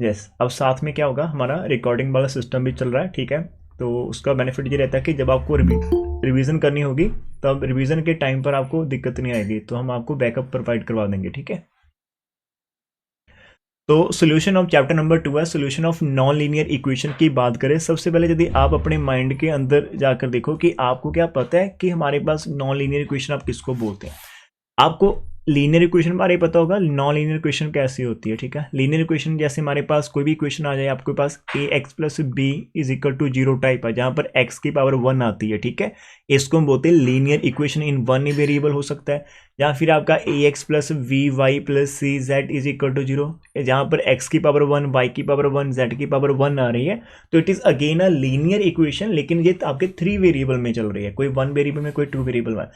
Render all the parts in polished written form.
Yes, अब साथ में क्या होगा, हमारा रिकॉर्डिंग वाला सिस्टम भी चल रहा है, ठीक है। तो उसका बेनिफिट ये रहता है कि जब आपको रिवीजन करनी होगी तब रिवीजन के टाइम पर आपको दिक्कत नहीं आएगी, तो हम आपको बैकअप प्रोवाइड करवा देंगे, ठीक है। तो सोल्यूशन ऑफ चैप्टर नंबर 2 है solution of non linear equation की बात करें। सबसे पहले यदि आप अपने माइंड के अंदर जाकर देखो कि आपको क्या पता है कि हमारे पास नॉन लीनियर इक्वेशन आप किसको बोलते हैं। आपको लीनियर इक्वेशन बारे पता होगा, नॉन लीनियर इक्वेशन कैसी होती है, ठीक है। लीनियर इक्वेशन जैसे हमारे पास कोई भी इक्वेशन आ जाए, आपके पास a x plus b is equal to 0 type है, जहां पर एक्स की पावर 1 आती है, ठीक है। इसको हम बोलते हैं linear equation in one variable हो सकता है। या फिर आपका a x plus b y plus c z is equal to 0, जहां पर एक्स की पावर 1, वाई की पावर 1, जेड की पावर 1 आ रही है, तो it is again a linear equation, लेकिन ये आपके 3 वेरिएबल में चल रही है, कोई 1 वेरिएबल में, कोई 2 वेरिएबल में।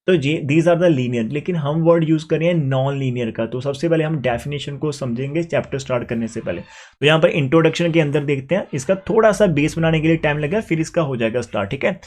तो ये दीज आर द लीनियर, लेकिन हम वर्ड यूज कर रहे हैं नॉन लीनियर का। तो सबसे पहले हम डेफिनेशन को समझेंगे चैप्टर स्टार्ट करने से पहले। तो यहाँ पर इंट्रोडक्शन के अंदर देखते हैं, इसका थोड़ा सा बेस बनाने के लिए टाइम लगेगा, फिर इसका हो जाएगा स्टार्ट, ठीक है।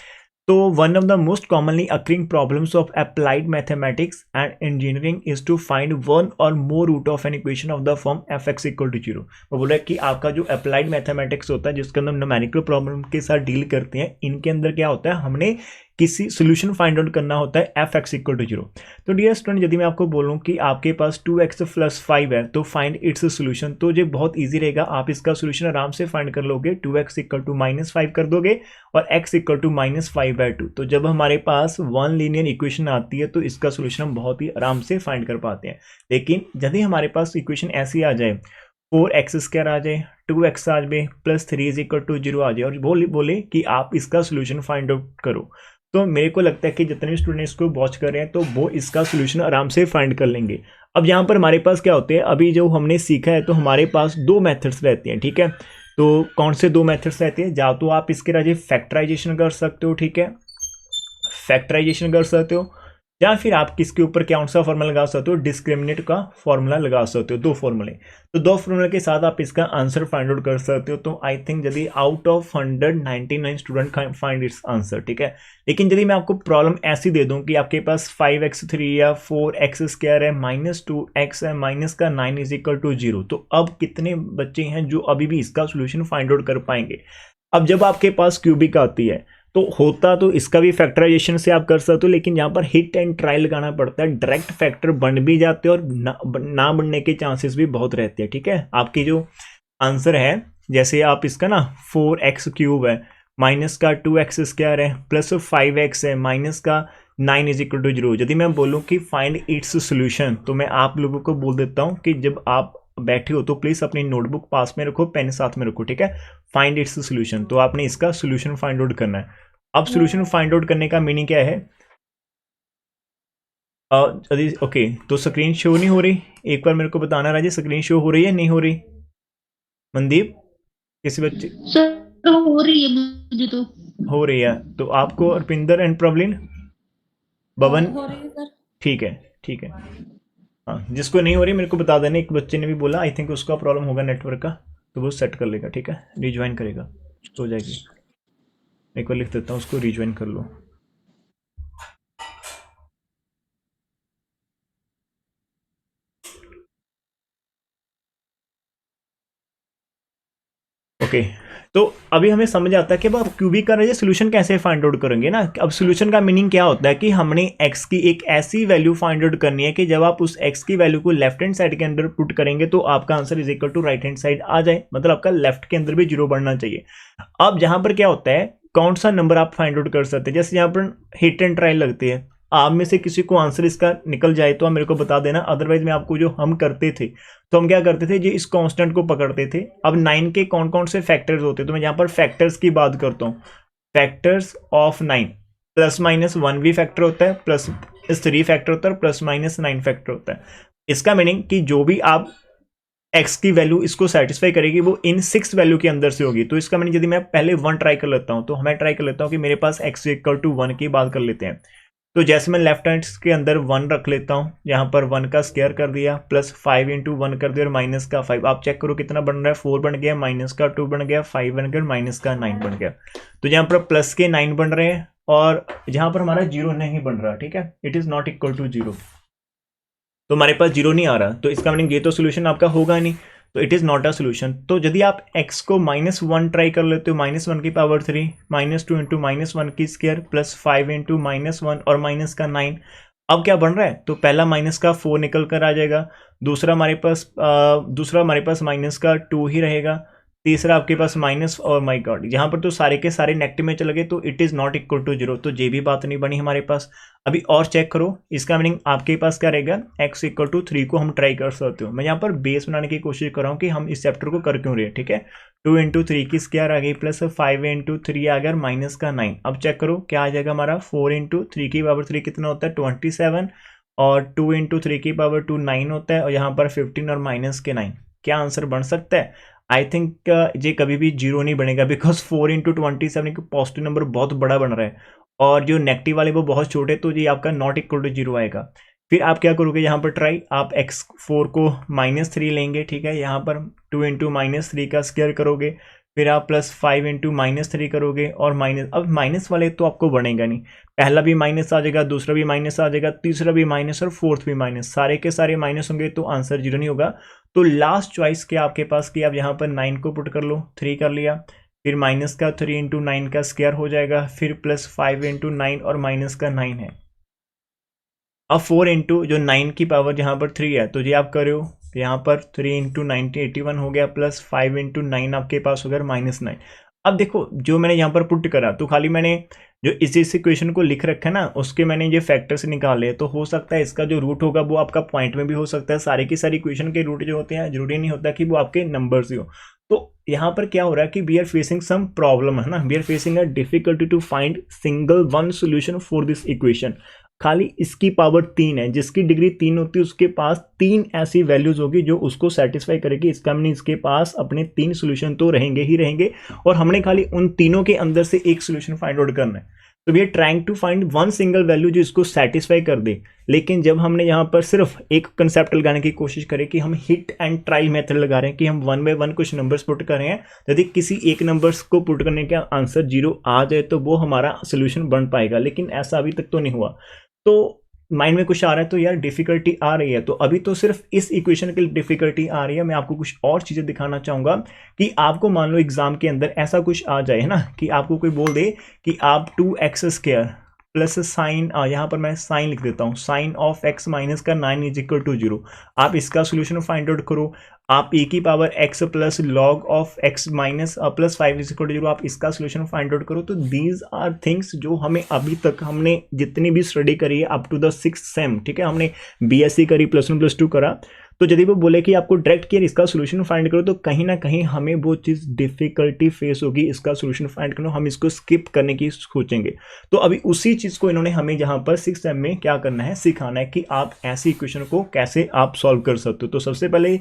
तो one of the most commonly occurring problems of applied mathematics and engineering is to find one और more root of an equation of the form f x equal to 0। वो बोल रहा है कि आपका जो अप्लाइड मैथमेटिक्स होता है, जिसके अंदर न्यूमेरिकल प्रॉब्लम के साथ डील करते हैं, इनके अंदर क्या होता है, हमने किसी सोल्यूशन फाइंड आउट करना होता है एफ एक्स इक्वल टू 0। तो डियर स्टूडेंट, यदि मैं आपको बोलूं कि आपके पास 2x प्लस 5 है तो फाइंड इट्स सोल्यूशन, तो ये बहुत इजी रहेगा, आप इसका सोल्यूशन आराम से फाइंड कर लोगे। 2x इक्वल टू -5 कर दोगे और x इक्वल टू -5/2। तो जब हमारे पास वन लीनियर इक्वेशन आती है तो इसका सोल्यूशन हम बहुत ही आराम से फाइंड कर पाते हैं। लेकिन यदि हमारे पास इक्वेशन ऐसी आ जाए, 4x² आ जाए, 2x आ जाए, प्लस 3 इज इक्वल टू 0 आ जाए, और बोले कि आप इसका सोल्यूशन फाइंड आउट करो, तो मेरे को लगता है कि जितने भी स्टूडेंट इसको वॉच कर रहे हैं तो वो इसका सोल्यूशन आराम से फाइंड कर लेंगे। अब यहाँ पर हमारे पास क्या होते हैं, अभी जो हमने सीखा है, तो हमारे पास 2 मेथड्स रहते हैं, ठीक है। तो कौन से 2 मेथड्स रहते हैं, या तो आप इसके राजे फैक्टराइजेशन कर सकते हो, ठीक है, फैक्टराइजेशन कर सकते हो, या फिर आप किसके ऊपर कौन सा फॉर्मूला लगा सकते हो, डिस्क्रिमिनेट का फॉर्मूला लगा सकते हो। 2 फॉर्मूले, तो 2 फॉर्मूले के साथ आप इसका आंसर फाइंड आउट कर सकते हो। तो आई थिंक यदि out of 199 student find its answer, ठीक है। लेकिन यदि मैं आपको प्रॉब्लम ऐसी दे दूं कि आपके पास 5x3 या 4x² है, -2x है, माइनस का 9 इज इक्वल टू 0, तो अब कितने बच्चे हैं जो अभी भी इसका सोल्यूशन फाइंड आउट कर पाएंगे। अब जब आपके पास क्यूबिक आती है, तो होता तो इसका भी फैक्टराइजेशन से आप कर सकते हो, लेकिन यहाँ पर हिट एंड ट्रायल लगाना पड़ता है। डायरेक्ट फैक्टर बन भी जाते हैं और ना बनने के चांसेस भी बहुत रहते हैं, ठीक है। आपकी जो आंसर है, जैसे आप इसका ना 4x³ है, माइनस का 2x² है, प्लस 5x है, माइनस का 9 इज इक्वल टू 0। यदि मैं बोलूँ कि फाइंड इट्स सोल्यूशन, तो मैं आप लोगों को बोल देता हूँ कि जब आप बैठे हो तो प्लीज अपनी नोटबुक पास में रखो, पेन साथ में रखो, ठीक है। फाइंड इट्स सोल्यूशन, तो आपने इसका सोल्यूशन फाइंड आउट करना है। अब सोल्यूशन फाइंड आउट करने का मीनिंग क्या है, ओके, तो स्क्रीन शो नहीं हो रही, एक बार मेरे को बताना राजे, स्क्रीन शो हो रही है नहीं हो रही। मनदीप, किसी बच्चे सर हो रही है मुझे तो। हो रही है, तो आपको अर्पिंदर एंड प्रवलिन, बवन, हो रही है सर। ठीक है, ठीक है। हाँ, जिसको नहीं हो रही मेरे को बता देना, एक बच्चे ने भी बोला, आई थिंक उसका प्रॉब्लम होगा नेटवर्क का, तो वो सेट कर लेगा, ठीक है, रिज्वाइन करेगा तो हो जाएगी। एक बार लिख देता हूँ उसको, रिज्वाइन कर लो। ओके, तो अभी हमें समझ आता है कि अब क्यूबिक का सोल्यूशन कैसे फाइंड आउट करेंगे ना। अब सोल्यूशन का मीनिंग क्या होता है कि हमने x की एक ऐसी वैल्यू फाइंड आउट करनी है कि जब आप उस x की वैल्यू को लेफ्ट हैंड साइड के अंदर पुट करेंगे तो आपका answer is equal to right hand side आ जाए, मतलब आपका लेफ्ट के अंदर भी 0 बढ़ना चाहिए। अब जहां पर क्या होता है, कौन सा नंबर आप फाइंड आउट कर सकते हैं, जैसे यहाँ पर हिट एंड ट्रायल लगती है, आप में से किसी को आंसर इसका निकल जाए तो आप मेरे को बता देना, अदरवाइज मैं आपको जो हम करते थे, तो हम क्या करते थे, ये इस कांस्टेंट को पकड़ते थे। अब 9 के कौन कौन से फैक्टर्स होते हैं, तो मैं यहाँ पर फैक्टर्स की बात करता हूँ। फैक्टर्स ऑफ 9, +-1 भी फैक्टर होता है, +3 फैक्टर होता है, +-9 फैक्टर होता है। इसका मीनिंग कि जो भी आप x की वैल्यू इसको सेटिस्फाई करेगी वो इन 6 वैल्यू के अंदर से होगी। तो इसका मीनिंग यदि मैं पहले 1 ट्राई कर लेता हूँ, तो मैं ट्राई कर लेता हूँ कि मेरे पास x इक्वल टू 1 की बात कर लेते हैं। तो जैसे मैं लेफ्ट हैंड के अंदर 1 रख लेता हूँ, यहाँ पर 1 का स्क्वायर कर दिया, +5 इंटू 1 कर दिया, और माइनस का 5, आप चेक करो कितना बन रहा है, 4 बन गया, माइनस का 2 बन गया, 5 बन गया, माइनस का 9 बन गया। तो यहाँ पर प्लस के 9 बन रहे हैं और जहाँ पर हमारा 0 नहीं बन रहा, ठीक है, it is not equal to 0, तो हमारे पास 0 नहीं आ रहा, तो इसका मीनिंग ये तो सोल्यूशन आपका होगा नहीं। तो it is not a solution. तो यदि आप x को -1 ट्राई कर लेते हो, -1 की पावर 3, -2 इंटू -1 की स्क्वायर प्लस 5 इंटू -1 और माइनस का 9, अब क्या बन रहा है, तो पहला माइनस का 4 निकल कर आ जाएगा, दूसरा हमारे पास माइनस का 2 ही रहेगा, तीसरा आपके पास माइनस, और माय गॉड यहाँ पर तो सारे के सारे नेगेटिव में चले गए, तो it is not equal to 0, तो ये भी बात नहीं बनी हमारे पास। अभी और चेक करो, इसका मीनिंग आपके पास क्या रहेगा, x इक्वल टू 3 को हम ट्राई कर सकते हो। मैं यहाँ पर बेस बनाने की कोशिश कर रहा हूँ कि हम इस चैप्टर को कर क्यों रहे हैं, ठीक है। 2 इंटू 3 की स्क्वायर आ गई प्लस 5 इंटू 3 आ गया माइनस का 9। अब चेक करो क्या आ जाएगा हमारा, 4 इंटू 3 की पावर 3 कितना होता है 27, और 2 इंटू 3 की पावर 2 9 होता है, और यहाँ पर 15 और माइनस के 9। क्या आंसर बन सकता है? आई थिंक ये कभी भी जीरो नहीं बनेगा, बिकॉज 4 इंटू 27 एक पॉजिटिव नंबर बहुत बड़ा बन रहा है, और जो नेगेटिव वाले वो बहुत छोटे, तो ये आपका नॉट इक्वल टू 0 आएगा। फिर आप क्या करोगे यहाँ पर ट्राई, आप x4 को -3 लेंगे, ठीक है, यहाँ पर 2 इंटू -3 का स्क्वायर करोगे, फिर आप प्लस 5 इंटू -3 करोगे, और माइनस, अब माइनस वाले तो आपको बनेगा नहीं, पहला भी माइनस आ जाएगा, दूसरा भी माइनस आ जाएगा, तीसरा भी माइनस और फोर्थ भी माइनस, सारे के सारे माइनस होंगे, तो आंसर 0 नहीं होगा। तो लास्ट चॉइस क्या आपके पास कि आप यहाँ पर 9 को पुट कर लो, 3 कर लिया, फिर माइनस का 3 इंटू 9 का स्क्वायर हो जाएगा, फिर प्लस 5 इंटू 9 और माइनस का 9 है। अब 4 इंटू जो 9 की पावर यहाँ पर 3 है, तो ये आप कर रहे हो, यहाँ पर 3 इंटू 81 हो गया, प्लस 5 इंटू 9 आपके पास हो गया -9। अब देखो जो मैंने यहाँ पर पुट करा, तो खाली मैंने जो इस इक्वेशन को लिख रखा है ना, उसके मैंने ये फैक्टर्स निकाले, तो हो सकता है इसका जो रूट होगा वो आपका पॉइंट में भी हो सकता है। सारी की सारी इक्वेशन के रूट जो होते हैं जरूरी नहीं होता कि वो आपके नंबर्स ही हो। तो यहाँ पर क्या हो रहा है कि we are facing some problem, है ना, we are facing a difficulty to find single one solution for this equation. खाली इसकी पावर 3 है, जिसकी डिग्री 3 होती है उसके पास 3 ऐसी वैल्यूज होगी जो उसको सेटिस्फाई करेगी। इसका मीनिंग इसके पास अपने 3 सोल्यूशन तो रहेंगे ही रहेंगे, और हमने खाली उन तीनों के अंदर से एक सोल्यूशन फाइंड आउट करना है। तो we are trying to find one single value जो इसको सेटिस्फाई कर दे। लेकिन जब हमने यहाँ पर सिर्फ एक कंसेप्ट लगाने की कोशिश करें कि हम हिट एंड ट्राई मेथड लगा रहे हैं कि हम 1 बाय 1 कुछ नंबर्स पुट कर रहे हैं, यदि किसी एक नंबर्स को पुट करने का आंसर 0 आ जाए तो वो हमारा सोल्यूशन बन पाएगा, लेकिन ऐसा अभी तक तो नहीं हुआ। तो माइंड में कुछ आ रहा है तो यार डिफिकल्टी आ रही है, तो अभी तो सिर्फ इस इक्वेशन की डिफिकल्टी आ रही है। मैं आपको कुछ और चीजें दिखाना चाहूंगा कि आपको मान लो एग्जाम के अंदर ऐसा कुछ आ जाए, है ना, कि आपको कोई बोल दे कि आप 2x² प्लस साइन, यहाँ पर मैं साइन लिख देता हूँ, साइन ऑफ x माइनस का 9 इज इक्वल टू 0। आप इसका सोल्यूशन फाइंड आउट करो। आप e की power x plus log of x minus plus 5 is equal to 0, आप इसका सोल्यूशन फाइंड आउट करो। तो दीज आर थिंग्स जो हमें अभी तक हमने जितनी भी स्टडी करी है up to the 6th same, ठीक है, हमने BSc करी, +1 +2 करा, तो यदि वो बोले कि आपको डायरेक्ट किया इसका सोल्यूशन फाइंड करो, तो कहीं ना कहीं हमें वो चीज़ डिफिकल्टी फेस होगी इसका सोल्यूशन फाइंड करना, हम इसको स्किप करने की सोचेंगे। तो अभी उसी चीज़ को इन्होंने हमें यहाँ पर 6th सेम में क्या करना है, सिखाना है कि आप ऐसी इक्वेशन को कैसे आप सॉल्व कर सकते हो। तो सबसे पहले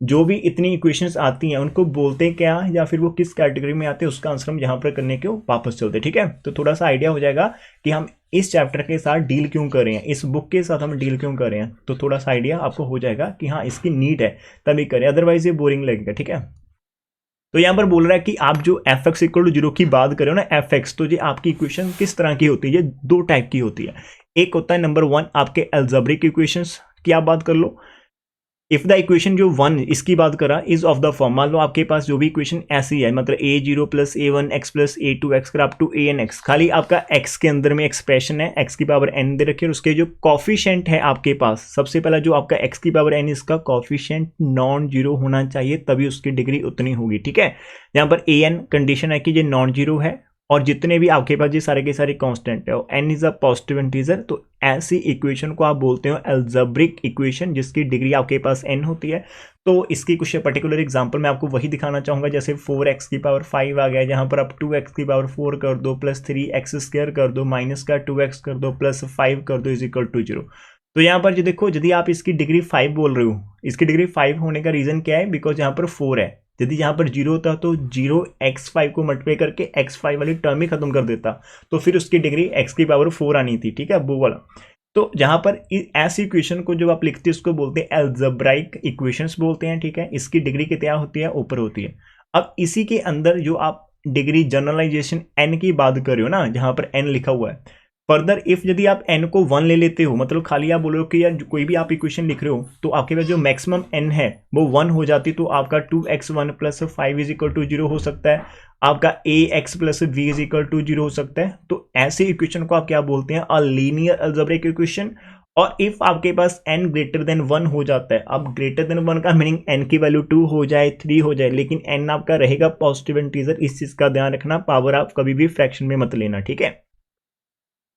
जो भी इतनी इक्वेशंस आती हैं उनको बोलते क्या, या फिर वो किस कैटेगरी में आते हैं, उसका आंसर हम यहाँ पर करने के वापस चलते, ठीक है। तो थोड़ा सा आइडिया हो जाएगा कि हम इस चैप्टर के साथ डील क्यों कर रहे हैं, इस बुक के साथ हम डील क्यों कर रहे हैं, तो थोड़ा सा आइडिया आपको हो जाएगा कि हाँ इसकी नीड है तभी करें, अदरवाइज ये बोरिंग लगेगा, ठीक है। तो यहाँ पर बोल रहा है कि आप जो f(x = 0) की बात करो ना, f(x), तो ये आपकी इक्वेशन किस तरह की होती है, ये 2 टाइप की होती है। एक होता है नंबर 1 आपके एल्जेब्रिक इक्वेशंस की आप बात कर लो। इफ द इक्वेशन जो 1 इसकी बात करा इज ऑफ द फॉर्म, मान लो आपके पास जो भी इक्वेशन ऐसी है, मतलब a0 + a1 x + a2 x up to an x, खाली आपका x के अंदर में एक्सप्रेशन है, x की पावर n दे रखी है, और उसके जो कॉफिशिएंट है आपके पास, सबसे पहला जो आपका x की पावर n इसका कॉफिशिएंट नॉन जीरो होना चाहिए, तभी उसकी डिग्री उतनी होगी, ठीक है। यहाँ पर an कंडीशन है कि ये नॉन जीरो है, और जितने भी आपके पास ये सारे के सारे कांस्टेंट है, n is a positive integer, तो ऐसी इक्वेशन को आप बोलते हो एल्जेब्रिक इक्वेशन, जिसकी डिग्री आपके पास n होती है। तो इसकी कुछ पर्टिकुलर एग्जांपल मैं आपको वही दिखाना चाहूंगा, जैसे 4x की पावर 5 आ गया, जहां पर आप 2x की पावर 4 कर दो, प्लस 3x² कर दो, माइनस का 2x कर दो, प्लस 5 कर दो, इज इक्वल टू 0। तो यहाँ पर जो देखो, यदि आप इसकी डिग्री 5 बोल रहे हो, इसकी डिग्री 5 होने का रीजन क्या है, बिकॉज यहाँ पर 4 है। यदि यहाँ पर 0 होता तो 0x5 को मल्टीप्लाई करके x5 वाली टर्म ही खत्म कर देता, तो फिर उसकी डिग्री x की पावर 4 आनी थी, ठीक है, वो वाला। तो जहां पर ऐसी इक्वेशन को जो आप लिखते हैं उसको बोलते हैं एल्जेब्राइक इक्वेशंस बोलते हैं, ठीक है। इसकी डिग्री कितना होती है, ऊपर होती है। अब इसी के अंदर जो आप डिग्री जनरलाइजेशन n की बात कर रहे हो ना, जहां पर n लिखा हुआ है, फर्दर इफ यदि आप n को 1 ले लेते हो, मतलब खाली आप बोलो कि यार कोई भी आप इक्वेशन लिख रहे हो तो आपके पास जो मैक्सिमम n है वो 1 हो जाती, तो आपका 2x1 + 5 = 0 हो सकता है, आपका ax + b = 0 हो सकता है। तो ऐसे इक्वेशन को आप क्या बोलते हैं, अ लीनियर अलजेब्रिक इक्वेशन। और इफ आपके पास n ग्रेटर देन 1 हो जाता है, अब ग्रेटर देन 1 का मीनिंग n की वैल्यू 2 हो जाए, 3 हो जाए, लेकिन n आपका रहेगा पॉजिटिव इंटीजर, इस चीज का ध्यान रखना, पावर आप कभी भी फ्रैक्शन में मत लेना, ठीक है।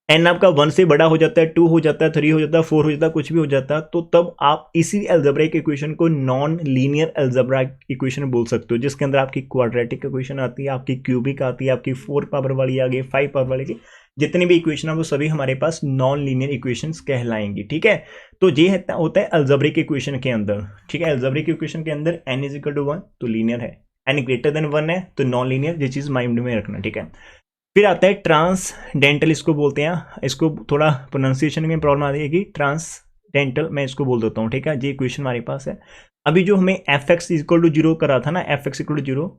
n आपका 1 से बड़ा हो जाता है, 2 हो जाता है, 3 हो जाता है, 4 हो जाता है, कुछ भी हो जाता है, तो तब आप इसी अलजेब्रिक इक्वेशन को नॉन लीनियर अलजेब्रिक इक्वेशन बोल सकते हो, जिसके अंदर आपकी क्वाड्रेटिक इक्वेशन आती है, आपकी क्यूबिक आती है, आपकी 4 पावर वाली आ गई, 5 पावर वाली की, जितनी भी इक्वेशन है वो सभी हमारे पास नॉन लीनियर इक्वेशंस कहलाएंगी, ठीक है। तो ये होता है अलजेब्रिक इक्वेशन के अंदर, ठीक है। अलजेब्रिक इक्वेशन के अंदर n = 1 तो लीनियर है, n ग्रेटर देन 1 है तो नॉन लीनियर, ये चीज माइंड में रखना, ठीक है। फिर आता है ट्रांसडेंटल, इसको बोलते हैं, इसको थोड़ा प्रोनाउंसिएशन में प्रॉब्लम आ जाएगी, ट्रांसडेंटल मैं इसको बोल देता हूँ, ठीक है। ये इक्वेशन हमारे पास है। अभी जो हमें fx = 0 करा था ना, fx = 0,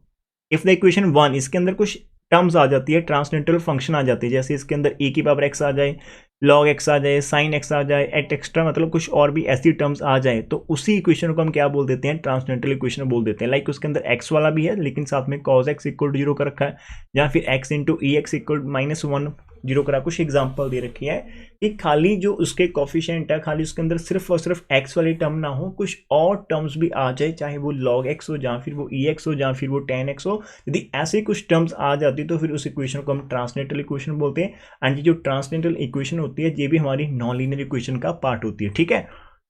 इफ द इक्वेशन 1, इसके अंदर कुछ टर्म्स आ जाती है, ट्रांसडेंटल फंक्शन आ जाती है, जैसे इसके अंदर e की पावर x आ जाए, log x आ जाए, sin x आ जाए, एट एक्स्ट्रा, मतलब कुछ और भी ऐसी टर्म्स आ जाए, तो उसी इक्वेशन को हम क्या बोल देते हैं, ट्रांसडेंटल इक्वेशन बोल देते हैं। लाइक उसके अंदर x वाला भी है लेकिन साथ में cos x = 0 कर रखा है, या फिर x × ex = -1 0 करा, कुछ एग्जांपल दे रखी है कि खाली जो उसके कोफिशिएंट है, खाली उसके अंदर सिर्फ और सिर्फ x वाली टर्म ना हो, कुछ और टर्म्स भी आ जाए, चाहे वो log x हो, या फिर वो ex हो, या फिर वो tan x हो। यदि ऐसे कुछ टर्म्स आ जाती तो फिर उस इक्वेशन को हम ट्रांसडेंटल इक्वेशन बोलते हैं। एंड ये जो ट्रांसडेंटल इक्वेशन होती है ये भी हमारी नॉन लीनियर इक्वेशन का पार्ट होती है, ठीक है।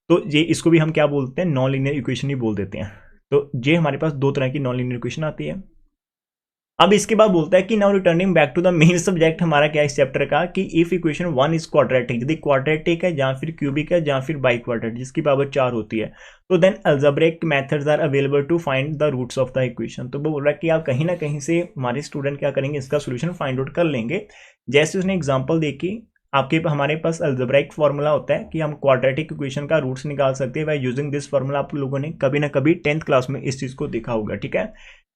तो ये इसको भी हम क्या बोलते हैं, नॉन लीनियर इक्वेशन ही बोल देते हैं। तो ये हमारे पास दो तरह की नॉन लीनियर इक्वेशन आती है। अब इसके बाद बोलता है कि now returning back to the main subject, हमारा क्या इस चैप्टर का, कि इफ इक्वेशन 1 इज क्वाड्रेटिक, यदि क्वाड्रेटिक है, या फिर क्यूबिक है, या फिर बाई क्वाड्रेटिक जिसकी पावर 4 होती है, तो then algebraic methods are available to find the roots of the equation. तो वो बोल रहा है कि आप कहीं ना कहीं से हमारे स्टूडेंट क्या करेंगे, इसका सोल्यूशन फाइंड आउट कर लेंगे। जैसे उसने एग्जाम्पल देखी, हमारे पास अलजेब्रिक फॉर्मूला होता है कि हम क्वाड्रेटिक इक्वेशन का रूट्स निकाल सकते हैं बाय यूजिंग दिस फॉर्मूला। आप लोगों ने कभी ना कभी 10th क्लास में इस चीज को देखा होगा, ठीक है,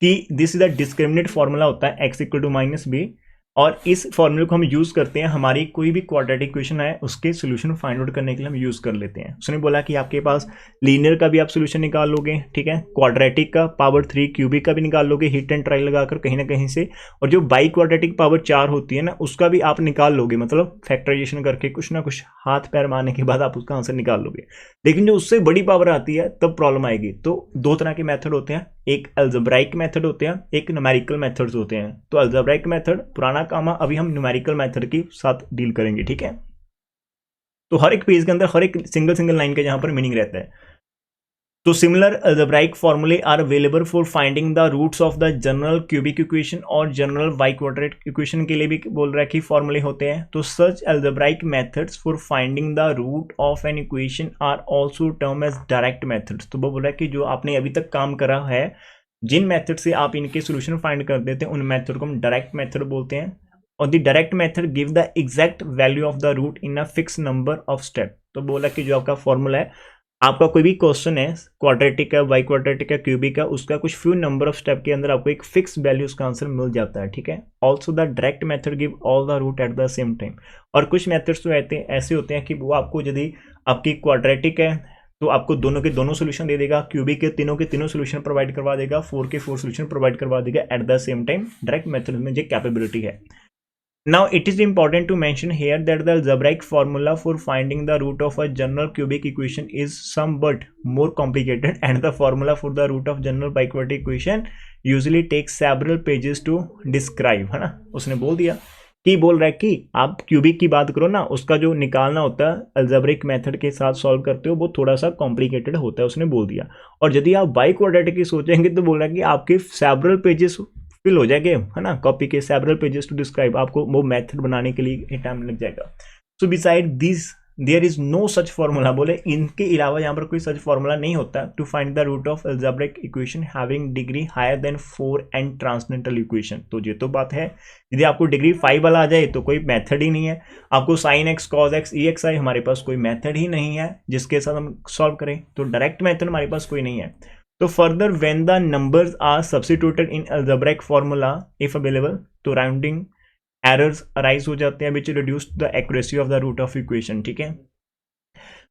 कि this is the discriminate formula होता है x = -b, और इस फॉर्मूले को हम यूज करते हैं हमारी कोई भी क्वाड्रेटिक इक्वेशन है उसके सोल्यूशन फाइंड आउट करने के लिए हम यूज कर लेते हैं। उसने बोला कि आपके पास लीनियर का भी आप सोल्यूशन निकाल लोगे, ठीक है, क्वाड्रेटिक का पावर 3, क्यूबिक का भी निकाल लोगे हिट एंड ट्राई लगाकर कहीं ना कहीं से, और जो बाई क्वाड्रेटिक पावर 4 होती है ना उसका भी आप निकाल लोगे, मतलब फैक्टराइजेशन करके कुछ ना कुछ हाथ पैर मारने के बाद आप उसका आंसर निकाल लोगे। लेकिन जो उससे बड़ी पावर आती है तब प्रॉब्लम आएगी। तो दो तरह के मेथड होते हैं, एक अलजेब्राइक मेथड होते हैं, एक न्यूमेरिकल मेथड्स होते हैं। तो अलजेब्राइक मेथड पुराना काम है, अभी हम न्यूमेरिकल मेथड के साथ डील करेंगे, ठीक है। तो हर एक पेज के अंदर हर एक सिंगल लाइन का यहाँ पर मीनिंग रहता है। तो सिमिलर अलजेब्राइक फॉर्मूले are available for finding the roots of the general cubic equation और जनरल बाई क्वाड्रेटिक इक्वेशन के लिए भी बोल रहा है कि फॉर्मूले होते हैं। तो such algebraic methods for finding the root of an equation are also term as direct methods. तो वो बोल रहा है कि जो आपने अभी तक काम करा है, जिन मेथड से आप इनके सोल्यूशन फाइंड कर देते हैं, उन मेथड को हम डायरेक्ट मेथड बोलते हैं। और the direct method give the exact value of the root in a fix number of step. तो बोला कि जो आपका फॉर्मूला है, आपका कोई भी क्वेश्चन है, क्वाड्रेटिक है, बाई क्वाड्रेटिक है, क्यूबिक है, उसका कुछ फ्यू नंबर ऑफ स्टेप के अंदर आपको एक फिक्स वैल्यू उसका आंसर मिल जाता है, ठीक है। Also the direct method give all the root at the same time. और कुछ मेथड्स तो ऐसे होते हैं कि वो आपको, यदि आपकी क्वाड्रेटिक है तो आपको दोनों के दोनों सोल्यूशन दे देगा, क्यूबिक के तीनों सोल्यूशन प्रोवाइड करवा देगा, 4 के 4 सोल्यूशन प्रोवाइड करवा देगा eight the same time. Direct method में ये कैपेबिलिटी है। Now it is important to mention here that the algebraic formula for finding the root of a general cubic equation is somewhat more complicated, and the formula for the root of general biquadratic equation usually takes several pages to describe, है ना। उसने बोल दिया कि बोल रहा है कि आप क्यूबिक की बात करो ना, उसका जो निकालना होता है अलजेब्रिक मेथड के साथ सॉल्व करते हो वो थोड़ा सा कॉम्प्लिकेटेड होता है, उसने बोल दिया। और यदि आप बाई क्वाड्रेटिक की सोचेंगे तो बोल रहा है कि आपके सेवरल पेजेस फिल हो जाएंगे, है ना, कॉपी के सेवरल पेजेस टू डिस्क्राइब, आपको वो मेथड बनाने के लिए टाइम लग जाएगा। So beside this there is no such formula, बोले इनके अलावा यहाँ पर कोई सच फॉर्मूला नहीं होता to find the root of algebraic equation having degree higher than 4 and transcendental equation. तो ये तो बात है, यदि आपको डिग्री 5 वाला आ जाए तो कोई मेथड ही नहीं है। आपको साइन एक्स, कॉस एक्स, ई एक्स आई, हमारे पास कोई मेथड ही नहीं है जिसके साथ हम सॉल्व करें। तो डायरेक्ट मेथड हमारे पास कोई नहीं है। तो further when the numbers are substituted in algebraic formula if available, तो राउंडिंग एरर्स अराइज हो जाते हैं which reduce the accuracy of the root of equation, ठीक है।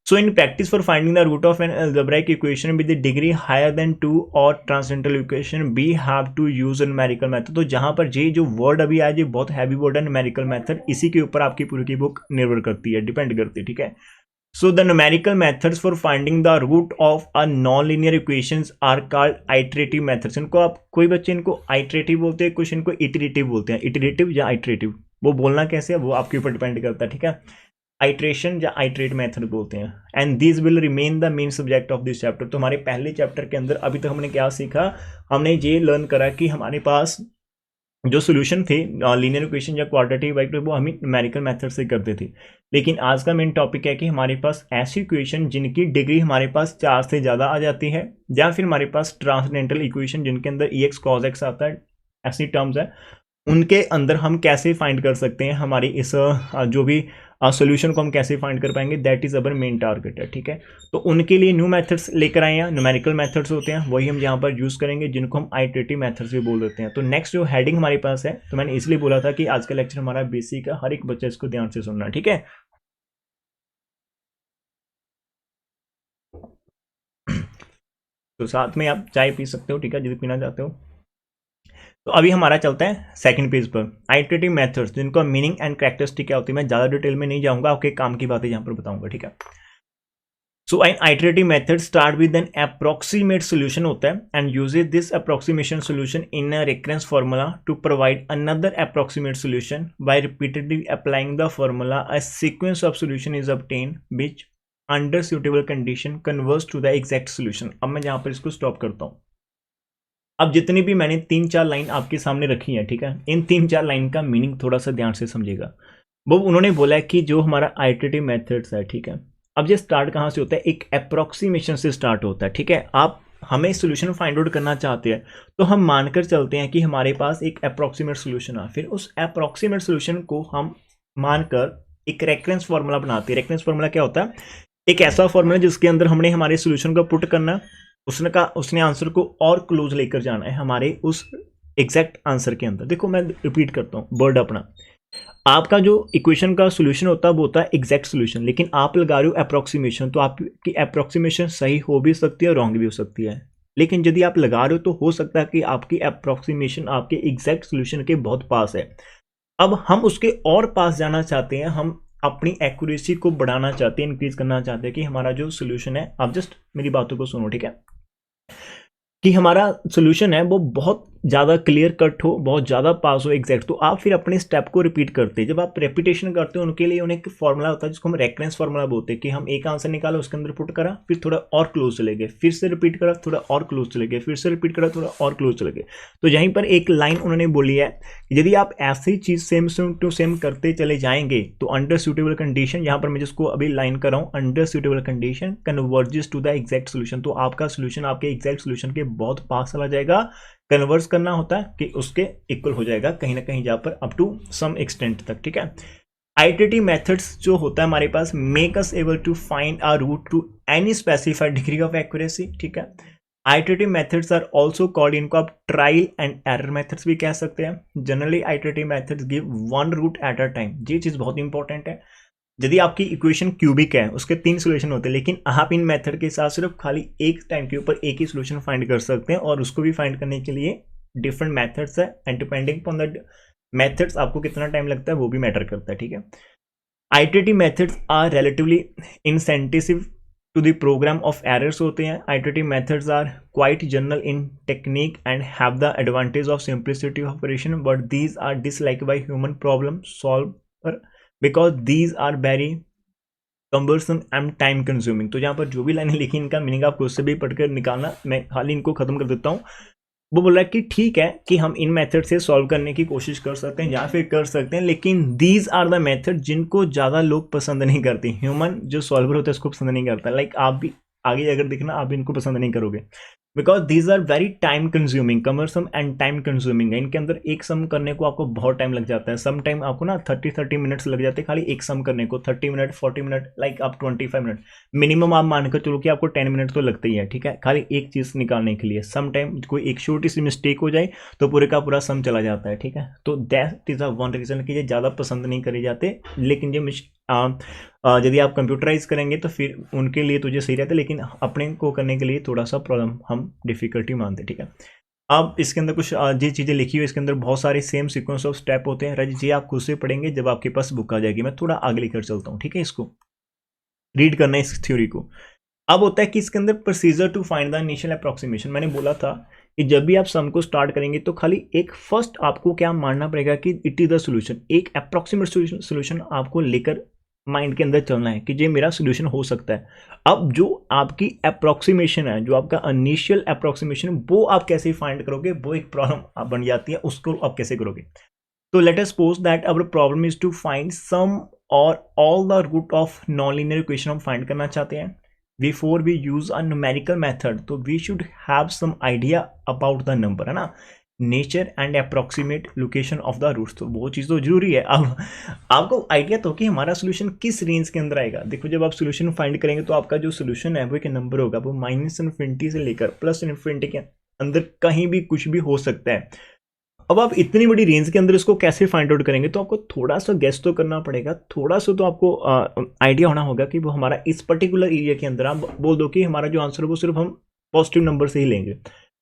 So in practice for finding the root of an algebraic equation with a degree higher than 2 or transcendental equation we have to use a numerical method। तो जहां पर ये जो word अभी आया, ये बहुत हैवी वर्ड है न्यूमेरिकल मेथड, इसी के ऊपर आपकी पूरी की बुक निर्भर करती है, डिपेंड करती है, ठीक है। So the numerical methods for finding the root of a non linear equations are called iterative methods. इनको आप कोई बच्चे इनको आइटरेटिव बोलते हैं, कुछ इनको इटरेटिव बोलते हैं, इटरेटिव या आइटरेटिव, वो बोलना कैसे है वो आपके ऊपर डिपेंड करता है, ठीक है। आइट्रेशन या आइट्रेट मेथड बोलते हैं। And this will remain the main subject of this chapter. तो हमारे पहले चैप्टर के अंदर अभी तक हमने क्या सीखा, हमने ये लर्न करा कि हमारे पास जो सोल्यूशन थे लीनियर इक्वेशन या क्वाड्रेटिक इक्वेशन वो हम न्यूमेरिकल मेथड से करते थे। लेकिन आज का मेन टॉपिक है कि हमारे पास ऐसी इक्वेशन जिनकी डिग्री हमारे पास 4 से ज़्यादा आ जाती है, या फिर हमारे पास ट्रांसडेंटल इक्वेशन जिनके अंदर ई एक्स कॉज एक्स आता है, ऐसी टर्म्स है, उनके अंदर हम कैसे फाइंड कर सकते हैं हमारी इस जो भी सोल्यूशन को हम कैसे फाइंड कर पाएंगे, that is our main target है, ठीक है। तो उनके लिए न्यू मेथड्स लेकर आए हैं, न्यूमेरिकल मेथड्स होते हैं, वही हम यहाँ पर यूज़ करेंगे, जिनको हम आइटरेटिव मेथड्स भी बोल देते हैं। तो नेक्स्ट जो हेडिंग हमारे पास है, तो मैंने इसलिए बोला था कि आज का लेक्चर हमारा बेसिक है, हर एक बच्चा इसको ध्यान से सुनना, ठीक है। तो साथ में आप चाय पी सकते हो, ठीक है, यदि पीना चाहते हो। तो अभी हमारा चलता है सेकंड पेज पर, आइटरेटिव मेथड्स, जिनको मीनिंग एंड कैरेक्टरिस्टिक क्या होती है, मैं ज़्यादा डिटेल में नहीं जाऊंगा, आपके काम की बातें यहाँ पर बताऊंगा, ठीक है। So an iterative method start with an approximate solution होता है and uses this approximation solution in a reference formula to provide another approximate solution by repeatedly applying the formula a sequence of solution is obtain which under suitable condition converges to the exact solution. अब मैं यहाँ पर इसको stop करता हूँ। अब जितनी भी मैंने 3-4 लाइन आपके सामने रखी है, ठीक है, इन 3-4 लाइन का मीनिंग थोड़ा सा ध्यान से समझिएगा। वो उन्होंने बोला है कि जो हमारा आइटरेटिव मेथड्स है, ठीक है, अब ये स्टार्ट कहाँ से होता है, एक अप्रोक्सीमेशन से स्टार्ट होता है, ठीक है। आप हमें सोल्यूशन फाइंड आउट करना चाहते हैं तो हम मानकर चलते हैं कि हमारे पास एक अप्रोक्सीमेट सोल्यूशन है, फिर उस अप्रोक्सीमेट सोल्यूशन को हम मानकर एक रेफरेंस फार्मूला बनाते हैं। रेफरेंस फार्मूला क्या होता है, एक ऐसा फार्मूला जिसके अंदर हमने हमारे सोल्यूशन को पुट करना, उसने आंसर को और क्लोज लेकर जाना है हमारे उस एग्जैक्ट आंसर के अंदर। देखो मैं रिपीट करता हूँ वर्ड अपना, आपका जो इक्वेशन का सोल्यूशन होता है वो होता है एग्जैक्ट सोल्यूशन, लेकिन आप लगा रहे हो अप्रोक्सीमेशन, तो आपकी अप्रोक्सीमेशन सही हो भी सकती है, रॉन्ग भी हो सकती है। लेकिन यदि आप लगा रहे हो तो हो सकता है कि आपकी अप्रोक्सीमेशन आपके एग्जैक्ट सोल्यूशन के बहुत पास है। अब हम उसके और पास जाना चाहते हैं, हम अपनी एक्यूरेसी को बढ़ाना चाहते हैं, इंक्रीज करना चाहते हैं कि हमारा जो सोल्यूशन है, आप जस्ट मेरी बातों को सुनो, ठीक है, कि हमारा सोल्यूशन है वो बहुत ज़्यादा क्लियर कट हो, बहुत ज़्यादा पास हो एग्जैक्ट। तो आप फिर अपने स्टेप को रिपीट करते हैं। जब आप रेपिटेशन करते हो उनके लिए उन्हें एक फॉर्मूला होता है जिसको हम रेफरेंस फार्मूला बोलते हैं, कि हम एक आंसर निकाला, उसके अंदर पुट करा, फिर थोड़ा और क्लोज चले गए, फिर से रिपीट करा, थोड़ा और क्लोज चले गए, फिर से रिपीट करा, थोड़ा और क्लोज चले गए। तो यहीं पर एक लाइन उन्होंने बोली है, यदि आप ऐसी चीज़ सेम टू सेम करते चले जाएंगे तो अंडर सूटेबल कंडीशन, यहाँ पर मैं जिसको अभी लाइन कर रहा हूँ, under suitable condition converges to the exact solution, तो आपका सोल्यूशन आपके एग्जैक्ट सोल्यूशन के बहुत पास चला जाएगा। कन्वर्स करना होता है कि उसके इक्वल हो जाएगा कहीं ना कहीं जहाँ पर अप टू सम एक्सटेंट तक, ठीक है। आइटरेटिव मेथड्स जो होता है हमारे पास make us able to find a root to any specified degree of accuracy, ठीक है। Iterative methods are also called, इनको आप ट्रायल एंड एरर मेथड्स भी कह सकते हैं। Generally iterative methods give one root at a time, ये चीज़ बहुत इंपॉर्टेंट है। यदि आपकी इक्वेशन क्यूबिक है, उसके 3 सोल्यूशन होते हैं, लेकिन आप इन मेथड के साथ सिर्फ खाली एक टाइम के ऊपर एक ही सोल्यूशन फाइंड कर सकते हैं, और उसको भी फाइंड करने के लिए डिफरेंट मेथड्स है, and depending upon the methods आपको कितना टाइम लगता है वो भी मैटर करता है, ठीक है। Iterative methods are relatively insensitive to the program of errors होते हैं। Iterative methods are quite general in technique and have the advantage of simplicity of operation, but these are dislike by human problem solver because these are very cumbersome and time consuming. तो यहाँ पर जो भी लाइनें लिखी इनका meaning आप खुद से भी पढ़कर निकालना, मैं खाली इनको खत्म कर देता हूँ। वो बोल रहा है कि ठीक है कि हम इन मेथड से सॉल्व करने की कोशिश कर सकते हैं या फिर कर सकते हैं, लेकिन दीज आर द मेथड जिनको ज़्यादा लोग पसंद नहीं करते। ह्यूमन जो सॉल्वर होता है उसको पसंद नहीं करता, लाइक आप भी आगे अगर देखना आप भी इनको पसंद नहीं करोगे, because these are very time consuming, cumbersome and time consuming है। इनके अंदर एक सम करने को आपको बहुत टाइम लग जाता है। सम टाइम आपको ना 30 मिनट्स लग जाते हैं खाली एक सम करने को, 30 मिनट 40 मिनट लाइक आप 25 मिनट मिनिमम आप मानकर चलो कि आपको 10 मिनट तो लगते ही है, ठीक है, खाली एक चीज निकालने के लिए। सम टाइम कोई एक छोटी सी मिस्टेक हो जाए तो पूरे का पूरा सम चला जाता है, ठीक है। तो that is a one reason कि ये ज़्यादा पसंद नहीं करे जाते, लेकिन ये यदि आप कंप्यूटराइज करेंगे तो फिर उनके लिए तो ये सही रहता है, लेकिन अपने को करने के लिए थोड़ा सा प्रॉब्लम हम डिफिकल्टी मानते हैं, ठीक है। अब इसके अंदर कुछ जी चीज़ें लिखी हुई है, इसके अंदर बहुत सारे सेम सीक्वेंस ऑफ स्टेप होते हैं। रज जी आप खुद से पढ़ेंगे जब आपके पास बुक आ जाएगी। मैं थोड़ा आगे लेकर चलता हूँ, ठीक है, इसको रीड करना है इस थ्योरी को। अब होता है कि इसके अंदर procedure to find the initial approximation. मैंने बोला था कि जब भी आप सम को स्टार्ट करेंगे तो खाली एक फर्स्ट आपको क्या मानना पड़ेगा कि इट इज द सोल्यूशन, एक अप्रोक्सीमेट सोल्यूशन आपको लेकर माइंड के अंदर चलना है कि ये मेरा सोल्यूशन हो सकता है। अब जो आपकी अप्रोक्सीमेशन है, जो आपका इनिशियल अप्रोक्सीमेशन, वो आप कैसे फाइंड करोगे, वो एक प्रॉब्लम बन जाती है, उसको आप कैसे करोगे। तो let us suppose that our problem is to find some और all the root of non linear equation हम फाइंड करना चाहते हैं। Before we use a numerical method, तो we should have some idea about the number, है ना, nature and approximate location of the roots. तो वो चीज़ तो जरूरी है। अब आपको आइडिया तो कि हमारा सोल्यूशन किस रेंज के अंदर आएगा। देखो जब आप सोल्यूशन फाइंड करेंगे तो आपका जो सोल्यूशन है वो एक नंबर होगा, वो -∞ से लेकर +∞ के अंदर कहीं भी कुछ भी हो सकता है। अब आप इतनी बड़ी रेंज के अंदर इसको कैसे फाइंड आउट करेंगे, तो आपको थोड़ा सा गेस तो करना पड़ेगा, थोड़ा सा तो आपको आइडिया होना होगा कि वो हमारा इस पर्टिकुलर एरिया के अंदर, आप बोल दो कि हमारा जो आंसर है वो सिर्फ हम पॉजिटिव नंबर से ही लेंगे,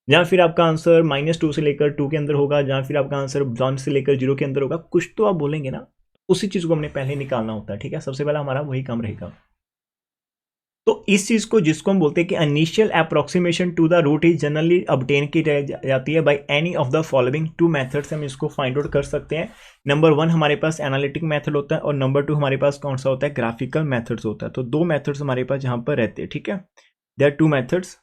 या फिर आपका आंसर -2 से लेकर 2 के अंदर होगा, या फिर आपका आंसर 1 से लेकर 0 के अंदर होगा, कुछ तो आप बोलेंगे ना। उसी चीज़ को हमने पहले निकालना होता है, ठीक है। सबसे पहला हमारा वही काम रहेगा। तो इस चीज को, जिसको हम बोलते हैं कि initial approximation to the root is generally obtain की जाती है by any of the following two methods. हम इसको फाइंड आउट कर सकते हैं। नंबर 1 हमारे पास एनालिटिक मेथड होता है, और नंबर 2 हमारे पास कौन सा होता है, ग्राफिकल मेथड्स होता है। तो दो मेथड्स हमारे पास यहाँ पर रहते हैं, ठीक है, देयर आर 2 मेथड्स।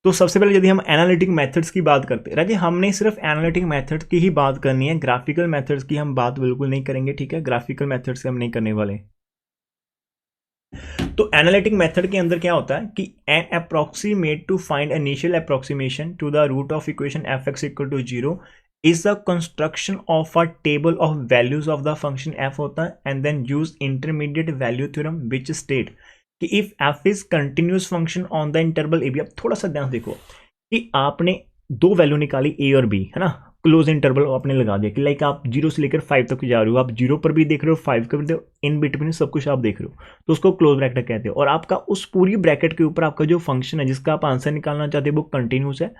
तो सबसे पहले यदि हम एनालिटिक मेथड्स की बात करते हैं, राजी हमने सिर्फ एनालिटिक मेथड की ही बात करनी है, ग्राफिकल मेथड्स की हम बात बिल्कुल नहीं करेंगे, ठीक है। ग्राफिकल मेथड्स हम नहीं करने वाले। तो एनालिटिक मेथड के अंदर क्या होता है कि an approximate to find initial approximation to the root of equation F x equal to 0 is the construction of a table of values of the function f होता है, and then use intermediate value theorem which state कि if f is continuous function on the interval a b. अब थोड़ा सा ध्यान देखो कि आपने दो वैल्यू निकाली ए और बी, है ना, क्लोज इंटरवल आपने लगा दिया कि लाइक आप 0 से लेकर 5 तक जा रहे हो, आप 0 पर भी देख रहे हो, 5 का भी देख रहे हो, इन बिटवीन सब कुछ आप देख रहे हो, तो उसको क्लोज ब्रैकेट कहते हो। और आपका उस पूरी ब्रैकेट के ऊपर आपका जो फंक्शन है जिसका आप आंसर निकालना चाहते हो वो कंटिन्यूस है।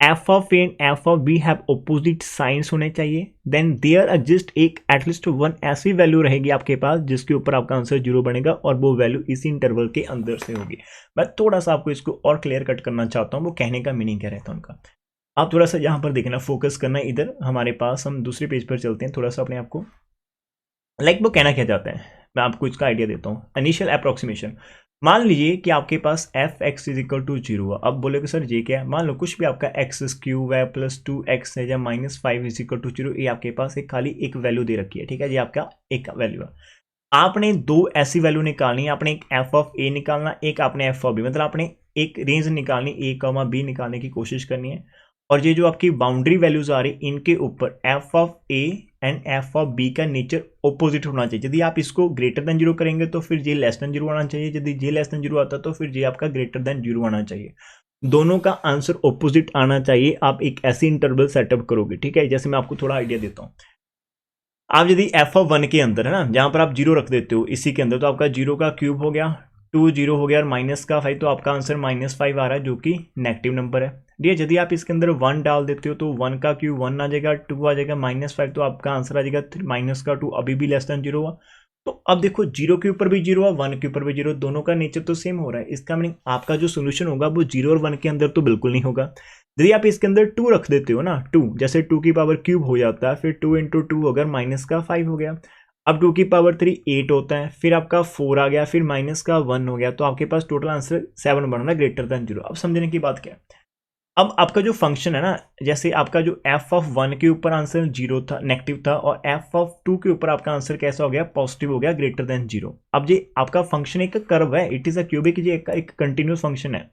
F of A and F of B have opposite signs होने चाहिए। देन देयर एग्जिस्ट एक एटलीस्ट वन ऐसी वैल्यू रहेगी आपके पास जिसके ऊपर आपका आंसर 0 बनेगा, और वो वैल्यू इसी इंटरवल के अंदर से होगी। मैं थोड़ा सा आपको इसको और क्लियर कट करना चाहता हूँ, वो कहने का मीनिंग क्या रहता है उनका। आप थोड़ा सा यहाँ पर देखना, फोकस करना इधर हमारे पास। हम दूसरे पेज पर चलते हैं, थोड़ा सा अपने आप को वो कहना क्या चाहता है, मैं आपको इसका आइडिया देता हूँ। इनिशियल अप्रोक्सीमेशन, मान लीजिए कि आपके पास f x is equal to 0 है। अब बोले सर ये क्या है, मान लो कुछ भी आपका एक्स क्यूब है +2x है या -5 इज इक्वल टू 0, ये आपके पास एक खाली एक वैल्यू दे रखी है, ठीक है, ये आपका एक वैल्यू है। आपने दो ऐसी वैल्यू निकालनी है, आपने एक एफ ऑफ ए निकालना, एक आपने एफ ऑफ बी, मतलब आपने एक रेंज निकालनी, ए कॉमा बी निकालने की कोशिश करनी है। और ये जो आपकी बाउंड्री वैल्यूज आ रही इनके ऊपर F of A and F of B का नेचर ऑपोजिट होना चाहिए। यदि आप इसको ग्रेटर देन 0 करेंगे तो फिर ये लेस देन 0 आना चाहिए, यदि ये लेस देन 0 आता तो फिर ये आपका ग्रेटर देन 0 आना चाहिए। दोनों का आंसर ऑपोजिट आना चाहिए। आप एक ऐसी इंटरवल सेटअप करोगे, ठीक है। जैसे मैं आपको थोड़ा आइडिया देता हूँ, आप यदि एफ ऑफ 1 के अंदर, है ना, जहां पर आप 0 रख देते हो इसी के अंदर, तो आपका 0 का क्यूब हो गया, 2 0 हो गया, और माइनस का 5, तो आपका आंसर -5 आ रहा है जो कि नेगेटिव नंबर है। ठीक है, यदि आप इसके अंदर 1 डाल देते हो तो 1 का क्यूब 1 आ जाएगा, 2 आ जाएगा, -5, तो आपका आंसर आ जाएगा माइनस का 2, अभी भी लेस देन 0 हुआ। तो अब देखो 0 के ऊपर भी 0 हुआ, 1 के ऊपर भी 0, दोनों का नेचर तो सेम हो रहा है। इसका मीनिंग आपका जो सोल्यूशन होगा वो 0 और 1 के अंदर तो बिल्कुल नहीं होगा। यदि आप इसके अंदर 2 रख देते हो ना, 2 जैसे 2 की पावर क्यूब हो जाता है, फिर 2 × 2 अगर माइनस का 5 हो गया, अब 2 की पावर 3 8 होता है, फिर आपका 4 आ गया, फिर माइनस का 1 हो गया, तो आपके पास टोटल आंसर 7 बनना, ग्रेटर देन 0। अब समझने की बात क्या है, अब आपका जो फंक्शन है ना, जैसे आपका जो एफ ऑफ 1 के ऊपर आंसर 0 था, नेगेटिव था, और एफ ऑफ 2 के ऊपर आपका आंसर कैसा हो गया, पॉजिटिव हो गया, ग्रेटर देन 0। अब ये आपका फंक्शन एक कर्व है, इट इज अ क्यूबिक, ये एक कंटिन्यूस फंक्शन है।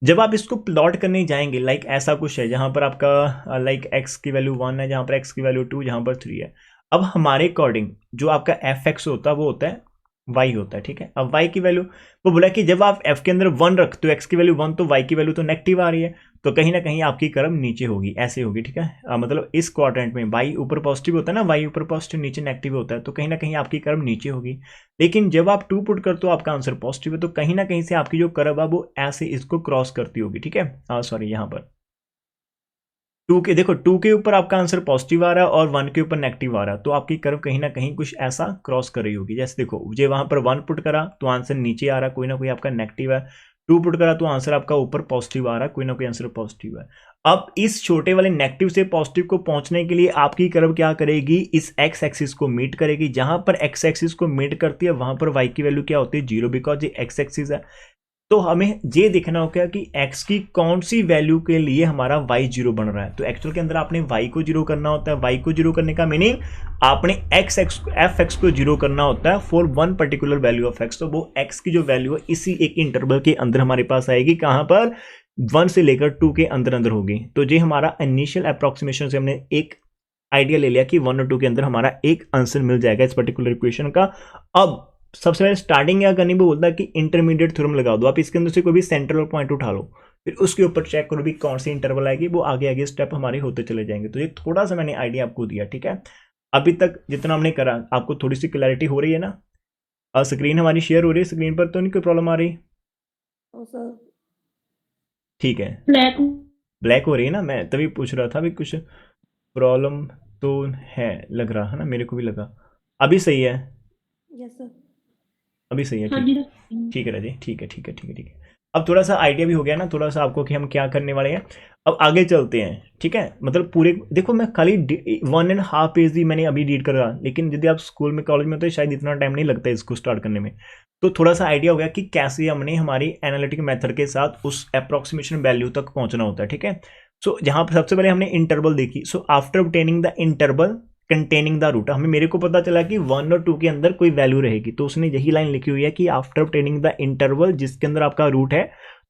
जब आप इसको प्लॉट करने जाएंगे लाइक ऐसा कुछ है जहां पर आपका लाइक x की वैल्यू 1 है, जहां पर x की वैल्यू 2, जहां पर 3 है। अब हमारे अकॉर्डिंग जो आपका एफ एक्स होता है वो होता है y होता है, ठीक है। अब y की वैल्यू वो बोला कि जब आप f के अंदर 1 रखते हो, x की वैल्यू 1, तो y की वैल्यू तो नेगेटिव आ रही है, तो कहीं ना कहीं आपकी कर्व नीचे होगी, ऐसे होगी, ठीक है। मतलब इस क्वाड्रेंट में y ऊपर पॉजिटिव होता है ना, y ऊपर पॉजिटिव नीचे नेगेटिव होता है, तो कहीं ना कहीं आपकी कर्व नीचे होगी। लेकिन जब आप 2 पुट करते हो आपका आंसर पॉजिटिव है, तो कहीं ना कहीं से आपकी जो कर्व है वो ऐसे इसको क्रॉस करती होगी, ठीक है। सॉरी, यहाँ पर 2 के देखो, 2 के ऊपर आपका आंसर पॉजिटिव आ रहा है और 1 के ऊपर नेगेटिव आ रहा है, तो आपकी कर्व कहीं ना कहीं कुछ ऐसा क्रॉस कर रही होगी। जैसे देखो, मुझे वहां पर 1 पुट करा तो आंसर नीचे आ रहा है, कोई ना कोई आपका नेगेटिव है। 2 पुट करा तो आंसर आपका ऊपर पॉजिटिव आ रहा है, कोई ना कोई आंसर पॉजिटिव है। अब इस छोटे वाले नेगेटिव से पॉजिटिव को पहुंचने के लिए आपकी कर्व क्या करेगी, इस एक्स एक्सिस को मीट करेगी। जहां पर एक्स एक्सिस को मीट करती है वहां पर वाई की वैल्यू क्या होती है, 0, बिकॉज ये एक्स एक्सिस है। तो हमें ये देखना होगा कि x की कौन सी वैल्यू के लिए हमारा y 0 बन रहा है। तो एक्चुअल के अंदर आपने y को 0 करना होता है। y को 0 करने का मीनिंग आपने एफ एक्स को 0 करना होता है for one particular value of x। तो वो x की जो वैल्यू है इसी एक इंटरवल के अंदर हमारे पास आएगी, कहां पर, 1 से लेकर 2 के अंदर अंदर होगी। तो ये हमारा इनिशियल अप्रोक्सीमेशन से हमने एक आइडिया ले लिया कि 1 और 2 के अंदर हमारा एक आंसर मिल जाएगा इस पर्टिकुलर इक्वेशन का। अब सबसे पहले स्टार्टिंग क्या करनी, वो बोलता है कि इंटरमीडिएट थ्योरम लगा दो। आप इसके अंदर से कोई भी सेंट्रल पॉइंट उठा लो, फिर उसके ऊपर चेक करो भी कौन सी इंटरवल आएगी, वो आगे आगे स्टेप हमारे होते चले जाएंगे। तो ये थोड़ा सा मैंने आइडिया आपको दिया, ठीक है। अभी तक जितना हमने करा आपको थोड़ी सी क्लैरिटी हो रही है ना। स्क्रीन हमारी शेयर हो रही है, स्क्रीन पर तो नहीं कोई प्रॉब्लम आ रही? ठीक है, ब्लैक ब्लैक हो रही है ना, मैं तभी पूछ रहा था भी कुछ प्रॉब्लम तो है, लग रहा है ना, मेरे को भी लगा। अभी सही है? Yes sir. अभी सही है, हाँ ठीक जी है। ठीक है राजे, ठीक है, ठीक है, ठीक है, ठीक है। अब थोड़ा सा आइडिया भी हो गया ना थोड़ा सा आपको कि हम क्या करने वाले हैं। अब आगे चलते हैं, ठीक है। मतलब पूरे देखो, मैं खाली 1.5 पेज ही मैंने अभी रीड करा, लेकिन यदि आप स्कूल में कॉलेज में तो शायद इतना टाइम नहीं लगता इसको स्टार्ट करने में। तो थोड़ा सा आइडिया हो गया कि कैसे हमने हमारी एनालिटिक मेथड के साथ उस अप्रोक्सीमेशन वैल्यू तक पहुंचना होता है, ठीक है। सो जहां पर सबसे पहले हमने इंटरवल देखी। So after obtaining the interval containing the root, हमें मेरे को पता चला कि 1 और 2 के अंदर कोई वैल्यू रहेगी, तो उसने यही लाइन लिखी हुई है कि आफ्टर ऑब्टेनिंग द इंटरवल जिसके अंदर आपका रूट है,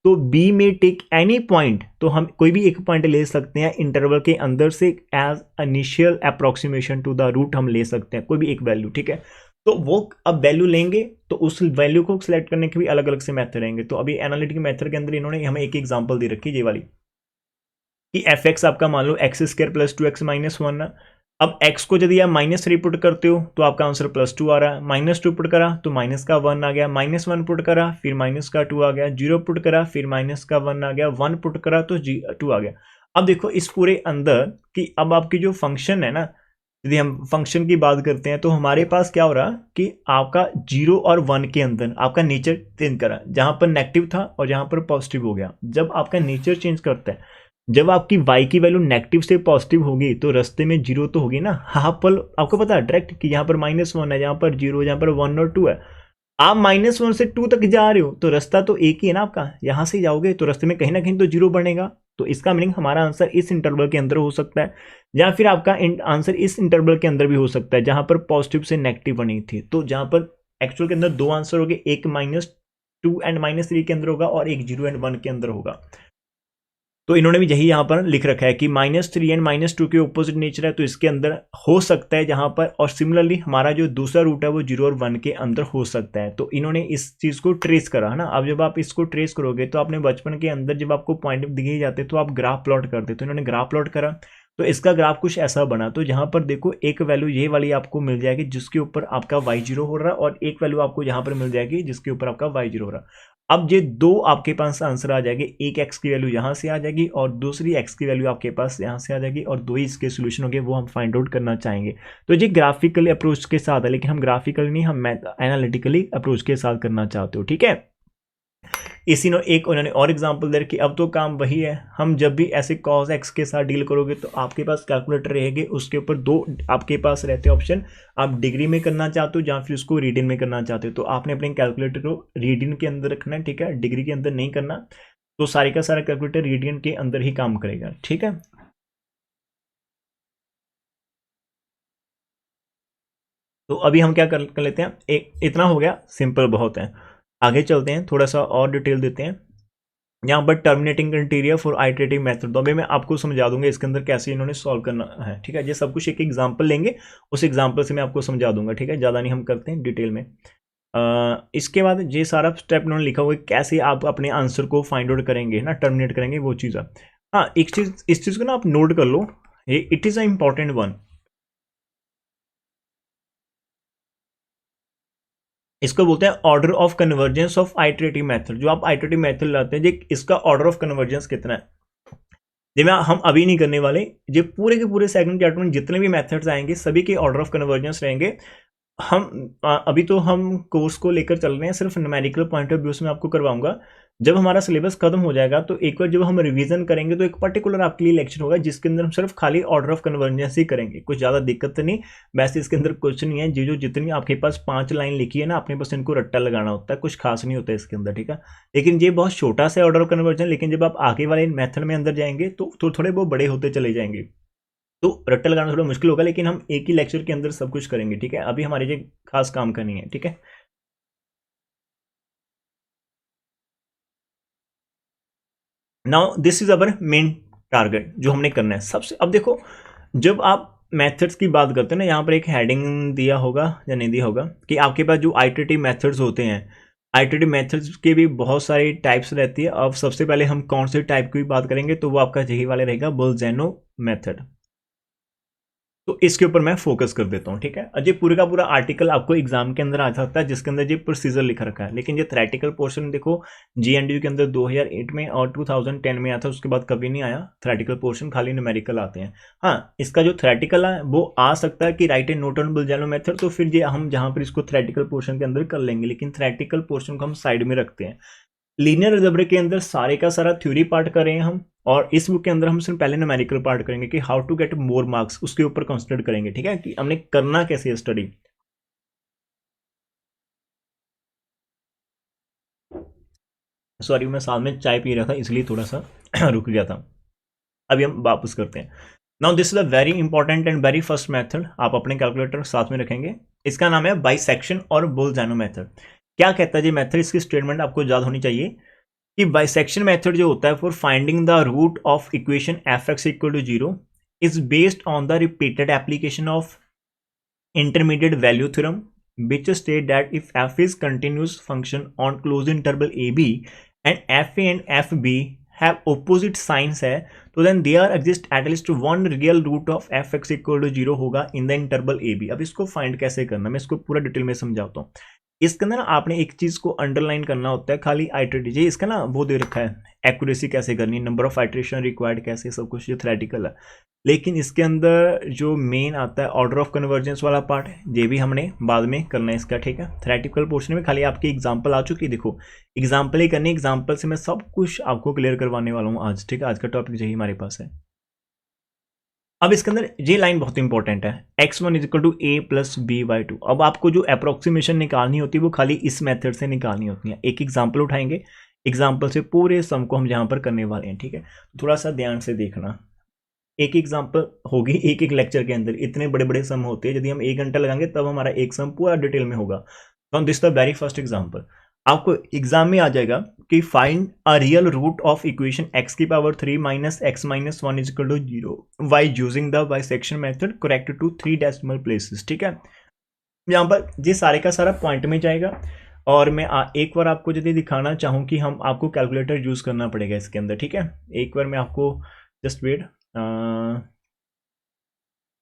तो बी में टेक एनी पॉइंट, तो हम कोई भी एक पॉइंट ले सकते हैं इंटरवल के अंदर से as initial approximation to the root, हम ले सकते हैं कोई भी एक वैल्यू, ठीक है। तो वो अब वैल्यू लेंगे तो उस वैल्यू को सिलेक्ट करने के भी अलग अलग से मेथड रहेंगे। तो अभी एनालिटिक मेथड के अंदर इन्होंने हमें एक एग्जांपल दे रखी है ये वाली, कि एफ एक्स आपका मान लो x square plus 2x minus 1 ना। अब x को यदि आप -3 पुट करते हो तो आपका आंसर +2 आ रहा है। -2 पुट करा तो माइनस का 1 आ गया, -1 पुट करा फिर माइनस का 2 आ गया, 0 पुट करा फिर माइनस का 1 आ गया, 1 पुट करा तो 2 आ गया। अब देखो इस पूरे अंदर कि अब आपकी जो फंक्शन है ना, यदि हम फंक्शन की बात करते हैं तो हमारे पास क्या हो रहा कि आपका 0 और 1 के अंदर आपका नेचर चेंज करा, जहां पर नेगेटिव था और जहां पर पॉजिटिव हो गया। जब आपका नेचर चेंज करता है, जब आपकी y की वैल्यू नेगेटिव से पॉजिटिव होगी तो रास्ते में 0 तो होगी ना, हाफ पल आपको पता है डायरेक्ट कि यहाँ पर -1 है, यहाँ पर 0, यहाँ पर 1 और 2 है। आप -1 से 2 तक जा रहे हो तो रास्ता तो एक ही है ना आपका, यहां से जाओगे तो रास्ते में कहीं ना कहीं तो 0 बनेगा। तो इसका मीनिंग हमारा आंसर इस इंटरवल के अंदर हो सकता है, या फिर आपका आंसर इस इंटरवल के अंदर भी हो सकता है जहां पर पॉजिटिव से नेगेटिव बनी थी। तो जहां पर एक्चुअल के अंदर 2 आंसर होंगे, एक -2 एंड -3 के अंदर होगा और एक 0 एंड 1 के अंदर होगा। तो इन्होंने भी यही यहां पर लिख रखा है कि -3 एंड -2 के ऑपोजिट नेचर है, तो इसके अंदर हो सकता है जहां पर, और सिमिलरली हमारा जो दूसरा रूट है वो 0 और 1 के अंदर हो सकता है। तो इन्होंने इस चीज को ट्रेस करा है ना। अब जब आप इसको ट्रेस करोगे तो आपने बचपन के अंदर जब आपको पॉइंट दिए जाते तो आप ग्राफ प्लॉट करते, तो इन्होंने ग्राफ प्लॉट करा तो इसका ग्राफ कुछ ऐसा बना। तो जहां पर देखो एक वैल्यू ये वाली आपको मिल जाएगी जिसके ऊपर आपका y0 हो रहा है, और एक वैल्यू आपको यहां पर मिल जाएगी जिसके ऊपर आपका y0 हो रहा है। अब ये दो आपके पास आंसर आ जाएंगे, एक x की वैल्यू यहां से आ जाएगी और दूसरी x की वैल्यू आपके पास यहां से आ जाएगी, और दो ही इसके सोल्यूशन होंगे, वो हम फाइंड आउट करना चाहेंगे। तो ये ग्राफिकली अप्रोच के साथ है, लेकिन हम ग्राफिकली नहीं, हम एनालिटिकली अप्रोच के साथ करना चाहते हो, ठीक है। इसी ने एक उन्होंने और एग्जांपल दे रखी। अब तो काम वही है, हम जब भी ऐसे cos x के साथ डील करोगे तो आपके पास कैलकुलेटर रहेगी, उसके ऊपर दो आपके पास रहते हैं ऑप्शन, आप डिग्री में करना चाहते हो या फिर उसको रीडियन में करना चाहते हो। तो आपने अपने कैलकुलेटर को रीडियन के अंदर रखना है, ठीक है, डिग्री के अंदर नहीं करना। तो सारे का सारा कैलकुलेटर रीडियन के अंदर ही काम करेगा, ठीक है। तो अभी हम क्या कर लेते हैं, एक इतना हो गया, सिंपल बहुत है। आगे चलते हैं, थोड़ा सा और डिटेल देते हैं। यहाँ पर terminating criteria for iterative method, तो अभी मैं आपको समझा दूंगा इसके अंदर कैसे इन्होंने सॉल्व करना है, ठीक है। ये सब कुछ एक एग्जांपल लेंगे, उस एग्जांपल से मैं आपको समझा दूंगा, ठीक है। ज़्यादा नहीं हम करते हैं डिटेल में। इसके बाद ये सारा स्टेप इन्होंने लिखा हुआ है कैसे आप अपने आंसर को फाइंड आउट करेंगे ना, टर्मिनेट करेंगे, वो चीज़ है। हाँ, एक चीज़, इस चीज़ को ना आप नोट कर लो, ये it is a important one. इसको बोलते हैं order of convergence of iterative method. जो आप आइटरेटिव मेथड लाते हैं, ये इसका ऑर्डर ऑफ कन्वर्जेंस कितना है, ये हम अभी नहीं करने वाले। ये पूरे के पूरे सेकंड चैप्टर में जितने भी मेथड्स आएंगे सभी के ऑर्डर ऑफ कन्वर्जेंस रहेंगे। हम अभी तो हम कोर्स को लेकर चल रहे हैं, सिर्फ न्यूमेरिकल पॉइंट ऑफ व्यू से मैं आपको करवाऊंगा। जब हमारा सिलेबस खत्म हो जाएगा तो एक बार जब हम रिवीजन करेंगे तो एक पर्टिकुलर आपके लिए लेक्चर होगा जिसके अंदर हम सिर्फ खाली ऑर्डर ऑफ कन्वर्जेंस ही करेंगे। कुछ ज़्यादा दिक्कत नहीं, वैसे इसके अंदर कुछ नहीं है। जो जितनी आपके पास 5 लाइन लिखी है ना, अपने पास इनको रट्टा लगाना होता है, कुछ खास नहीं होता है इसके अंदर, ठीक है। लेकिन ये बहुत छोटा सा ऑर्डर ऑफ कन्वर्जन, लेकिन जब आप आगे वाले मेथड में अंदर जाएंगे तो थोड़े बहुत बड़े होते चले जाएंगे, तो रट्टा लगाना थोड़ा मुश्किल होगा। लेकिन हम एक ही लेक्चर के अंदर सब कुछ करेंगे, ठीक है। अभी हमारे ये खास काम का नहीं है, ठीक है। Now this is our main target जो हमने करना है सबसे। अब देखो, जब आप मेथड्स की बात करते हैं ना, यहाँ पर एक हेडिंग दिया होगा या नहीं दिया होगा कि आपके पास जो आइटरेटिव मेथड्स होते हैं, आइटरेटिव मेथड्स के भी बहुत सारी टाइप्स रहती है। अब सबसे पहले हम कौन से टाइप की बात करेंगे, तो वो आपका यही वाले रहेगा, बोल्ज़ैनो मेथड। तो इसके ऊपर मैं फोकस कर देता हूँ, ठीक है। अजय पूरे का पूरा आर्टिकल आपको एग्जाम के अंदर आ सकता है जिसके अंदर ये प्रोसीजर लिखा रखा है, लेकिन ये थ्रेटिकल पोर्शन देखो जीएनडीयू के अंदर 2008 में और 2010 में आया था, उसके बाद कभी नहीं आया थ्रेटिकल पोर्शन, खाली न्यूमेरिकल आते हैं। हाँ, इसका जो थ्रेटिकल है वो आ सकता है कि right and note on Bolzano method, तो फिर ये हम जहाँ पर इसको थ्रेटिकल पोर्शन के अंदर कर लेंगे, लेकिन थ्रेटिकल पोर्शन को हम साइड में रखते हैं। लीनियर अलजेब्रा के अंदर सारे का सारा थ्योरी पार्ट कर रहे हैं हम, और इस बुक के अंदर हम सिर्फ पहले न्यूमेरिकल पार्ट करेंगे कि how to get more marks, उसके ऊपर कंसिडर करेंगे, ठीक है, कि हमने करना कैसे है स्टडी। सॉरी, मैं साथ में चाय पी रहा था इसलिए थोड़ा सा रुक गया था। अभी हम वापस करते हैं। Now this is a very important and very first method, आप अपने कैलकुलेटर साथ में रखेंगे। इसका नाम है बाइसेक्शन और बोल्ज़ैनो मेथड। क्या कहता है ये मेथड, इसकी स्टेटमेंट आपको याद होनी चाहिए कि बाइसेक्शन मेथड जो होता है for finding the root of equation F x equal to 0 is based on the repeated application of intermediate value theorem which state that if f is continuous function on closed interval ab and fa and fb have opposite signs है, तो then there exist at least one real root of fx equal to 0 होगा in the interval ab। अब इसको find कैसे करना, मैं इसको पूरा डिटेल में समझाता हूँ। इसके अंदर ना आपने एक चीज को अंडरलाइन करना होता है, खाली आइटरेटिव, इसका ना वो दे रखा है एक्यूरेसी कैसे करनी, नंबर ऑफ आइटरेशन रिक्वायर्ड कैसे, सब कुछ ये थ्योरेटिकल है। लेकिन इसके अंदर जो मेन आता है ऑर्डर ऑफ कन्वर्जेंस वाला पार्ट है, ये भी हमने बाद में करना है इसका, ठीक है। थ्योरेटिकल पोर्शन में खाली आपकी एग्जांपल आ चुकी है, देखो एग्जांपल ही करनी, एग्जांपल से मैं सब कुछ आपको क्लियर करवाने वाला हूँ आज, ठीक है। आज का टॉपिक यही हमारे पास है। अब इसके अंदर ये लाइन बहुत इंपॉर्टेंट है, x1 is equal to A plus B by two. अब आपको जो अप्रोक्सीमेशन निकालनी होती है वो खाली इस मेथड से निकालनी होती है। एक एग्जांपल उठाएंगे, एग्जांपल से पूरे सम को हम यहाँ पर करने वाले हैं, ठीक है। थोड़ा सा ध्यान से देखना, एक एग्जांपल होगी एक एक लेक्चर के अंदर, इतने बड़े बड़े सम होते हैं, यदि हम 1 घंटा लगाएंगे तब हमारा एक सम पूरा डिटेल में होगा। तो this the very first example, आपको एग्जाम में आ जाएगा कि find a real root of equation x की power 3 minus x minus 1 is equal to 0 by using the bisection method correct to 3 decimal places, ठीक है। यहाँ पर ये सारे का सारा पॉइंट में जाएगा, और मैं एक बार आपको यदि दिखाना चाहूँ कि हम आपको कैलकुलेटर यूज करना पड़ेगा इसके अंदर, ठीक है। एक बार मैं आपको जस्ट वेट,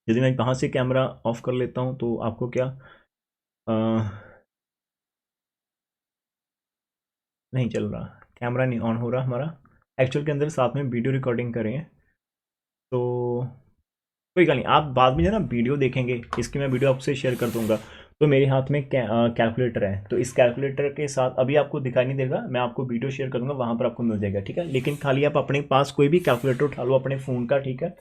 यदि मैं कहाँ से कैमरा ऑफ कर लेता हूँ तो आपको क्या नहीं चल रहा, कैमरा नहीं ऑन हो रहा हमारा, एक्चुअल के अंदर साथ में वीडियो रिकॉर्डिंग कर रहे हैं, तो कोई गल नहीं, आप बाद में जो ना वीडियो देखेंगे इसकी मैं वीडियो आपसे शेयर कर दूंगा। तो मेरे हाथ में कैलकुलेटर है, तो इस कैलकुलेटर के साथ अभी आपको दिखाई नहीं देगा, मैं आपको वीडियो शेयर करूंगा, वहाँ पर आपको मिल जाएगा, ठीक है। लेकिन खाली आप अपने पास कोई भी कैलकुलेटर उठा लो अपने फ़ोन का, ठीक है,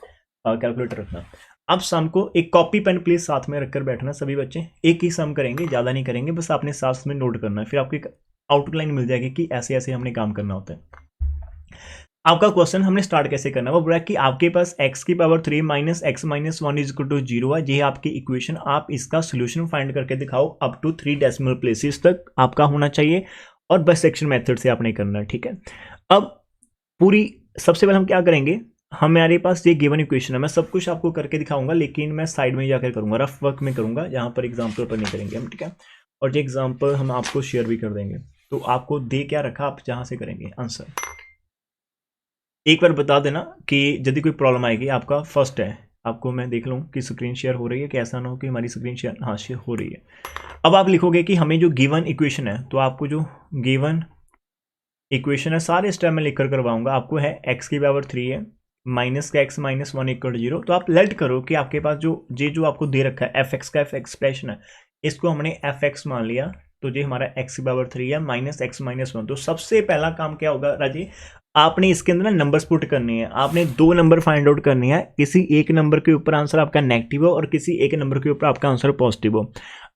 कैलकुलेटर रखना। अब सम को एक कॉपी पेन प्लीज साथ में रखकर बैठना सभी बच्चे, एक ही सम करेंगे, ज़्यादा नहीं करेंगे, बस आपने साथ में नोट करना है, फिर आपको एक आउटलाइन मिल जाएगी कि ऐसे ऐसे हमने काम करना होता है। आपका क्वेश्चन हमने स्टार्ट कैसे करना है, वो बोला कि आपके पास x की power 3 minus x minus 1 is equal to 0 है, ये आपकी इक्वेशन, आप इसका सोल्यूशन फाइंड करके दिखाओ अप टू 3 डेसिमल प्लेसेस तक आपका होना चाहिए, और बाइसेक्शन मेथड से आपने करना है, ठीक है। अब पूरी सबसे पहले हम क्या करेंगे, हमारे पास ये गिवन इक्वेशन है, मैं सब कुछ आपको करके दिखाऊंगा लेकिन मैं साइड में जाकर करूंगा, रफ वर्क में करूंगा, जहां पर एग्जाम्पल पर नहीं करेंगे हम, ठीक है। और ये एग्जाम्पल हम आपको शेयर भी कर देंगे, तो आपको दे क्या रखा, आप जहां से करेंगे आंसर एक बार बता देना कि यदि कोई प्रॉब्लम आएगी। आपका फर्स्ट है, आपको मैं देख लूँ कि स्क्रीन शेयर हो रही है, कि ऐसा ना हो कि हमारी स्क्रीन शेयर, हाँ शेयर हो रही है। अब आप लिखोगे कि हमें जो गिवन इक्वेशन है, तो आपको जो गिवन इक्वेशन है सारे स्टेप में लिख कर करवाऊंगा। आपको है x की पावर 3 है, माइनस का x माइनस 1 इक्वल 0। तो आप लेट करो कि आपके पास जो आपको दे रखा है एफ एक्स का एक्सप्रेशन है, इसको हमने एफ एक्स मान लिया, तो ये हमारा x की पावर 3 है माइनस x माइनस 1। तो सबसे पहला काम क्या होगा राजी, आपने इसके अंदर ना नंबर्स पुट करनी है, आपने दो नंबर फाइंड आउट करनी है, किसी एक नंबर के ऊपर आंसर आपका नेगेटिव हो और किसी एक नंबर के ऊपर आपका आंसर पॉजिटिव हो।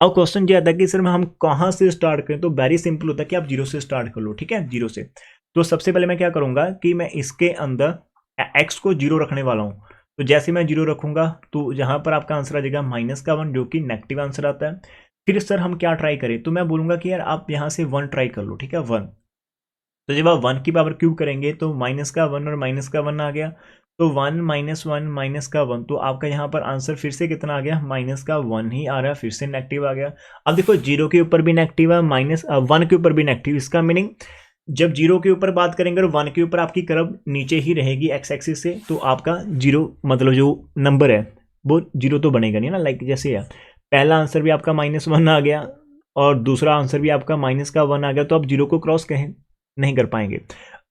अब क्वेश्चन ये आता है कि सर हम कहाँ से स्टार्ट करें, तो वेरी सिंपल होता है कि आप जीरो से स्टार्ट कर लो, ठीक है, जीरो से। तो सबसे पहले मैं क्या करूंगा कि मैं इसके अंदर x को जीरो रखने वाला हूं, तो जैसे मैं जीरो रखूंगा तो जहां पर आपका आंसर आ जाएगा माइनस का 1, जो कि नेगेटिव आंसर आता है। फिर सर हम क्या ट्राई करें, तो मैं बोलूंगा कि यार आप यहां से 1 ट्राई कर लो, ठीक है, 1। तो जब आप 1 की पावर क्यूब करेंगे तो माइनस का 1 और माइनस का 1 आ गया, तो 1 माइनस 1 माइनस का 1, तो आपका यहाँ पर आंसर फिर से कितना आ गया, माइनस का 1 ही आ रहा है, फिर से नेगेटिव आ गया। अब देखो जीरो के ऊपर भी नेगेटिव है, माइनस 1 के ऊपर भी नेगेटिव, इसका मीनिंग जब जीरो के ऊपर बात करेंगे और 1 के ऊपर आपकी कर्व नीचे ही रहेगी एक्स एक्सिस से, तो आपका जीरो मतलब जो नंबर है वो जीरो तो बनेगा नहीं ना, लाइक जैसे है पहला आंसर भी आपका माइनस 1 आ गया और दूसरा आंसर भी आपका माइनस का 1 आ गया, तो आप जीरो को क्रॉस कहें नहीं कर पाएंगे।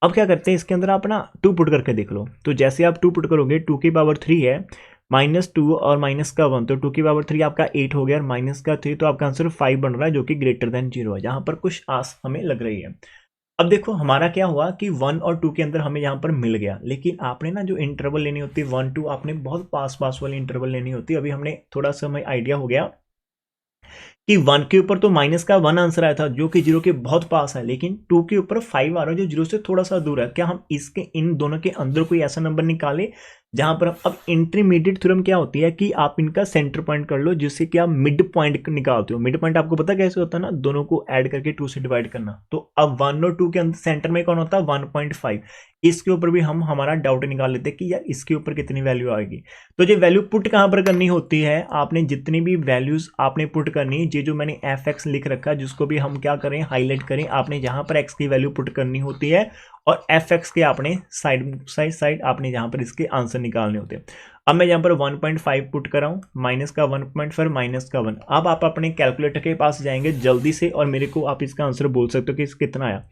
अब क्या करते हैं, इसके अंदर आप ना 2 पुट करके देख लो, तो जैसे आप 2 पुट करोगे 2 की पावर 3 है, माइनस 2 और माइनस का 1, तो 2 की पावर 3 आपका 8 हो गया और माइनस का 3, तो आपका आंसर 5 बन रहा है, जो कि ग्रेटर देन 0 है। यहाँ पर कुछ आस हमें लग रही है। अब देखो हमारा क्या हुआ कि 1 और 2 के अंदर हमें यहाँ पर मिल गया, लेकिन आपने ना जो इंटरवल लेनी होती है 1 2, आपने बहुत पास पास वाली इंटरवल लेनी होती है। अभी हमने थोड़ा सा हमें आइडिया हो गया कि 1 के ऊपर तो माइनस का 1 आंसर आया था, जो कि जीरो के बहुत पास है, लेकिन 2 के ऊपर 5 आ रहा है जो जीरो से थोड़ा सा दूर है। क्या हम इसके इन दोनों के अंदर कोई ऐसा नंबर निकाले जहां पर अब इंटरमीडिएट थ्योरम क्या होती है कि आप इनका सेंटर पॉइंट कर लो, जिससे कि आप मिड पॉइंट निकालते हो। मिड पॉइंट आपको पता कैसे होता है ना, दोनों को ऐड करके 2 से डिवाइड करना। तो अब 1 और 2 के अंदर सेंटर में कौन होता है, 1.5। इसके ऊपर भी हम हमारा डाउट निकाल लेते हैं कि यार इसके ऊपर कितनी वैल्यू आएगी। तो ये वैल्यू पुट कहां पर करनी होती है, आपने जितनी भी वैल्यूज आपने पुट करनी है, ये जो मैंने एफ एक्स लिख रखा है, जिसको भी हम क्या करें हाईलाइट करें, आपने जहां पर एक्स की वैल्यू पुट करनी होती है और एफ एक्स के आपने साइड आपने जहां पर इसके आंसर निकालने होते हैं। अब मैं यहाँ पर 1.5 पुट कर रहा हूँ, माइनस का 1.5 माइनस का 1। अब आप अपने कैलकुलेटर के पास जाएंगे जल्दी से और मेरे को आप इसका आंसर बोल सकते हो कि कितना आया।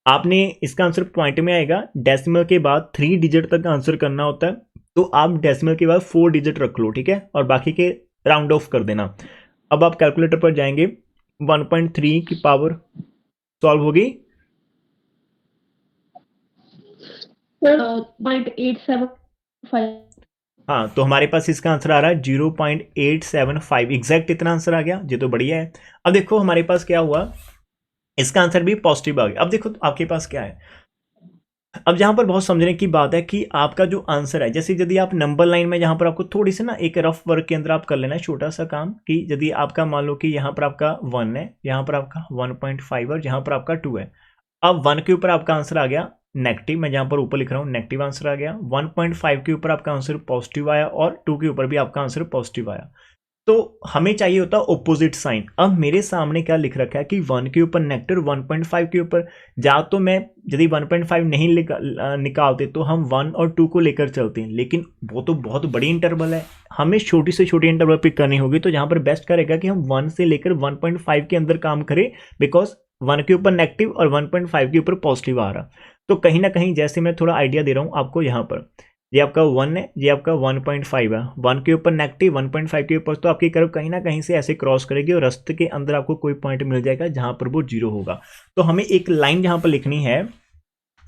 आपने इसका आंसर पॉइंट में आएगा, डेसिमल के बाद 3 डिजिट तक आंसर करना होता है, तो आप डेसिमल के बाद 4 डिजिट रख लो, ठीक है, और बाकी के राउंड ऑफ कर देना। अब आप कैलकुलेटर पर जाएंगे, 1.3 की पावर सॉल्व होगी, 0.875। हाँ, तो हमारे पास इसका आंसर आ रहा है 0.875, एग्जैक्ट इतना आंसर आ गया, ये तो बढ़िया है। अब देखो हमारे पास क्या हुआ, इसका आंसर भी पॉजिटिव आ गया। अब देखो आपके पास क्या है, अब जहां पर बहुत समझने की बात है कि आपका जो आंसर है, जैसे यदि आप नंबर लाइन में, जहां पर आपको थोड़ी सी ना एक रफ वर्क के अंदर आप कर लेना है छोटा सा काम, कि यदि आपका मान लो कि यहाँ पर आपका 1 है, यहाँ पर आपका 1.5 और यहाँ पर आपका 2 है। अब 1 के ऊपर आपका आंसर आ गया नेगेटिव, मैं जहां पर ऊपर लिख रहा हूँ नेगेटिव आंसर आ गया, 1.5 के ऊपर आपका आंसर पॉजिटिव आया और 2 के ऊपर भी आपका आंसर पॉजिटिव आया। तो हमें चाहिए होता ऑपोजिट साइन। अब मेरे सामने क्या लिख रखा है कि 1 के ऊपर नेगेटिव, 1.5 के ऊपर, या तो मैं यदि 1.5 नहीं निकालते तो हम 1 और 2 को लेकर चलते हैं, लेकिन वो तो बहुत बड़ी इंटरवल है, हमें छोटी से छोटी इंटरवल पिक करनी होगी। तो यहाँ पर बेस्ट करेगा कि हम 1 से लेकर 1.5 के अंदर काम करें, बिकॉज 1 के ऊपर नेगेटिव और 1.5 के ऊपर पॉजिटिव आ रहा। तो कहीं ना कहीं जैसे मैं थोड़ा आइडिया दे रहा हूँ आपको, यहाँ पर ये आपका 1 है, ये आपका 1.5 है, 1 के ऊपर नेगेटिव, 1.5 के ऊपर, तो आपकी कर्व कहीं ना कहीं से ऐसे क्रॉस करेगी और रास्ते के अंदर आपको कोई पॉइंट मिल जाएगा जहां पर वो जीरो होगा। तो हमें एक लाइन जहां पर लिखनी है,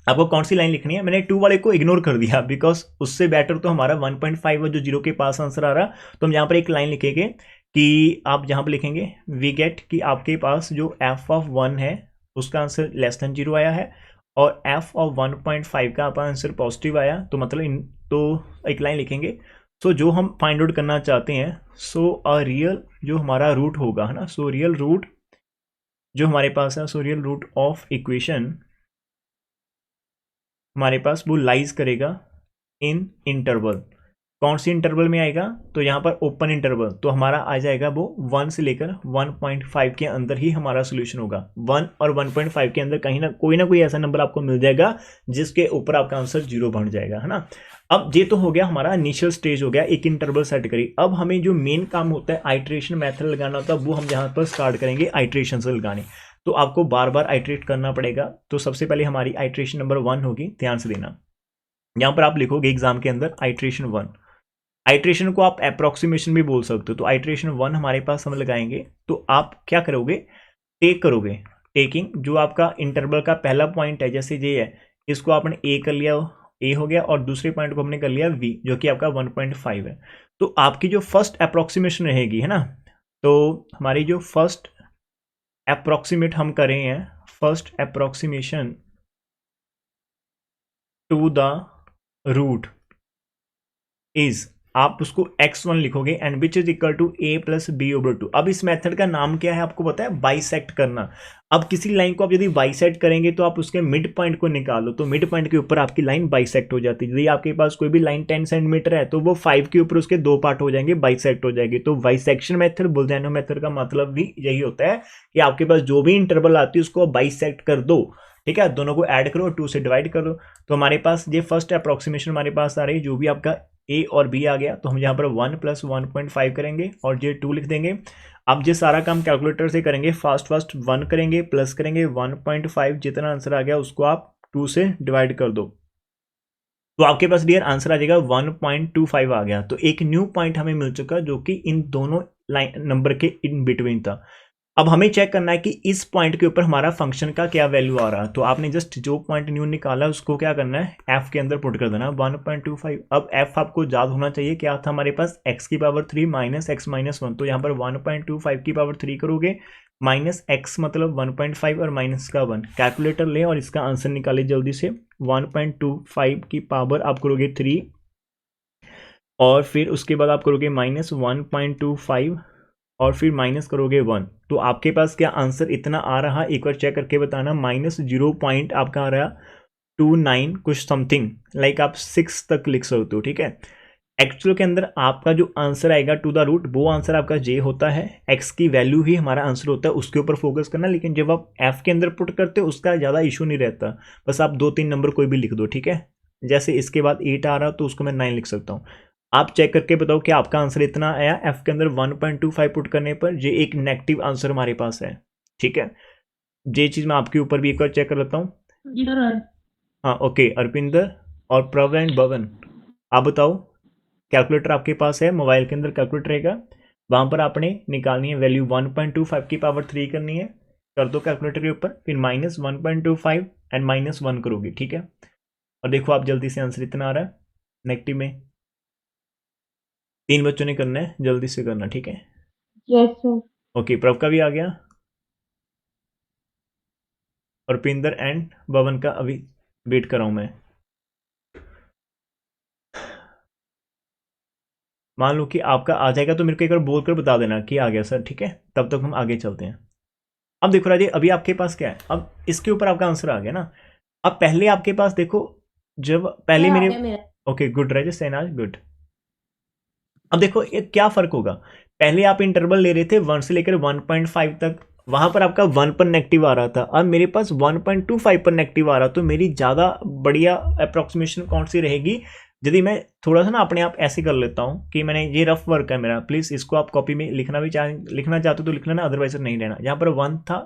आपको कौन सी लाइन लिखनी है, मैंने 2 वाले को इग्नोर कर दिया बिकॉज उससे बेटर तो हमारा 1.5 है जो जीरो के पास आंसर आ रहा। तो हम यहाँ पर एक लाइन लिखेंगे कि आप जहां पर लिखेंगे वी गेट कि आपके पास जो एफ ऑफ 1 है उसका आंसर लेस देन 0 आया है और एफ ऑफ 1.5 का आपका आंसर पॉजिटिव आया। तो मतलब इन तो एक लाइन लिखेंगे, सो जो हम फाइंड आउट करना चाहते हैं, सो अ रियल जो हमारा रूट होगा, है ना, सो रियल रूट जो हमारे पास है, so real root of equation हमारे पास वो लाइज करेगा इन इंटरवल। कौन सी इंटरवल में आएगा? तो यहाँ पर ओपन इंटरवल, तो हमारा आ जाएगा वो 1 से लेकर 1.5 के अंदर ही हमारा सोल्यूशन होगा। 1 और 1.5 के अंदर कहीं ना कोई ऐसा नंबर आपको मिल जाएगा जिसके ऊपर आपका आंसर 0 बन जाएगा, है ना। अब ये तो हो गया हमारा इनिशियल स्टेज हो गया, एक इंटरवल सेट करी। अब हमें जो मेन काम होता है आइट्रेशन मेथड लगाना होता है, वो हम यहाँ पर स्टार्ट करेंगे आइट्रेशन से लगाने। तो आपको बार बार आइट्रेट करना पड़ेगा। तो सबसे पहले हमारी आइट्रेशन नंबर 1 होगी, ध्यान से देना। यहाँ पर आप लिखोगे एग्जाम के अंदर आइट्रेशन 1। आइट्रेशन को आप अप्रोक्सीमेशन भी बोल सकते हो। तो आइट्रेशन 1 हमारे पास हम लगाएंगे। तो आप क्या करोगे? टेक करोगे। टेकिंग जो आपका इंटरवल का पहला पॉइंट है, जैसे ये है, इसको आपने ए कर लिया, ए हो गया, और दूसरे पॉइंट को हमने कर लिया वी, जो कि आपका 1.5 है। तो आपकी जो फर्स्ट अप्रोक्सीमेशन रहेगी, है ना, तो हमारी जो फर्स्ट अप्रोक्सीमेट हम कर रहे हैं, first approximation to the root is, आप उसको x1 लिखोगे and which is equal to a plus B over 2। अब इस मेथड का नाम क्या है आपको पता है? बाइसेक्ट करना। अब किसी लाइन को आप यदि बाइसेक्ट करेंगे तो आप उसके मिड पॉइंट को निकालो, तो मिड पॉइंट के ऊपर आपकी लाइन बाइसेक्ट हो जाती है। यदि आपके पास कोई भी लाइन 10 सेंटीमीटर है तो वो 5 के ऊपर उसके 2 पार्ट हो जाएंगे, बाइसेक्ट हो जाएगी। तो बाइसेक्शन मेथड, बुल्जेनो मेथड का मतलब भी यही होता है कि आपके पास जो भी इंटरवल आती है उसको बाइसेक्ट कर दो, ठीक है, दोनों को ऐड करो, 2 से डिवाइड करो। तो हमारे पास ये फर्स्ट अप्रोक्सीमेशन हमारे पास आ रही है, जो भी आपका ए और बी आ गया, तो हम यहाँ पर 1 प्लस 1.5 करेंगे और ये 2 लिख देंगे। अब ये सारा काम कैलकुलेटर से करेंगे, फास्ट 1 करेंगे, प्लस करेंगे 1.5, जितना आंसर आ गया उसको आप 2 से डिवाइड कर दो, तो आपके पास डियर आंसर आ जाएगा 1.25 आ गया। तो एक न्यू पॉइंट हमें मिल चुका जो कि इन दोनों लाइन नंबर के इन बिटवीन था। अब हमें चेक करना है कि इस पॉइंट के ऊपर हमारा फंक्शन का क्या वैल्यू आ रहा है। तो आपने जस्ट जो पॉइंट न्यू निकाला उसको क्या करना है? एफ के अंदर पुट कर देना 1.25। अब एफ आपको याद होना चाहिए क्या था हमारे पास? एक्स की पावर 3 माइनस एक्स माइनस 1। तो यहाँ पर 1.25 की पावर 3 करोगे, माइनस एक्स मतलब 1.5 और माइनस का 1। कैलकुलेटर लें और इसका आंसर निकालिए जल्दी से। 1.25 की पावर आप करोगे 3 और फिर उसके बाद आप करोगे माइनस 1.25 और फिर माइनस करोगे 1। तो आपके पास क्या आंसर इतना आ रहा, एक बार चेक करके बताना। माइनस 0 पॉइंट आपका आ रहा 29 कुछ समथिंग, लाइक आप 6 तक लिख सकते हो, ठीक है। एक्चुअल के अंदर आपका जो आंसर आएगा टू द रूट, वो आंसर आपका जे होता है। एक्स की वैल्यू ही हमारा आंसर होता है, उसके ऊपर फोकस करना। लेकिन जब आप एफ के अंदर पुट करते हो उसका ज़्यादा इशू नहीं रहता, बस आप 2-3 नंबर कोई भी लिख दो, ठीक है। जैसे इसके बाद 8 आ रहा तो उसको मैं 9 लिख सकता हूँ। आप चेक करके बताओ कि आपका आंसर इतना आया एफ के अंदर 1.25 पुट करने पर। ये एक नेगेटिव आंसर हमारे पास है, ठीक है। ये चीज़ मैं आपके ऊपर भी एक बार चेक कर लेता हूँ। हाँ ओके, अर्पिंदर और प्रव एंड भवन, आप बताओ। कैलकुलेटर आपके पास है, मोबाइल के अंदर कैलकुलेटर रहेगा, वहाँ पर आपने निकालनी है वैल्यू 1.25 की पावर 3 करनी है। कर दो कैलकुलेटर के ऊपर, फिर माइनस 1.25 एंड माइनस 1 करोगे, ठीक है। और देखो आप जल्दी से आंसर इतना आ रहा है नेगेटिव में। 3 बच्चों ने करना है, जल्दी से करना, ठीक है। Yes sir. ओके, प्रव का भी आ गया और पिंदर एंड भवन का अभी वेट कर रहा हूं मैं। मान लो कि आपका आ जाएगा तो मेरे को एक बार बोल कर बता देना कि आ गया सर, ठीक है। तब तक हम आगे चलते हैं। अब देखो राजे, अभी आपके पास क्या है? अब इसके ऊपर आपका आंसर आ गया ना। अब पहले आपके पास देखो, जब पहले मेरे ओके गुड राजे, सेनाज गुड। अब देखो ये क्या फर्क होगा, पहले आप इंटरवल ले रहे थे 1 से लेकर 1.5 तक, वहां पर आपका 1 पर नेगेटिव आ रहा था। अब मेरे पास 1.25 पर नेगेटिव आ रहा, तो मेरी ज़्यादा बढ़िया अप्रोक्सीमेशन कौन सी रहेगी? यदि मैं थोड़ा सा ना अपने आप ऐसे कर लेता हूँ कि मैंने ये रफ वर्क है मेरा, प्लीज़ इसको आप कॉपी में लिखना भी लिखना चाहते हो तो लिख लेना, अदरवाइज नहीं लेना। यहाँ पर 1 था,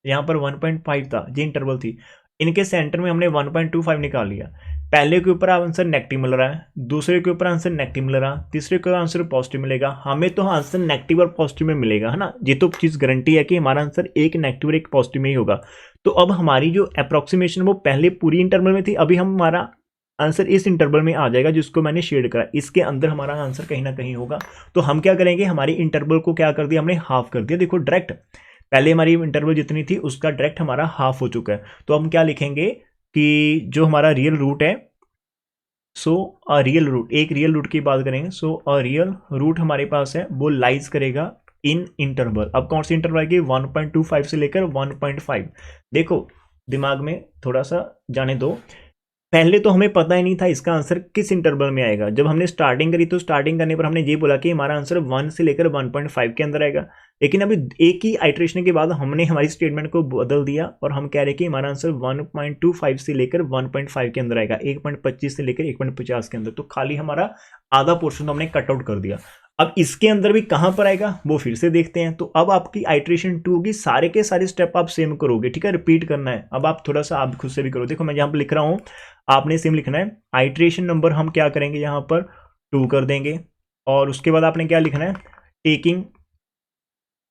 यहाँ पर 1.5 था, ये इंटरवल थी, इनके सेंटर में हमने 1.25 निकाल लिया। पहले के ऊपर आंसर नेगेटिव मिल रहा है, दूसरे के ऊपर आंसर नेगेटिव मिल रहा है, तीसरे के आंसर पॉजिटिव मिलेगा। हमें तो आंसर नेगेटिव और पॉजिटिव में मिलेगा, है ना। ये तो चीज़ गारंटी है कि हमारा आंसर एक नेगेटिव और एक पॉजिटिव में ही होगा। तो अब हमारी जो अप्रोक्सीमेशन वो पहले पूरी इंटरवल में थी, अभी हमारा आंसर इस इंटरवल में आ जाएगा जिसको मैंने शेड करा, इसके अंदर हमारा आंसर कहीं ना कहीं होगा। तो हम क्या करेंगे, हमारी इंटरवल को क्या कर दिया हमने, हाफ कर दिया। देखो डायरेक्ट पहले हमारी इंटरवल जितनी थी उसका डायरेक्ट हमारा हाफ हो चुका है। तो हम क्या लिखेंगे कि जो हमारा रियल रूट है, सो अ रियल रूट, एक रियल रूट की बात करेंगे, सो अ रियल रूट हमारे पास है वो लाइज करेगा इन इंटरवल। अब कौन सी इंटरवल आएगी, 1.25 से लेकर 1.5। देखो दिमाग में थोड़ा सा जाने दो, पहले तो हमें पता ही नहीं था इसका आंसर किस इंटरवल में आएगा। जब हमने स्टार्टिंग करी तो स्टार्टिंग करने पर हमने ये बोला कि हमारा आंसर 1 से लेकर 1.5 के अंदर आएगा, लेकिन अभी एक ही आइट्रेशन के बाद हमने हमारी स्टेटमेंट को बदल दिया और हम कह रहे हैं कि हमारा आंसर 1.25 से लेकर 1.5 के अंदर आएगा, 1.25 से लेकर 1.50 के अंदर। तो खाली हमारा आधा पोर्शन तो हमने कट आउट कर दिया। अब इसके अंदर भी कहां पर आएगा वो फिर से देखते हैं। तो अब आपकी आइट्रेशन 2 होगी, सारे के सारे स्टेप आप सेम करोगे, ठीक है, रिपीट करना है। अब आप थोड़ा सा आप खुद से भी करो। देखो मैं यहाँ पर लिख रहा हूँ, आपने सेम लिखना है। आइट्रेशन नंबर हम क्या करेंगे, यहाँ पर 2 कर देंगे और उसके बाद आपने क्या लिखना है, टेकिंग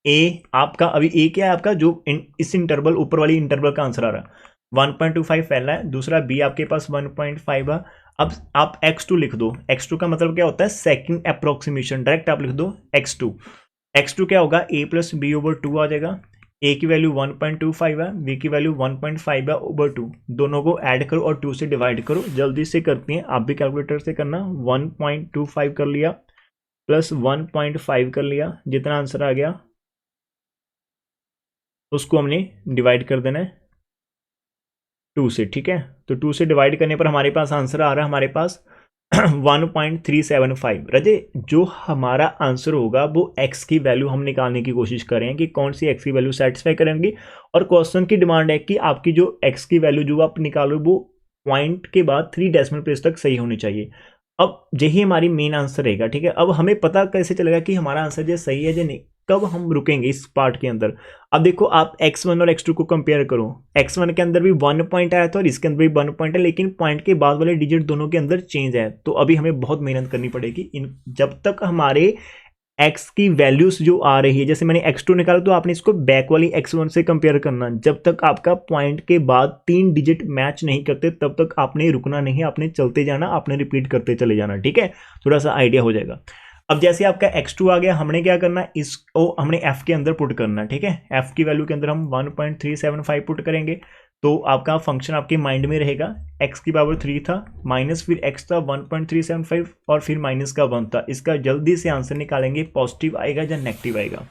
ए, आपका अभी ए क्या है, आपका जो इस इंटरवल ऊपर वाली इंटरवल का आंसर आ रहा है 1.25 पहला है, दूसरा बी आपके पास 1.5 है। अब आप x2 लिख दो। x2 का मतलब क्या होता है, सेकंड अप्रोक्सीमेशन, डायरेक्ट आप लिख दो x2। x2 क्या होगा, a प्लस बी ओवर 2 आ जाएगा। a की वैल्यू 1.25 है, b की वैल्यू 1.5 है ओवर 2, दोनों को ऐड करो और 2 से डिवाइड करो। जल्दी से करते हैं, आप भी कैलकुलेटर से करना। 1.25 कर लिया प्लस 1.5 कर लिया, जितना आंसर आ गया उसको हमने डिवाइड कर देना है 2 से, ठीक है। तो 2 से डिवाइड करने पर हमारे पास आंसर आ रहा है हमारे पास 1.375। रजे जो हमारा आंसर होगा वो x की वैल्यू हम निकालने की कोशिश करें कि कौन सी x की वैल्यू सेटिस्फाई करेंगी। और क्वेश्चन की डिमांड है कि आपकी जो x की वैल्यू जो आप निकालो वो पॉइंट के बाद 3 डेसिमल प्लेस तक सही होनी चाहिए। अब यही हमारी मेन आंसर रहेगा, ठीक है। अब हमें पता कैसे चलेगा कि हमारा आंसर जो सही है या नहीं, कब हम रुकेंगे इस पार्ट के अंदर। अब देखो आप x1 और x2 को कंपेयर करो, x1 के अंदर भी 1 पॉइंट आया था और इसके अंदर भी 1 पॉइंट है, लेकिन पॉइंट के बाद वाले डिजिट दोनों के अंदर चेंज है। तो अभी हमें बहुत मेहनत करनी पड़ेगी जब तक हमारे x की वैल्यूज जो आ रही है, जैसे मैंने x2 निकाला तो आपने इसको बैक वाली x1 से कंपेयर करना। जब तक आपका पॉइंट के बाद 3 डिजिट मैच नहीं करते तब तक आपने रुकना नहीं, आपने चलते जाना, आपने रिपीट करते चले जाना, ठीक है। थोड़ा सा आइडिया हो जाएगा। अब जैसे आपका x2 आ गया, हमने क्या करना है, इसको हमने f के अंदर पुट करना, ठीक है। f की वैल्यू के अंदर हम 1.375 पुट करेंगे तो आपका फंक्शन आपके माइंड में रहेगा। x की पावर 3 था, माइनस फिर x था 1.375 और फिर माइनस का 1 था। इसका जल्दी से आंसर निकालेंगे, पॉजिटिव आएगा या नेगेटिव आएगा।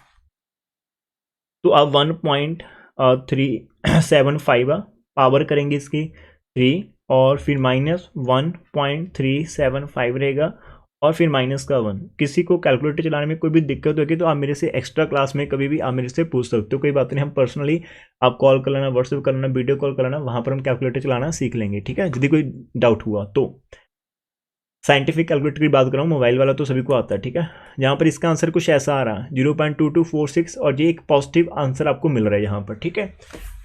तो आप 1.375 पावर करेंगे इसकी 3 और फिर माइनस 1.375 रहेगा और फिर माइनस का 1। किसी को कैलकुलेटर चलाने में कोई भी दिक्कत होगी तो आप मेरे से एक्स्ट्रा क्लास में कभी भी आप मेरे से पूछ सकते हो, कोई बात नहीं। हम पर्सनली आप कॉल कर लेना, व्हाट्सएप कर लेना, वीडियो कॉल कर लेना, वहाँ पर हम कैलकुलेटर चलाना सीख लेंगे, ठीक है। यदि कोई डाउट हुआ तो साइंटिफिक कैलकुलेटर की बात कर रहा हूँ, मोबाइल वाला तो सभी को आता है, ठीक है। यहाँ पर इसका आंसर कुछ ऐसा आ रहा है 0.2246 और ये एक पॉजिटिव आंसर आपको मिल रहा है यहाँ पर, ठीक है।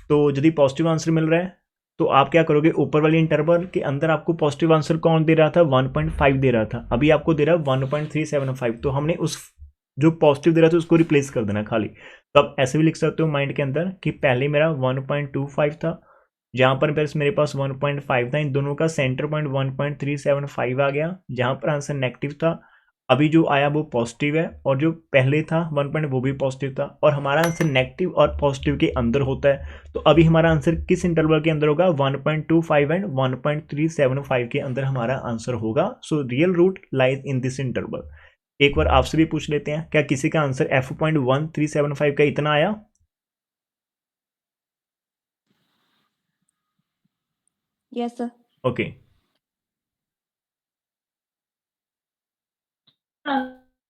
तो यदि पॉजिटिव आंसर मिल रहा है तो आप क्या करोगे, ऊपर वाली इंटरवल के अंदर आपको पॉजिटिव आंसर कौन दे रहा था, 1.5 दे रहा था, अभी आपको दे रहा है 1.375। तो हमने उस जो पॉजिटिव दे रहा था उसको रिप्लेस कर देना खाली। तो आप ऐसे भी लिख सकते हो माइंड के अंदर कि पहले मेरा 1.25 था, जहाँ पर मेरे पास 1.5 था, इन दोनों का सेंटर पॉइंट 1.375 आ गया, जहाँ पर आंसर नेगेटिव था। अभी जो आया वो पॉजिटिव है और जो पहले था 1 पॉइंट वो भी पॉजिटिव था, और हमारा आंसर नेगेटिव और पॉजिटिव के अंदर होता है। तो अभी हमारा आंसर किस इंटरवल के अंदर होगा, 1.25 एंड 1.375 के अंदर हमारा आंसर होगा। So real root lies in this interval. एक बार आपसे भी पूछ लेते हैं, क्या किसी का आंसर f.1375 का इतना आया? Yes sir. Okay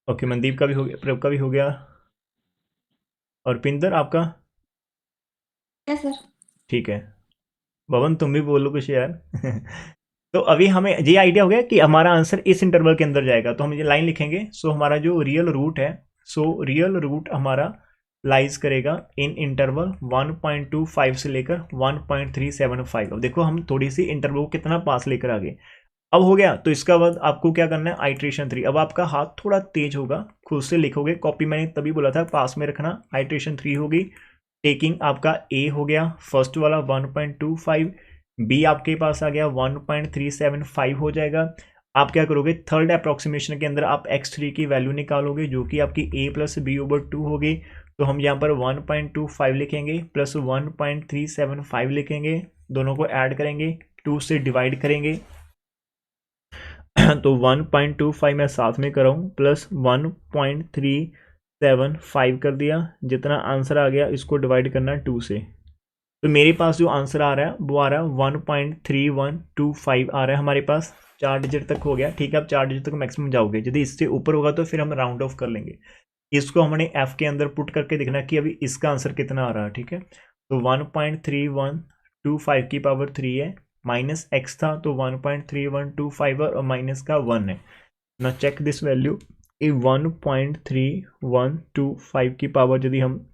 okay, Mandeep का भी हो गया, प्रभ का भी हो गया, और पिंदर आपका? Yes sir. ठीक है, भवन तुम भी बोलो कुछ यार। तो अभी हमें ये आइडिया हो गया कि हमारा आंसर इस इंटरवल के अंदर जाएगा, तो हम ये लाइन लिखेंगे। सो हमारा जो रियल रूट है, सो रियल रूट हमारा लाइज करेगा इन इंटरवल 1.25 से लेकर 1.375। अब देखो हम थोड़ी सी इंटरवल को कितना पास लेकर आ गए। अब हो गया, तो इसका बाद आपको क्या करना है, आइट्रेशन 3। अब आपका हाथ थोड़ा तेज होगा, खुद से लिखोगे, कॉपी मैंने तभी बोला था पास में रखना। आइट्रेशन 3 होगी, टेकिंग आपका ए हो गया फर्स्ट वाला 1.25, बी आपके पास आ गया 1.375 हो जाएगा। आप क्या करोगे, थर्ड अप्रोक्सीमेशन के अंदर आप x3 की वैल्यू निकालोगे जो कि आपकी a प्लस बी ओवर 2 होगी। तो हम यहाँ पर 1.25 लिखेंगे प्लस 1.375 लिखेंगे, दोनों को ऐड करेंगे, 2 से डिवाइड करेंगे। तो 1.25 मैं साथ में कर रहा हूँ प्लस 1.375 कर दिया, जितना आंसर आ गया इसको डिवाइड करना 2 से। तो मेरे पास जो आंसर आ रहा है वो आ रहा है 1.3125 आ रहा है हमारे पास, 4 डिजिट तक हो गया। ठीक है, अब 4 डिजिट तक मैक्सिमम जाओगे, यदि इससे ऊपर होगा तो फिर हम राउंड ऑफ कर लेंगे। इसको हमने एफ के अंदर पुट करके देखना कि अभी इसका आंसर कितना आ रहा है। ठीक है, तो 1.3125 की पावर 3 है, माइनस एक्स था तो 1.3125 और माइनस का 1 है ना। चेक दिस वैल्यू, 1.3125 की पावर यदि हम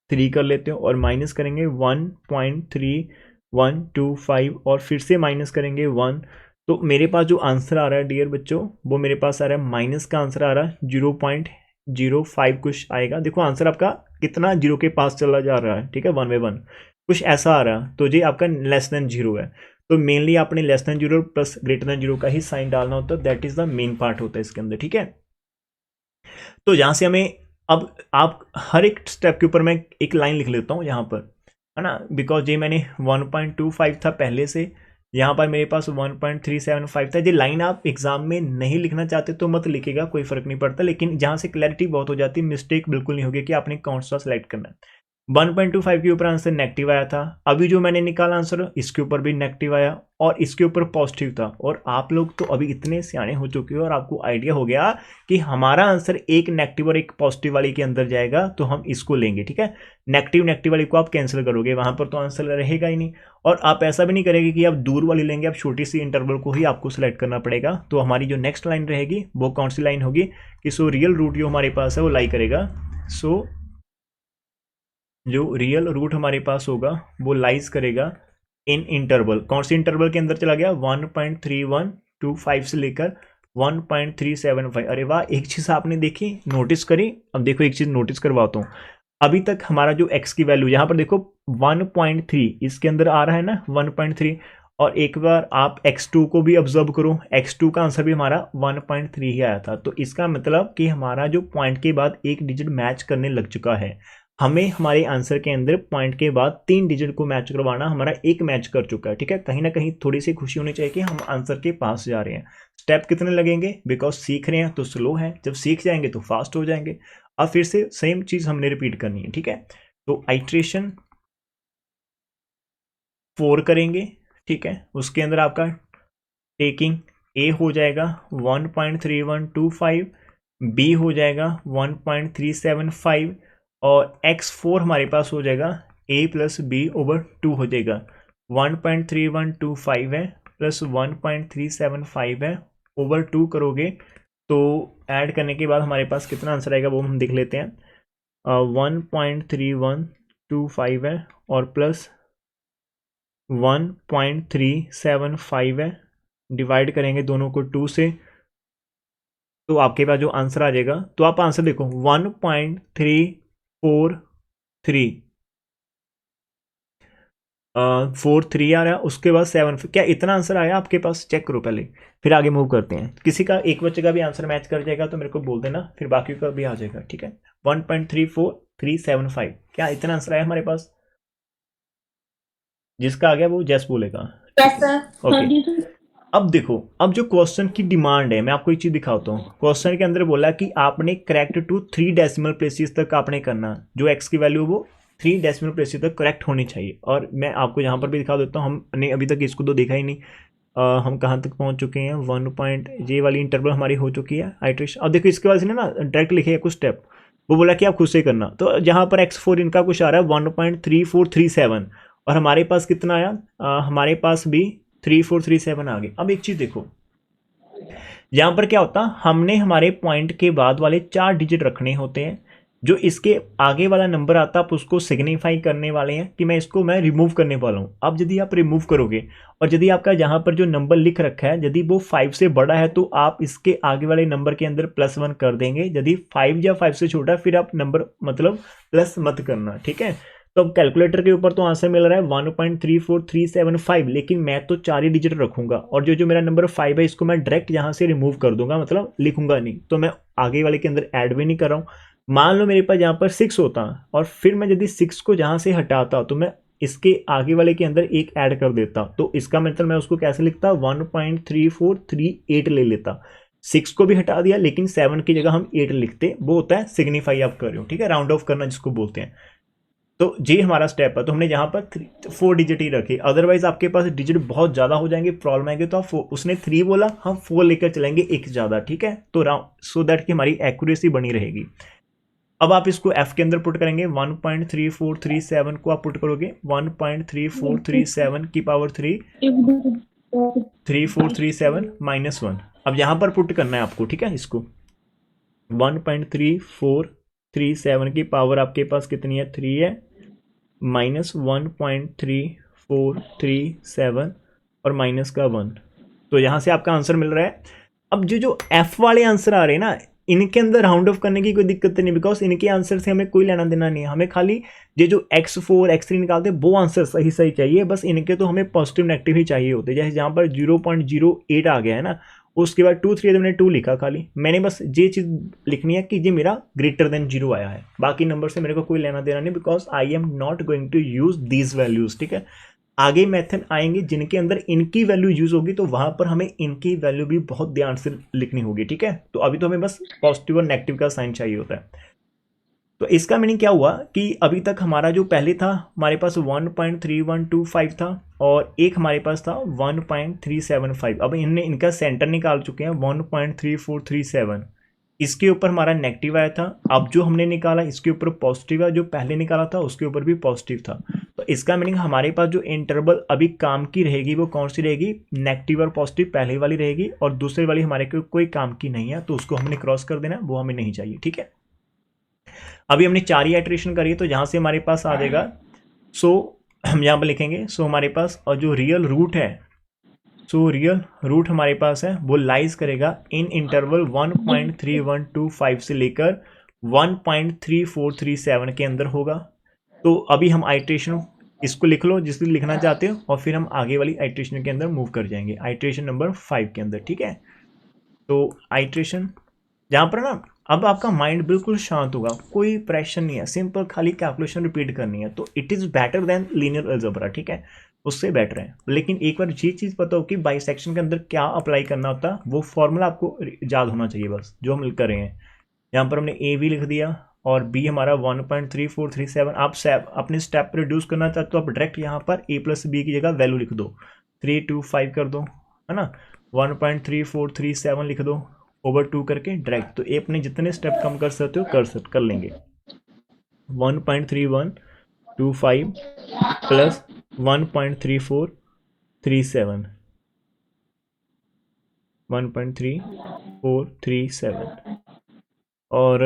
3 कर लेते हो और माइनस करेंगे 1.3125 और फिर से माइनस करेंगे 1, तो मेरे पास जो आंसर आ रहा है डियर बच्चों वो मेरे पास आ रहा है माइनस का आंसर आ रहा है 0.05 कुछ आएगा। देखो आंसर आपका कितना जीरो के पास चला जा रहा है। ठीक है, 1/1 कुछ ऐसा आ रहा है, तो ये आपका लेस देन जीरो है। तो मेनली आपने less than zero plus greater than zero का ही साइन डालना होता है, that is the main part होता है इसके अंदर। ठीक है, तो यहाँ से हमें अब आप हर एक स्टेप के ऊपर मैं एक लाइन लिख लेता हूँ यहाँ पर, है ना, बिकॉज ये मैंने 1.25 था पहले से, यहाँ पर मेरे पास 1.375 था। ये लाइन आप एग्जाम में नहीं लिखना चाहते तो मत लिखेगा, कोई फर्क नहीं पड़ता, लेकिन जहाँ से क्लैरिटी बहुत हो जाती है, मिस्टेक बिल्कुल नहीं होगी कि आपने कौन सा सेलेक्ट करना है। 1.25 के ऊपर आंसर नेगेटिव आया था, अभी जो मैंने निकाला आंसर इसके ऊपर भी नेगेटिव आया और इसके ऊपर पॉजिटिव था। और आप लोग तो अभी इतने सियाने हो चुके हो और आपको आइडिया हो गया कि हमारा आंसर एक नेगेटिव और एक पॉजिटिव वाली के अंदर जाएगा, तो हम इसको लेंगे। ठीक है, नेगेटिव नेगेटिव वाली को आप कैंसिल करोगे, वहां पर तो आंसर रहेगा ही नहीं। और आप ऐसा भी नहीं करेंगे कि आप दूर वाली लेंगे, आप छोटी सी इंटरवल को ही आपको सिलेक्ट करना पड़ेगा। तो हमारी जो नेक्स्ट लाइन रहेगी वो कौन सी लाइन होगी कि सो रियल रूट जो हमारे पास है वो लाई करेगा। सो जो रियल रूट हमारे पास होगा वो लाइज करेगा इन इंटरवल। कौन सी इंटरवल के अंदर चला गया, 1.3125 से लेकर 1.375। अरे वाह, एक चीज आपने देखी, नोटिस करी। अब देखो एक चीज नोटिस करवाता हूँ, अभी तक हमारा जो x की वैल्यू यहाँ पर देखो 1.3 इसके अंदर आ रहा है ना, 1.3। और एक बार आप x2 को भी ऑब्जर्व करो, x2 का आंसर भी हमारा 1.3 ही आया था। तो इसका मतलब कि हमारा जो पॉइंट के बाद एक डिजिट मैच करने लग चुका है। हमें हमारे आंसर के अंदर पॉइंट के बाद 3 डिजिट को मैच करवाना, हमारा एक मैच कर चुका है। ठीक है, कहीं ना कहीं थोड़ी सी खुशी होनी चाहिए कि हम आंसर के पास जा रहे हैं। स्टेप कितने लगेंगे, बिकॉज सीख रहे हैं तो स्लो है, जब सीख जाएंगे तो फास्ट हो जाएंगे। अब फिर से सेम चीज हमने रिपीट करनी है। ठीक है, तो आइट्रेशन 4 करेंगे। ठीक है, उसके अंदर आपका टेकिंग ए हो जाएगा 1.3125, बी हो जाएगा 1.375 और x4 हमारे पास हो जाएगा a प्लस बी ओवर 2 हो जाएगा। 1.3125 है प्लस 1.375 है, ओवर 2 करोगे तो ऐड करने के बाद हमारे पास कितना आंसर आएगा वो हम देख लेते हैं। 1.3125 है और प्लस 1.375 है, डिवाइड करेंगे दोनों को 2 से, तो आपके पास जो आंसर आ जाएगा, तो आप आंसर देखो 1.343 आ रहा है, उसके बाद 7। क्या इतना आंसर आया आपके पास, चेक करो पहले, फिर आगे मूव करते हैं। किसी का एक बच्चे का भी आंसर मैच कर जाएगा तो मेरे को बोल देना, फिर बाकी का भी आ जाएगा। ठीक है, 1.34375, क्या इतना आंसर आया हमारे पास? जिसका आ गया वो जैस बोलेगा। Yes sir. ओके, अब देखो, अब जो क्वेश्चन की डिमांड है, मैं आपको एक चीज दिखाता हूँ। क्वेश्चन के अंदर बोला कि आपने करेक्ट टू 3 डेसिमल प्लेसेस तक आपने करना, जो एक्स की वैल्यू वो 3 डेसिमल प्लेसेस तक करेक्ट होनी चाहिए। और मैं आपको यहाँ पर भी दिखा देता हूँ, हमने अभी तक इसको तो देखा ही नहीं। हम कहाँ तक पहुँच चुके हैं, 1 पॉइंट ये वाली इंटरवल हमारी हो चुकी है आइट्रेशन। अब देखो इसके बाद से ना डायरेक्ट लिखे कुछ स्टेप, वो बोला कि आप खुद से करना। तो जहाँ पर x4 इनका कुछ आ रहा है 1.3437 और हमारे पास कितना आया, हमारे पास भी 3437 आ गए। अब एक चीज देखो, यहां पर क्या होता, हमने हमारे पॉइंट के बाद वाले 4 डिजिट रखने होते हैं, जो इसके आगे वाला नंबर आता आप उसको सिग्निफाई करने वाले हैं कि मैं रिमूव करने वाला हूं। अब यदि आप रिमूव करोगे और यदि आपका जहां पर जो नंबर लिख रखा है यदि वो 5 से बड़ा है तो आप इसके आगे वाले नंबर के अंदर +1 कर देंगे। यदि 5 या 5 से छोटा फिर आप नंबर मतलब प्लस मत करना। ठीक है, तो अब कैलकुलेटर के ऊपर तो आंसर मिल रहा है 1.34375, लेकिन मैं तो 4 ही डिजिट रखूंगा और जो मेरा नंबर 5 है इसको मैं डायरेक्ट यहाँ से रिमूव कर दूंगा, मतलब लिखूंगा नहीं, तो मैं आगे वाले के अंदर ऐड भी नहीं कर रहा हूँ। मान लो मेरे पास यहाँ पर 6 होता और फिर मैं यदि 6 को जहाँ से हटाता तो मैं इसके आगे वाले के अंदर एक ऐड कर देता, तो इसका मतलब मैं उसको कैसे लिखता, 1.3438 ले लेता। 6 को भी हटा दिया लेकिन 7 की जगह हम 8 लिखते, वो होता है सिग्निफाई आप कर रहे हो। ठीक है, राउंड ऑफ करना जिसको बोलते हैं। तो ये हमारा स्टेप है। तो हमने यहाँ पर 4 डिजिट ही रखे, अदरवाइज आपके पास डिजिट बहुत ज़्यादा हो जाएंगे, प्रॉब्लम आएंगे। तो आप उसने 3 बोला, हम 4 लेकर चलेंगे, एक ज़्यादा, ठीक है। तो सो दैट कि हमारी एक्यूरेसी बनी रहेगी। अब आप इसको एफ के अंदर पुट करेंगे, 1.3437 को आप पुट करोगे, 1.3437 की पावर 3, 3437 -1। अब यहाँ पर पुट करना है आपको, ठीक है। इसको 1.3437 की पावर आपके पास कितनी है, 3 है, माइनस 1.3437 और माइनस का 1। तो यहाँ से आपका आंसर मिल रहा है। अब जो एफ वाले आंसर आ रहे हैं ना, इनके अंदर राउंड ऑफ करने की कोई दिक्कत नहीं, बिकॉज इनके आंसर से हमें कोई लेना देना नहीं है। हमें खाली ये जो x4 x3 निकालते हैं वो आंसर सही सही चाहिए, बस इनके तो हमें पॉजिटिव नेगेटिव ही चाहिए होते हैं। जैसे जहाँ पर 0.08 आ गया है ना, उसके बाद 2 3 मैंने 2 लिखा, खाली मैंने बस ये चीज़ लिखनी है कि ये मेरा ग्रेटर देन 0 आया है, बाकी नंबर से मेरे को कोई लेना देना नहीं, because I am not going to use these values, ठीक है। आगे मेथड आएंगे जिनके अंदर इनकी वैल्यू यूज होगी, तो वहां पर हमें इनकी वैल्यू भी बहुत ध्यान से लिखनी होगी, ठीक है। तो अभी तो हमें बस पॉजिटिव और नेगेटिव का साइन चाहिए होता है। तो इसका मीनिंग क्या हुआ कि अभी तक हमारा जो पहले था, हमारे पास 1.3125 था और एक हमारे पास था 1.375। अब इनका सेंटर निकाल चुके हैं 1.3437। इसके ऊपर हमारा नेगेटिव आया था, अब जो हमने निकाला इसके ऊपर पॉजिटिव है, जो पहले निकाला था उसके ऊपर भी पॉजिटिव था। तो इसका मीनिंग हमारे पास जो इंटरवल अभी काम की रहेगी वो कौन सी रहेगी, नेगेटिव और पॉजिटिव पहले वाली रहेगी, और दूसरी वाली हमारे को कोई काम की नहीं है, तो उसको हमने क्रॉस कर देना, वो हमें नहीं चाहिए, ठीक है। अभी हमने 4 ही आइटरेशन करी है, तो जहां से हमारे पास आ जाएगा, सो हम यहाँ पर लिखेंगे, सो हमारे पास और जो रियल रूट है, सो रियल रूट हमारे पास है वो लाइज करेगा इन इंटरवल 1.3125 से लेकर 1.3437 के अंदर होगा। तो अभी हम आइट्रेशन इसको लिख लो जिसको लिखना चाहते हो, और फिर हम आगे वाली आइट्रेशन के अंदर मूव कर जाएंगे, आइट्रेशन नंबर 5 के अंदर, ठीक है। तो आइट्रेशन जहाँ पर ना अब आपका माइंड बिल्कुल शांत होगा, कोई प्रेशर नहीं है, सिंपल खाली कैलकुलेशन रिपीट करनी है, तो it is better than linear algebra, ठीक है, उससे बेटर है। लेकिन एक बार ये चीज़ पता हो कि बाइसेक्शन के अंदर क्या अप्लाई करना होता है, वो फॉर्मूला आपको याद होना चाहिए, बस जो हम कर रहे हैं। यहाँ पर हमने ए भी लिख दिया और बी हमारा 1.3437। आप अपने स्टेप पर रिड्यूस करना चाहते हो, आप डायरेक्ट यहाँ पर ए प्लस बी की जगह वैल्यू लिख दो, 325 कर दो, है ना, 1.3437 लिख दो, ओवर 2 करके डायरेक्ट। तो ए अपने जितने स्टेप कम कर सकते हो कर लेंगे, 1.3125 प्लस 1.3437, 1.3437। और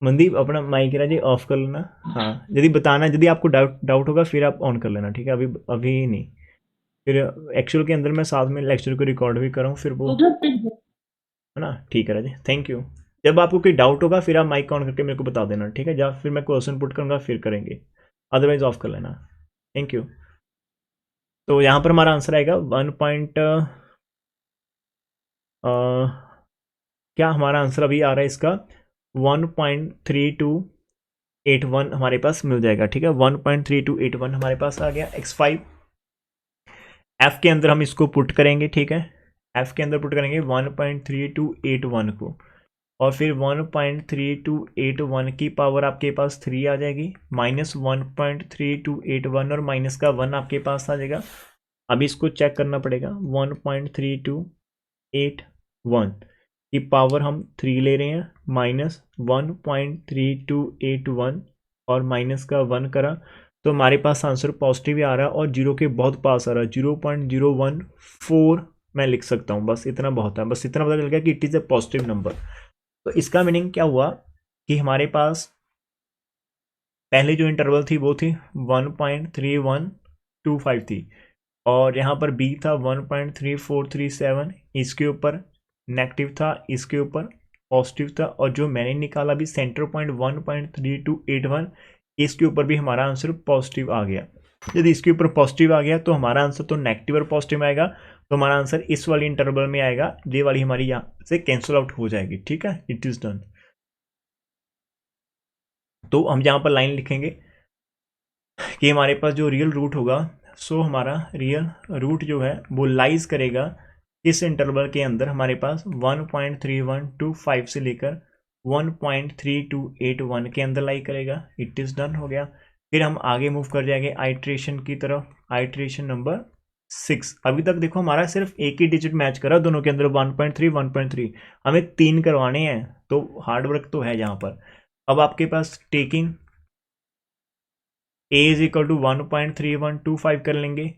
मनदीप अपना माइक जी ऑफ कर लेना, हाँ, यदि बताना, यदि आपको डाउट होगा फिर आप ऑन कर लेना, ठीक है, अभी नहीं। फिर एक्चुअल के अंदर मैं साथ में लेक्चर को रिकॉर्ड भी कराऊँ, फिर वो, है ना, ठीक है राजी, थैंक यू। जब आपको कोई डाउट होगा फिर आप माइक ऑन करके मेरे को बता देना, ठीक है, या फिर मैं क्वेश्चन पुट करूँगा फिर करेंगे, अदरवाइज ऑफ कर लेना, थैंक यू। तो यहाँ पर हमारा आंसर आएगा क्या हमारा आंसर अभी आ रहा है इसका 1.3281 हमारे पास मिल जाएगा, ठीक है, 1.3281 हमारे पास आ गया। x5 f के अंदर हम इसको पुट करेंगे, ठीक है, f के अंदर पुट करेंगे 1.3281 को, और फिर 1.3281 की पावर आपके पास 3 आ जाएगी, माइनस 1.3281 और माइनस का 1 आपके पास आ जाएगा। अभी इसको चेक करना पड़ेगा, 1.3281 की पावर हम 3 ले रहे हैं, माइनस 1.3281 और माइनस का 1 करा, तो हमारे पास आंसर पॉजिटिव ही आ रहा है और जीरो के बहुत पास आ रहा है, 0.014 मैं लिख सकता हूँ, बस इतना बहुत है, बस इतना पता चल गया कि it is a positive number. तो इसका मीनिंग क्या हुआ कि हमारे पास पहले जो इंटरवल थी वो थी 1.3125 थी, और यहाँ पर बी था 1.3437, इसके ऊपर नेगेटिव था, इसके ऊपर पॉजिटिव था, और जो मैंने निकाला भी सेंटर पॉइंट 1.3281, इसके ऊपर भी हमारा आंसर पॉजिटिव आ गया। यदि इसके ऊपर पॉजिटिव आ गया तो हमारा आंसर तो नेगेटिव और पॉजिटिव आएगा, तो हमारा आंसर इस वाली इंटरवल में आएगा, ये वाली हमारी यहाँ से कैंसिल आउट हो जाएगी, ठीक है, इट इज डन। तो हम यहाँ पर लाइन लिखेंगे कि हमारे पास जो रियल रूट होगा, सो हमारा रियल रूट जो है वो लाइज करेगा इस इंटरवल के अंदर, हमारे पास 1.3125 से लेकर 1.3281 के अंदर लाई करेगा। इट इज़ डन, हो गया। फिर हम आगे मूव कर जाएंगे आइट्रेशन की तरफ, आइट्रेशन नंबर 6। अभी तक देखो हमारा सिर्फ एक ही डिजिट मैच करा दोनों के अंदर, 1.3 1.3, हमें 3 करवाने हैं, तो हार्डवर्क तो है यहाँ पर। अब आपके पास taking a is equal to 1.3125 कर लेंगे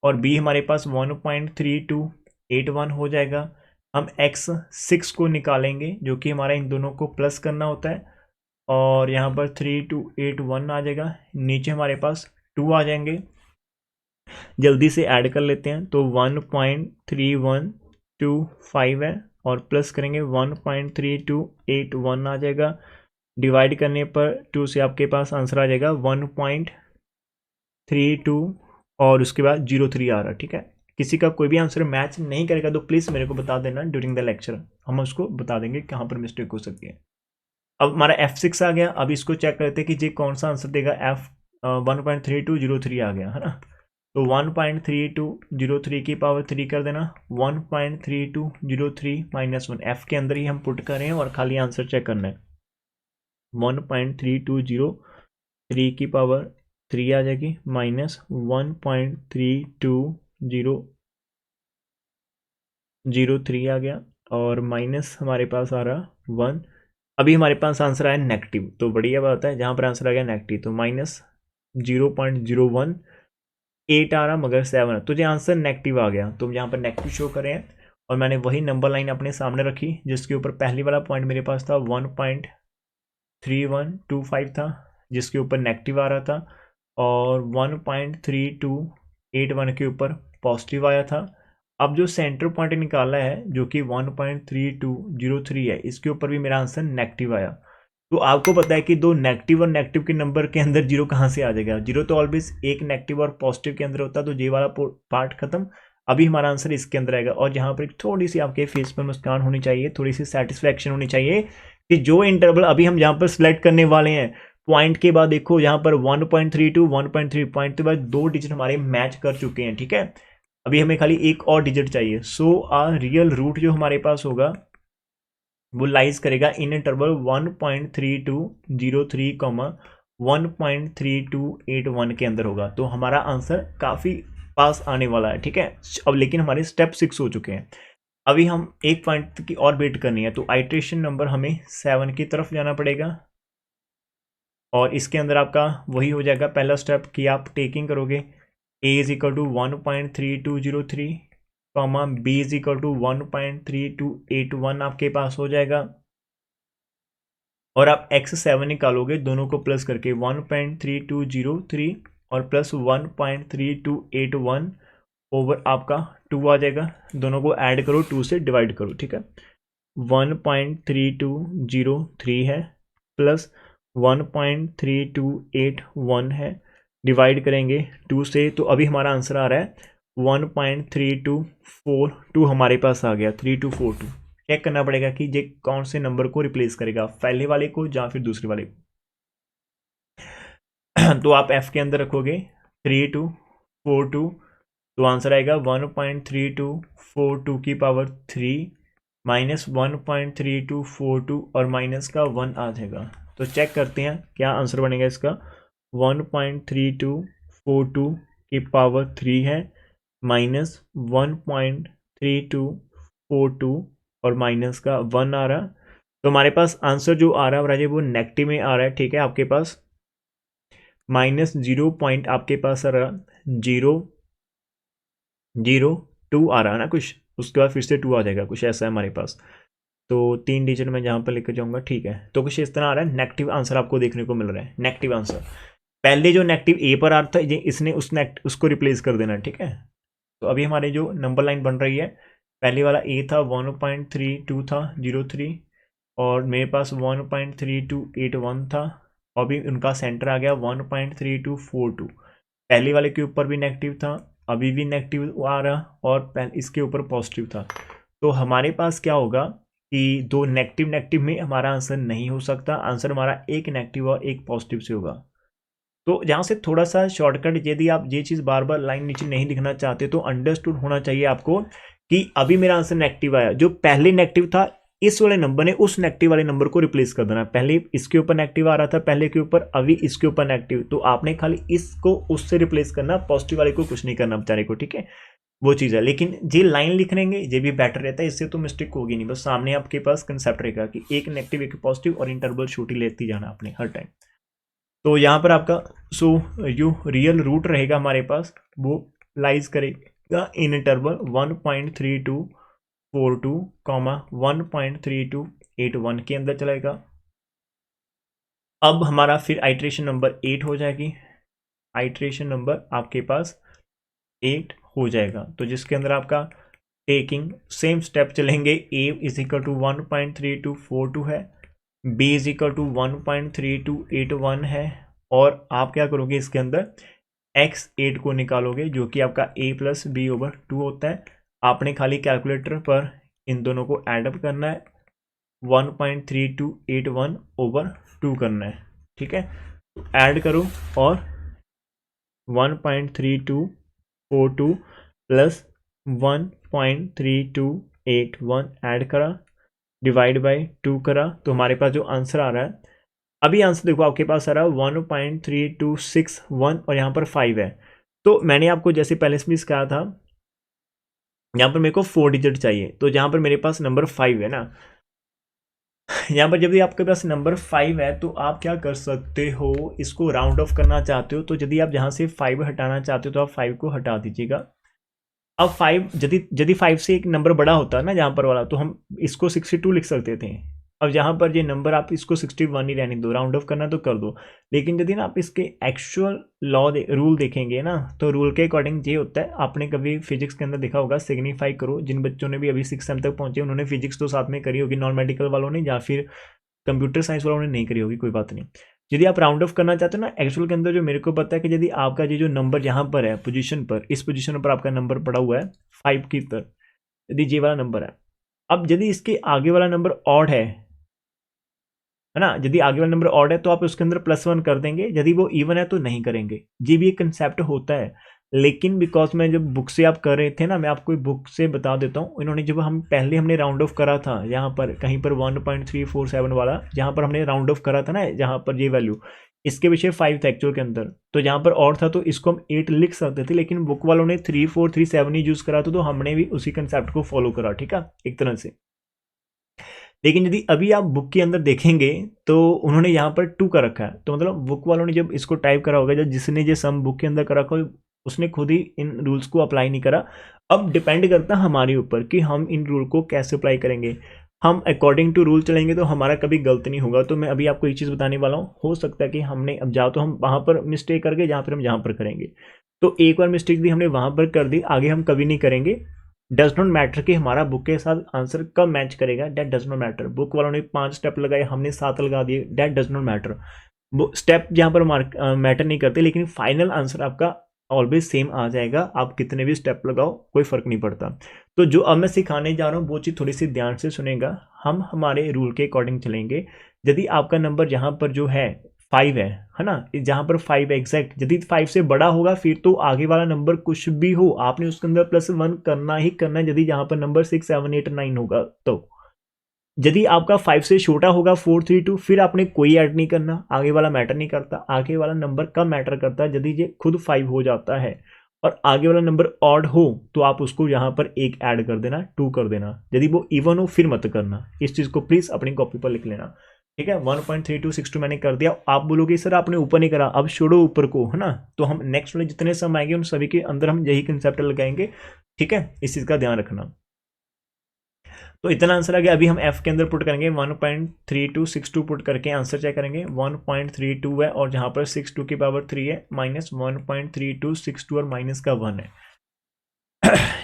और b हमारे पास 1.3281 हो जाएगा। हम x 6 को निकालेंगे जो कि हमारा इन दोनों को प्लस करना होता है, और यहाँ पर 3281 आ जाएगा। नीचे हमारे पास 2 आ जाएंगे, जल्दी से ऐड कर लेते हैं। तो 1.3125 है और प्लस करेंगे 1.3281 आ जाएगा। डिवाइड करने पर 2 से आपके पास आंसर आ जाएगा 1.32 और उसके बाद 03 आ रहा। ठीक है, किसी का कोई भी आंसर मैच नहीं करेगा तो प्लीज़ मेरे को बता देना ड्यूरिंग द लेक्चर, हम उसको बता देंगे कहाँ पर मिस्टेक हो सकती है। अब हमारा F6 आ गया। अब इसको चेक करते हैं कि जी कौन सा आंसर देगा। 1.3203 आ गया है ना, तो 1.3203 की पावर 3 कर देना, 1.3203 -1 F के अंदर ही हम पुट करें और खाली आंसर चेक करना है। 1.3203 की पावर 3 आ जाएगी माइनस 1.3203 आ गया और माइनस हमारे पास आ रहा 1। अभी हमारे पास आंसर आया नेगेटिव, तो बढ़िया बात है, जहाँ पर आंसर आ गया नेगेटिव तो माइनस 0.018 आ रहा मगर 7 है, तो जो आंसर नेगेटिव आ गया तो यहाँ पर नेगेटिव शो करें। और मैंने वही नंबर लाइन अपने सामने रखी जिसके ऊपर पहली वाला पॉइंट मेरे पास था 1.3125 था, जिसके ऊपर नेगेटिव आ रहा था, और 1.3281 के ऊपर पॉजिटिव आया था। अब जो सेंटर पॉइंट निकाला है जो कि 1.3203 है, इसके ऊपर भी मेरा आंसर नेगेटिव आया। तो आपको पता है कि दो नेगेटिव और नेगेटिव के नंबर के अंदर जीरो कहाँ से आ जाएगा। जीरो तो ऑलवेज एक नेगेटिव और पॉजिटिव के अंदर होता है, तो ये वाला पार्ट खत्म। अभी हमारा आंसर इसके अंदर आएगा, और जहाँ पर थोड़ी सी आपके फेस पर मुस्कान होनी चाहिए, थोड़ी सी सेटिस्फैक्शन होनी चाहिए कि जो इंटरवल अभी हम यहाँ पर सिलेक्ट करने वाले हैं, पॉइंट के बाद देखो यहाँ पर 1.32 1.3 पॉइंट के बाद 2 डिजिट हमारे मैच कर चुके हैं। ठीक है, अभी हमें खाली एक और डिजिट चाहिए। सो आ रियल रूट जो हमारे पास होगा वो लाइज करेगा इन इंटरवल 1.3203 1.3281 के अंदर होगा, तो हमारा आंसर काफ़ी पास आने वाला है। ठीक है, अब लेकिन हमारे स्टेप 6 हो चुके हैं, अभी हम एक पॉइंट की और वेट करनी है, तो आइट्रेशन नंबर हमें 7 की तरफ जाना पड़ेगा। और इसके अंदर आपका वही हो जाएगा पहला स्टेप कि आप टेकिंग करोगे a is equal to 1.3203 comma b is equal to 1.3281 आपके पास हो जाएगा, और आप x7 निकालोगे दोनों को प्लस करके 1.3203 और प्लस 1.3281 ओवर आपका 2 आ जाएगा। दोनों को ऐड करो, 2 से डिवाइड करो। ठीक है, 1.3203 है प्लस 1.3281 है, डिवाइड करेंगे 2 से, तो अभी हमारा आंसर आ रहा है 1.3242 हमारे पास आ गया। 3242 चेक करना पड़ेगा कि ये कौन से नंबर को रिप्लेस करेगा, पहले वाले को या फिर दूसरे वाले को। तो आप F के अंदर रखोगे 3242, तो आंसर आएगा 1.3242 की पावर 3 माइनस 1.3242 और माइनस का 1 आ जाएगा। तो चेक करते हैं क्या आंसर बनेगा इसका। 1.3242 की पावर 3 है माइनस 1.3242 और माइनस का 1 आ रहा, तो हमारे पास आंसर जो आ रहा है वो नेगेटिव में आ रहा है। ठीक है, आपके पास माइनस 0 पॉइंट आपके पास आ रहा 0.002 आ रहा है ना कुछ, उसके बाद फिर से 2 आ जाएगा, कुछ ऐसा है हमारे पास। तो 3 डिजिट में जहाँ पर लेकर जाऊँगा। ठीक है, तो कुछ इस तरह आ रहा है, नेगेटिव आंसर आपको देखने को मिल रहा है। नेगेटिव आंसर पहले जो नेगेटिव ए पर आ रहा था ये इसने उसको रिप्लेस कर देना। ठीक है, तो अभी हमारे जो नंबर लाइन बन रही है, पहले वाला ए था 1.32 था 03, और मेरे पास 1.3281 था, अभी उनका सेंटर आ गया 1.3242। पहले वाले के ऊपर भी नेगेटिव था, अभी भी नेगेटिव आ रहा, और इसके ऊपर पॉजिटिव था। तो हमारे पास क्या होगा कि दो नेगेटिव नेगेटिव में हमारा आंसर नहीं हो सकता, आंसर हमारा एक नेगेटिव और एक पॉजिटिव से होगा। तो जहाँ से थोड़ा सा शॉर्टकट, यदि आप ये चीज़ बार बार लाइन नीचे नहीं लिखना चाहते तो अंडरस्टूड होना चाहिए आपको कि अभी मेरा आंसर नेगेटिव आया, जो पहले नेगेटिव था इस वाले नंबर ने उस नेगेटिव वाले नंबर को रिप्लेस कर देना। पहले इसके ऊपर नेगेटिव आ रहा था पहले के ऊपर, अभी इसके ऊपर नेगेटिव, तो आपने खाली इसको उससे रिप्लेस करना, पॉजिटिव वाले को कुछ नहीं करना बेचारे को, ठीक है, वो चीज़ है। लेकिन ये लाइन लिख लेंगे ये भी बेटर रहता है, इससे तो मिस्टेक होगी नहीं, बस सामने आपके पास कंसेप्ट रहेगा कि एक नेगेटिव एक पॉजिटिव और इंटरवल छोटी लेती जाना आपने हर टाइम। तो यहाँ पर आपका जो रियल रूट रहेगा हमारे पास वो लाइज करेगा इन इंटरवल 1.3242, 1.3281 के अंदर चलेगा। अब हमारा फिर आइट्रेशन नंबर 8 हो जाएगी, आइट्रेशन नंबर आपके पास 8 हो जाएगा, तो जिसके अंदर आपका टेकिंग सेम स्टेप चलेंगे। a इज इक्वल टू 1.3242 है, b इज इक्वल टू 1.3281 है, और आप क्या करोगे इसके अंदर x8 को निकालोगे जो कि आपका a प्लस बी ओवर 2 होता है। आपने खाली कैलकुलेटर पर इन दोनों को ऐडअप करना है, 1.3281 ओवर 2 करना है, ठीक है। तो ऐड करो और 1.3242 प्लस 1.3281 ऐड करा, डिवाइड बाय 2 करा, तो हमारे पास जो आंसर आ रहा है, अभी आंसर देखो आपके पास आ रहा है 1.3261 और यहाँ पर 5 है। तो मैंने आपको जैसे पहले से भी सिखाया था, यहाँ पर मेरे को 4 डिजिट चाहिए, तो जहाँ पर मेरे पास नंबर 5 है ना, यहाँ पर जब भी आपके पास नंबर 5 है तो आप क्या कर सकते हो, इसको राउंड ऑफ करना चाहते हो, तो यदि आप जहाँ से 5 हटाना चाहते हो तो आप 5 को हटा दीजिएगा। अब 5 यदि 5 से एक नंबर बड़ा होता है ना जहाँ पर वाला, तो हम इसको 62 लिख सकते थे। अब जहाँ पर ये नंबर आप इसको 61 ही रहने दो, राउंड ऑफ करना तो कर दो। लेकिन यदि ना आप इसके एक्चुअल रूल देखेंगे ना, तो रूल के अकॉर्डिंग ये होता है, आपने कभी फिजिक्स के अंदर देखा होगा, सिग्निफाई करो। जिन बच्चों ने भी अभी 6 सेम तक पहुंचे उन्होंने फिजिक्स तो साथ में करी होगी, नॉन मेडिकल वालों ने या फिर कंप्यूटर साइंस वालों ने नहीं करी होगी, कोई बात नहीं। यदि आप राउंड ऑफ करना चाहते हो ना एक्चुअल के अंदर, जो मेरे को पता है कि यदि आपका ये जो नंबर यहाँ पर है पोजीशन पर, इस पोजीशन पर आपका नंबर पड़ा हुआ है 5 की तरह, यदि ये वाला नंबर है, अब यदि इसके आगे वाला नंबर ऑड है ना, यदि आगे वाला नंबर ऑड है तो आप उसके अंदर +1 कर देंगे, यदि वो इवन है तो नहीं करेंगे। ये भी एक कंसेप्ट होता है, लेकिन बिकॉज मैं जब बुक से आप कर रहे थे ना, मैं आपको बुक से बता देता हूँ, इन्होंने जब हमने राउंड ऑफ करा था यहाँ पर कहीं पर 1.347 वाला, जहाँ पर हमने राउंड ऑफ करा था ना, जहाँ पर ये वैल्यू इसके पीछे 5 था एक्चुअल के अंदर, तो जहाँ पर और था तो इसको हम 8 लिख सकते थे, लेकिन बुक वालों ने 3437 ही यूज करा था, तो हमने भी उसी कंसेप्ट को फॉलो करा, ठीक है, एक तरह से। लेकिन यदि अभी आप बुक के अंदर देखेंगे तो उन्होंने यहाँ पर 2 का रखा है, तो मतलब बुक वालों ने जब इसको टाइप करा होगा, जब जिसने ये सम बुक के अंदर करा होगा उसने खुद ही इन रूल्स को अप्लाई नहीं करा। अब डिपेंड करता है हमारे ऊपर कि हम इन रूल को कैसे अप्लाई करेंगे। हम अकॉर्डिंग टू रूल चलेंगे तो हमारा कभी गलत नहीं होगा। तो मैं अभी आपको एक चीज़ बताने वाला हूँ, हो सकता है कि हमने अब जाओ तो हम वहाँ पर मिस्टेक करके जहाँ पर हम जहाँ पर करेंगे, तो एक बार मिस्टेक दी हमने वहाँ पर कर दी, आगे हम कभी नहीं करेंगे। डज नॉट मैटर कि हमारा बुक के साथ आंसर कब मैच करेगा, date does not matter. Book वालों ने 5 स्टेप लगाए, हमने 7 लगा दिए, date does not matter. Step यहाँ पर मैटर नहीं करते, लेकिन फाइनल आंसर आपका ऑलवेज सेम आ जाएगा, आप कितने भी स्टेप लगाओ कोई फर्क नहीं पड़ता। तो जो अब मैं सिखाने जा रहा हूँ वो चीज़ थोड़ी सी ध्यान से सुनेगा, हम हमारे रूल के अकॉर्डिंग चलेंगे। यदि आपका नंबर यहाँ पर जो है 5 है ना, जहाँ पर 5 एग्जैक्ट, यदि 5 से बड़ा होगा फिर तो आगे वाला नंबर कुछ भी हो आपने उसके अंदर +1 करना ही करना है। यदि जहाँ पर नंबर 6, 7, 8, 9 होगा, तो यदि आपका 5 से छोटा होगा 4, 3, 2, फिर आपने कोई ऐड नहीं करना, आगे वाला मैटर नहीं करता। आगे वाला नंबर कब मैटर करता है, यदि ये खुद 5 हो जाता है और आगे वाला नंबर ऑड हो तो आप उसको यहाँ पर 1 ऐड कर देना, 2 कर देना। यदि वो इवन हो फिर मत करना। इस चीज़ को प्लीज़ अपनी कॉपी पर लिख लेना, ठीक है। 1.3262 मैंने कर दिया। आप बोलोगे सर आपने ऊपर नहीं करा, अब छोड़ो ऊपर को, है ना। तो हम नेक्स्ट वाले जितने सम आएंगे उन सभी के अंदर हम यही कंसेप्ट लगाएंगे, ठीक है। इस चीज़ का ध्यान रखना। तो इतना आंसर आ गया। अभी हम एफ के अंदर पुट करेंगे 1.3262 पुट करके आंसर चेक करेंगे। 1.32 है और जहाँ पर 62 की पावर 3 है, माइनस 1.3262 और माइनस का 1 है।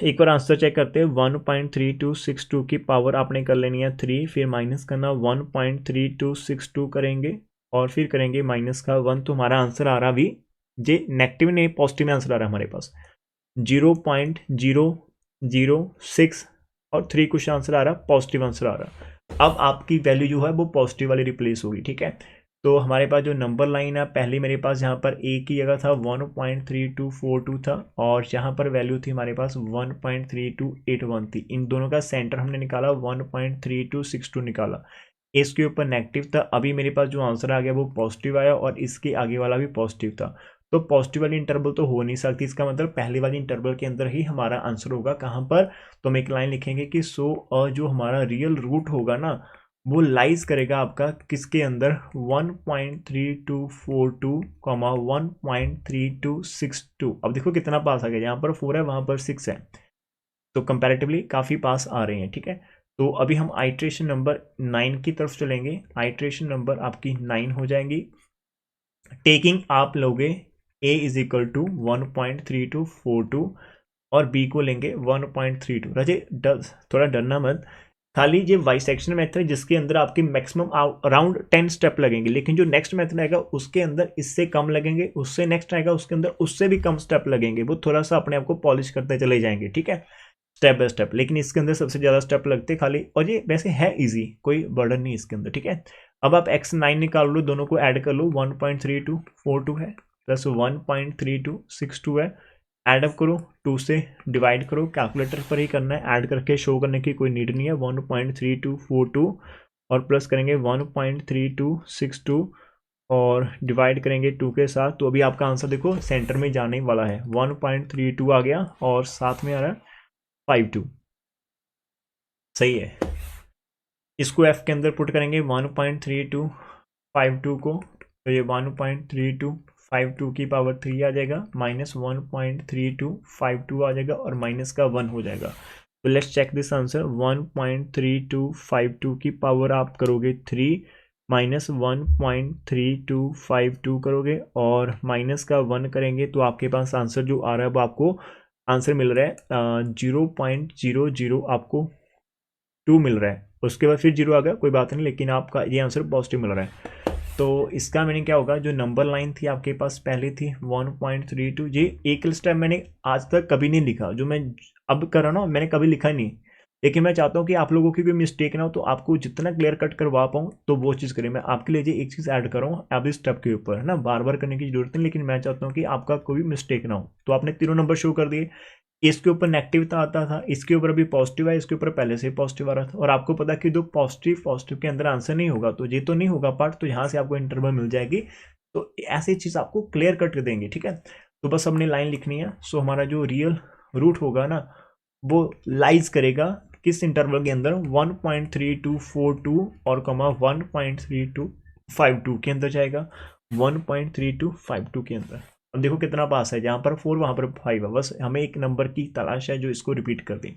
एक बार आंसर चेक करते हैं। 1.3262 की पावर आपने कर लेनी है 3, फिर माइनस करना 1.3262 करेंगे और फिर करेंगे माइनस का 1। तो हमारा आंसर आ रहा अभी जे नेगेटिव नहीं पॉजिटिव में आंसर आ रहा है हमारे पास 0.006 और 3 कुछ आंसर आ रहा, पॉजिटिव आंसर आ रहा। अब आपकी वैल्यू जो है वो पॉजिटिव वाली रिप्लेस होगी, ठीक है। तो हमारे पास जो नंबर लाइन है पहले मेरे पास यहाँ पर ए की जगह था 1.3242 था और यहाँ पर वैल्यू थी हमारे पास 1.3281 थी। इन दोनों का सेंटर हमने निकाला 1.3262 निकाला। इसके ऊपर नेगेटिव था, अभी मेरे पास जो आंसर आ गया वो पॉजिटिव आया और इसके आगे वाला भी पॉजिटिव था। तो पॉजिटिव वाली इंटरवल तो हो नहीं सकती, इसका मतलब पहले वाली इंटरवल के अंदर ही हमारा आंसर होगा। कहाँ पर? तो हम एक लाइन लिखेंगे कि सो जो हमारा रियल रूट होगा ना वो लाइज करेगा आपका किसके अंदर 1.3242 कॉमा 1.3262। अब देखो कितना पास आ गया, यहाँ पर 4 है वहाँ पर 6 है, तो कंपैरेटिवली काफ़ी पास आ रहे हैं। ठीक है, तो अभी हम आइट्रेशन नंबर 9 की तरफ चलेंगे। आइट्रेशन नंबर आपकी 9 हो जाएंगी। टेकिंग आप लोगे a इज इक्वल टू 1.3242 और b को लेंगे 1.32। राजे थोड़ा डरना मत, खाली ये बाइसेक्शन मेथड है जिसके अंदर आपके मैक्सिमम अराउंड 10 स्टेप लगेंगे, लेकिन जो नेक्स्ट मेथड आएगा उसके अंदर इससे कम लगेंगे, उससे नेक्स्ट आएगा उसके अंदर उससे भी कम स्टेप लगेंगे। वो थोड़ा सा अपने आप को पॉलिश करते चले जाएंगे, ठीक है, स्टेप बाय स्टेप। लेकिन इसके अंदर सबसे ज़्यादा स्टेप लगते खाली, और ये वैसे है इजी, कोई बर्डन नहीं इसके अंदर। ठीक है, अब आप x9 निकाल लो, दोनों को ऐड कर लो। 1.3242 है प्लस 1.3262 है, ऐड अप करो, 2 से डिवाइड करो। कैलकुलेटर पर ही करना है, ऐड करके शो करने की कोई नीड नहीं है। 1.3242 और प्लस करेंगे 1.3262 और डिवाइड करेंगे 2 के साथ। तो अभी आपका आंसर देखो सेंटर में जाने वाला है, 1.32 आ गया और साथ में आ रहा है 52। सही है, इसको f के अंदर पुट करेंगे 1.3252 को, तो ये 1.3252 की पावर 3 आ जाएगा, माइनस 1.3252 आ जाएगा और माइनस का 1 हो जाएगा। तो लेट्स चेक दिस आंसर। 1.3252 की पावर आप करोगे 3 माइनस 1.3252 करोगे और माइनस का 1 करेंगे तो आपके पास आंसर जो आ रहा है वो आपको आंसर मिल रहा है 0.00 आपको 2 मिल रहा है। उसके बाद फिर 0 आ गया, कोई बात नहीं, लेकिन आपका ये आंसर पॉजिटिव मिल रहा है। तो इसका मीनिंग क्या होगा, जो नंबर लाइन थी आपके पास पहले थी 1.32, ये एक स्टेप मैंने आज तक कभी नहीं लिखा, जो मैं अब कर रहा हूँ ना मैंने कभी लिखा नहीं, लेकिन मैं चाहता हूँ कि आप लोगों की भी मिस्टेक ना हो, तो आपको जितना क्लियर कट करवा पाऊँ तो वो चीज़ करें। मैं आपके लिए एक चीज़ ऐड कर रहा हूँ अब इस स्टेप के ऊपर, है ना, बार बार करने की जरूरत नहीं, लेकिन मैं चाहता हूँ कि आपका कोई मिस्टेक ना हो। तो आपने तीनों नंबर शो कर दिए, इसके ऊपर नेगेटिव आता था, इसके ऊपर अभी पॉजिटिव है, इसके ऊपर पहले से पॉजिटिव आ रहा था, और आपको पता कि दो पॉजिटिव के अंदर आंसर नहीं होगा, तो ये तो नहीं होगा पार्ट, तो यहाँ से आपको इंटरवल मिल जाएगी। तो ऐसी चीज़ आपको क्लियर कट कर देंगे। ठीक है, तो बस हमने लाइन लिखनी है। सो हमारा जो रियल रूट होगा ना वो लाइज करेगा किस इंटरवल के अंदर, 1.3242 और कमा 1.3252 के अंदर जाएगा, 1.3252 के अंदर। अब देखो कितना पास है, जहां पर 4 वहां पर 5 है, बस हमें एक नंबर की तलाश है जो इसको रिपीट कर दे।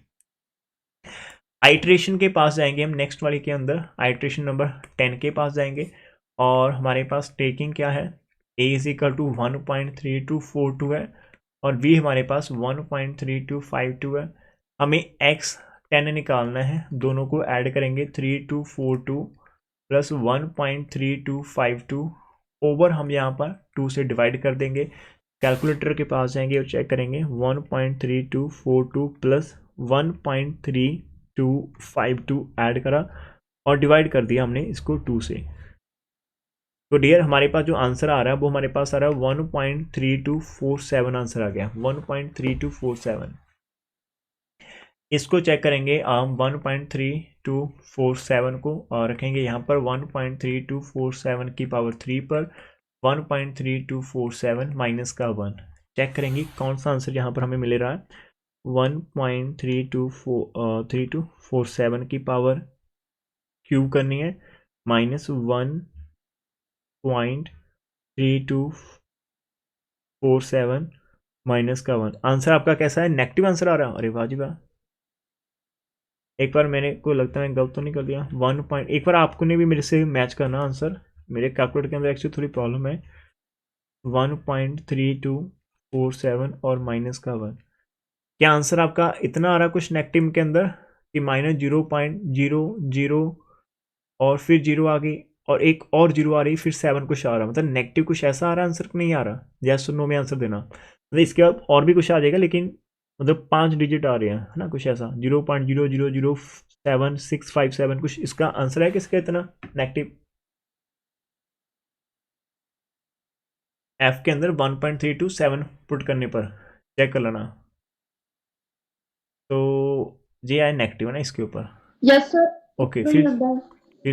आइट्रेशन के पास जाएंगे हम नेक्स्ट वाले के अंदर, आइट्रेशन नंबर 10 के पास जाएंगे और हमारे पास टेकिंग क्या है, a इज इक्वल टू 1.3242 है और b हमारे पास 1.3252 है। हमें x 10 निकालना है, दोनों को ऐड करेंगे 3242 प्लस 1.3252 ओवर हम यहाँ पर 2 से डिवाइड कर देंगे। कैलकुलेटर के पास जाएंगे और चेक करेंगे 1.3242 प्लस 1.3252 ऐड करा और डिवाइड कर दिया हमने इसको 2 से। तो डियर हमारे पास जो आंसर आ रहा है वो हमारे पास आ रहा है 1.3247 आंसर आ गया, 1.3247। इसको चेक करेंगे हम 1.3247 को और रखेंगे यहाँ पर 1.3247 की पावर 3 पर 1.3247 माइनस का 1 चेक करेंगे कौन सा आंसर यहाँ पर हमें मिल रहा है। 1.3247 की पावर क्यूब करनी है माइनस 1.3247 माइनस का 1। आंसर आपका कैसा है, नेगेटिव आंसर आ रहा है। अरे वाह जी वाह, एक बार मेरे को लगता है मैं गलत तो नहीं कर दिया। 1 पॉइंट, एक बार आपको ने भी मेरे से मैच करना आंसर, मेरे कैलकुलेटर के अंदर एक्चुअली थोड़ी प्रॉब्लम है। 1.3247 और माइनस का 1, क्या आंसर आपका इतना आ रहा है कुछ नेगेटिव के अंदर कि माइनस 0.00 और फिर 0 आ गई और एक और 0 आ रही, फिर 7 कुछ आ रहा, मतलब नेगेटिव कुछ ऐसा आ रहा है आंसर नहीं आ रहा। यस और नो में आंसर देना, मतलब इसके बाद और भी कुछ आ जाएगा, लेकिन मतलब 5 डिजिट आ रहे हैं, है ना, कुछ ऐसा 0.0007 657 कुछ इसका आंसर है। किसका इतना नेगेटिव, एफ के अंदर 1.327 पुट करने पर चेक कर लेना। तो ये आया नेगेटिव है ना इसके ऊपर। Yes sir. ओके फिर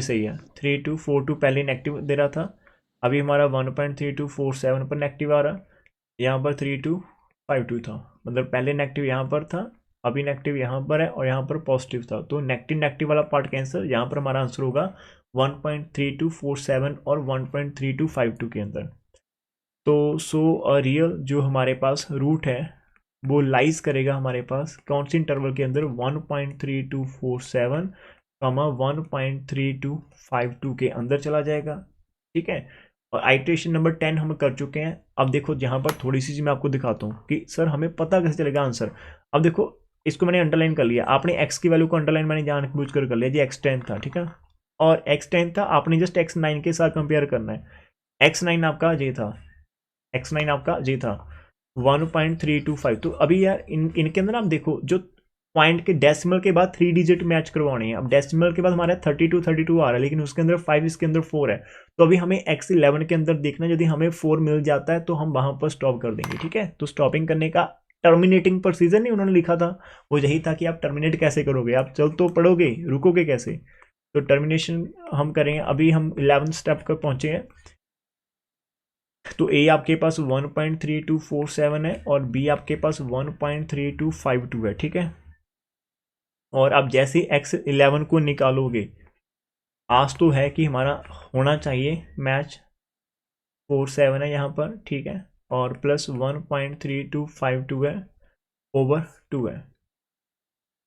सही है। 3242 पहले नेगेटिव दे रहा था, अभी हमारा 1.3247 पर नेगेटिव आ रहा। यहाँ पर 3252 था, मतलब पहले नेगेटिव यहाँ पर था, अभी नेगेटिव यहाँ पर है और यहाँ पर पॉजिटिव था। तो नेगेटिव नेगेटिव वाला पार्ट कैंसिल, यहाँ पर हमारा आंसर होगा 1.3247 और 1.3252 के अंदर। तो सो रियल जो हमारे पास रूट है वो लाइज करेगा हमारे पास कौन सी इंटरवल के अंदर, 1.3247 कमा 1.3252 के अंदर चला जाएगा। ठीक है, और आइट्रेशन नंबर 10 हम कर चुके हैं। अब देखो यहाँ पर थोड़ी सी चीज मैं आपको दिखाता हूँ कि सर हमें पता कैसे चलेगा आंसर। अब देखो इसको मैंने अंडरलाइन कर लिया, आपने एक्स की वैल्यू को अंडरलाइन मैंने जानबूझ कर लिया जी, x10 था, ठीक है, और x10 था, आपने जस्ट x9 के साथ कंपेयर करना है। x9 आपका ये था, x9 आपका ये था 1.325। तो अभी यार इनके अंदर आप देखो जो पॉइंट के डेसिमल के बाद 3 डिजिट मैच करवाने हैं। अब डेसिमल के बाद हमारा 32 आ रहा है, लेकिन उसके अंदर 5, इसके अंदर 4 है। तो अभी हमें x11 के अंदर देखना, यदि हमें 4 मिल जाता है तो हम वहां पर स्टॉप कर देंगे। ठीक है, तो स्टॉपिंग करने का टर्मिनेटिंग प्रोसीजर नहीं उन्होंने लिखा था, वो यही था कि आप टर्मिनेट कैसे करोगे, आप चल तो पढ़ोगे, रुकोगे कैसे। तो टर्मिनेशन हम करेंगे। अभी हम 11 स्टेप पर पहुंचे हैं। तो ए आपके पास 1.3247 है और बी आपके पास 1.3252 है। ठीक है, और अब जैसे x11 को निकालोगे, आज तो है कि हमारा होना चाहिए मैच 47 है यहाँ पर, ठीक है, और प्लस 1.3252 है ओवर 2 है।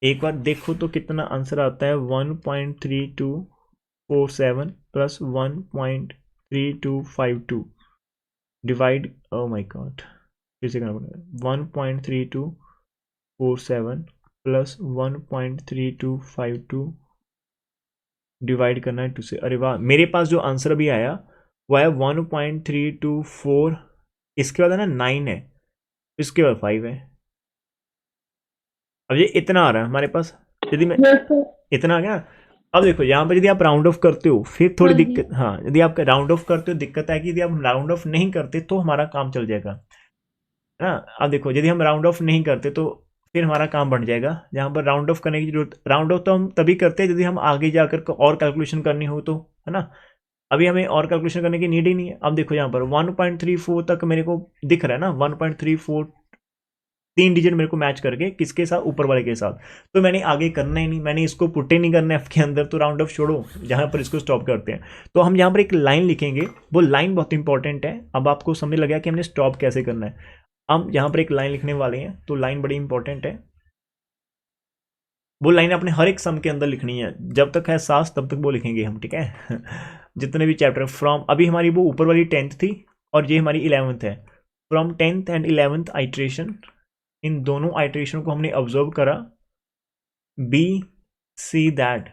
एक बार देखो तो कितना आंसर आता है, 1.3247 plus 1.3252 divide, oh my God, फिर से करना पड़ेगा, 1.3247 प्लस 1.3252 डिवाइड करना है 2 से। अरे वाह, मेरे पास जो आंसर अभी आया वो है 1.324, इसके बाद है ना 9 है, इसके बाद 5 है। अब ये इतना आ रहा है हमारे पास, यदि मैं इतना आ गया। अब देखो यहाँ पर यदि आप राउंड ऑफ करते हो फिर थोड़ी दिक्कत, हाँ यदि आप राउंड ऑफ करते हो दिक्कत है कि यदि आप राउंड ऑफ नहीं करते तो हमारा काम चल जाएगा, है ना। अब देखो यदि हम राउंड ऑफ नहीं करते तो फिर हमारा काम बढ़ जाएगा। यहाँ पर राउंड ऑफ करने की जरूरत, राउंड ऑफ तो हम तभी करते हैं यदि हम आगे जाकर और कैलकुलेशन करनी हो तो, है ना। अभी हमें और कैलकुलेशन करने की नीड ही नहीं है। अब देखो यहाँ पर 1.34 तक मेरे को दिख रहा है ना, 1.34 3 डिजिट मेरे को मैच करके किसके साथ, ऊपर वाले के साथ। तो मैंने आगे करना ही नहीं, मैंने इसको पुट ही नहीं करना एफ के अंदर, तो राउंड ऑफ छोड़ो, जहां पर इसको स्टॉप करते हैं। तो हम यहाँ पर एक लाइन लिखेंगे, वो लाइन बहुत इंपॉर्टेंट है। अब आपको समझ लगा कि हमने स्टॉप कैसे करना है। हम यहाँ पर एक लाइन लिखने वाले हैं, तो लाइन बड़ी इंपॉर्टेंट है। वो लाइन अपने हर एक सम के अंदर लिखनी है, जब तक है सांस तब तक वो लिखेंगे हम, ठीक है। जितने भी चैप्टर फ्रॉम, अभी हमारी वो ऊपर वाली 10th थी और ये हमारी 11th है। From 10th and 11th iteration, इन दोनों आइट्रेशन को हमने ऑब्जर्व करा, बी सी दैट,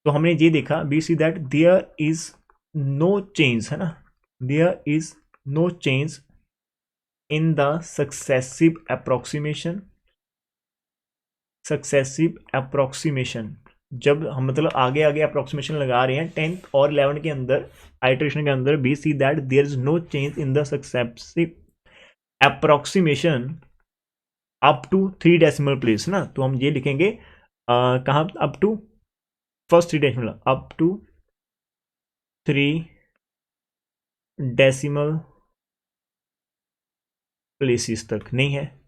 तो हमने ये देखा we see that there is no change, है ना, there is no change in the successive approximation. Successive approximation, जब हम मतलब आगे आगे अप्रोक्सीमेशन लगा रहे हैं 10th और 11th के अंदर आइट्रेशन के अंदर, we see that there is no change in the successive approximation up to 3 decimal place, ना। तो हम ये लिखेंगे कहाँ, up to first 3 decimal, up to 3 decimal places तक नहीं है।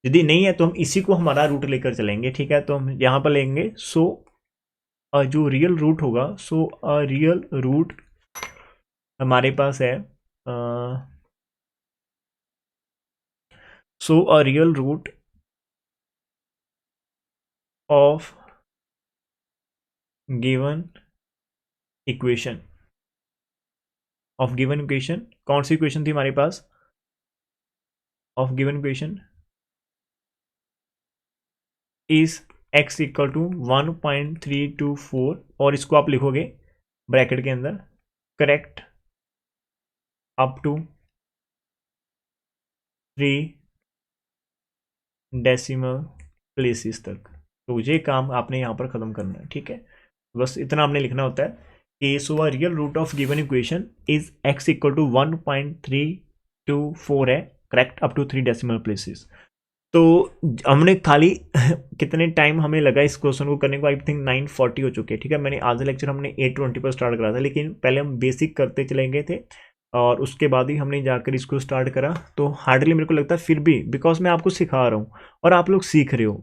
यदि नहीं है तो हम इसी को हमारा रूट लेकर चलेंगे, ठीक है। तो हम यहाँ पर लेंगे, सो जो रियल रूट होगा, सो रियल रूट हमारे पास है, so real root of given equation, of given equation, कौन सी इक्वेशन थी हमारे पास, of given equation is x equal to 1.324, और इसको आप लिखोगे ब्रैकेट के अंदर, correct up to 3 decimal places तक। तो ये काम आपने यहाँ पर ख़त्म करना है, ठीक है। बस इतना हमने लिखना होता है a so a real root of given equation is x equal to 1.324 है, correct, up to 3 decimal places. तो हमने खाली कितने टाइम हमें लगा इस क्वेश्चन को करने को, आई थिंक 9:40 हो चुके हैं, ठीक है। मैंने आज लेक्चर हमने 8:20 पर स्टार्ट करा था, लेकिन पहले हम बेसिक करते चले गए थे और उसके बाद ही हमने जाकर इसको स्टार्ट करा। तो हार्डली मेरे को लगता है फिर भी, बिकॉज मैं आपको सिखा रहा हूँ और आप लोग सीख रहे हो,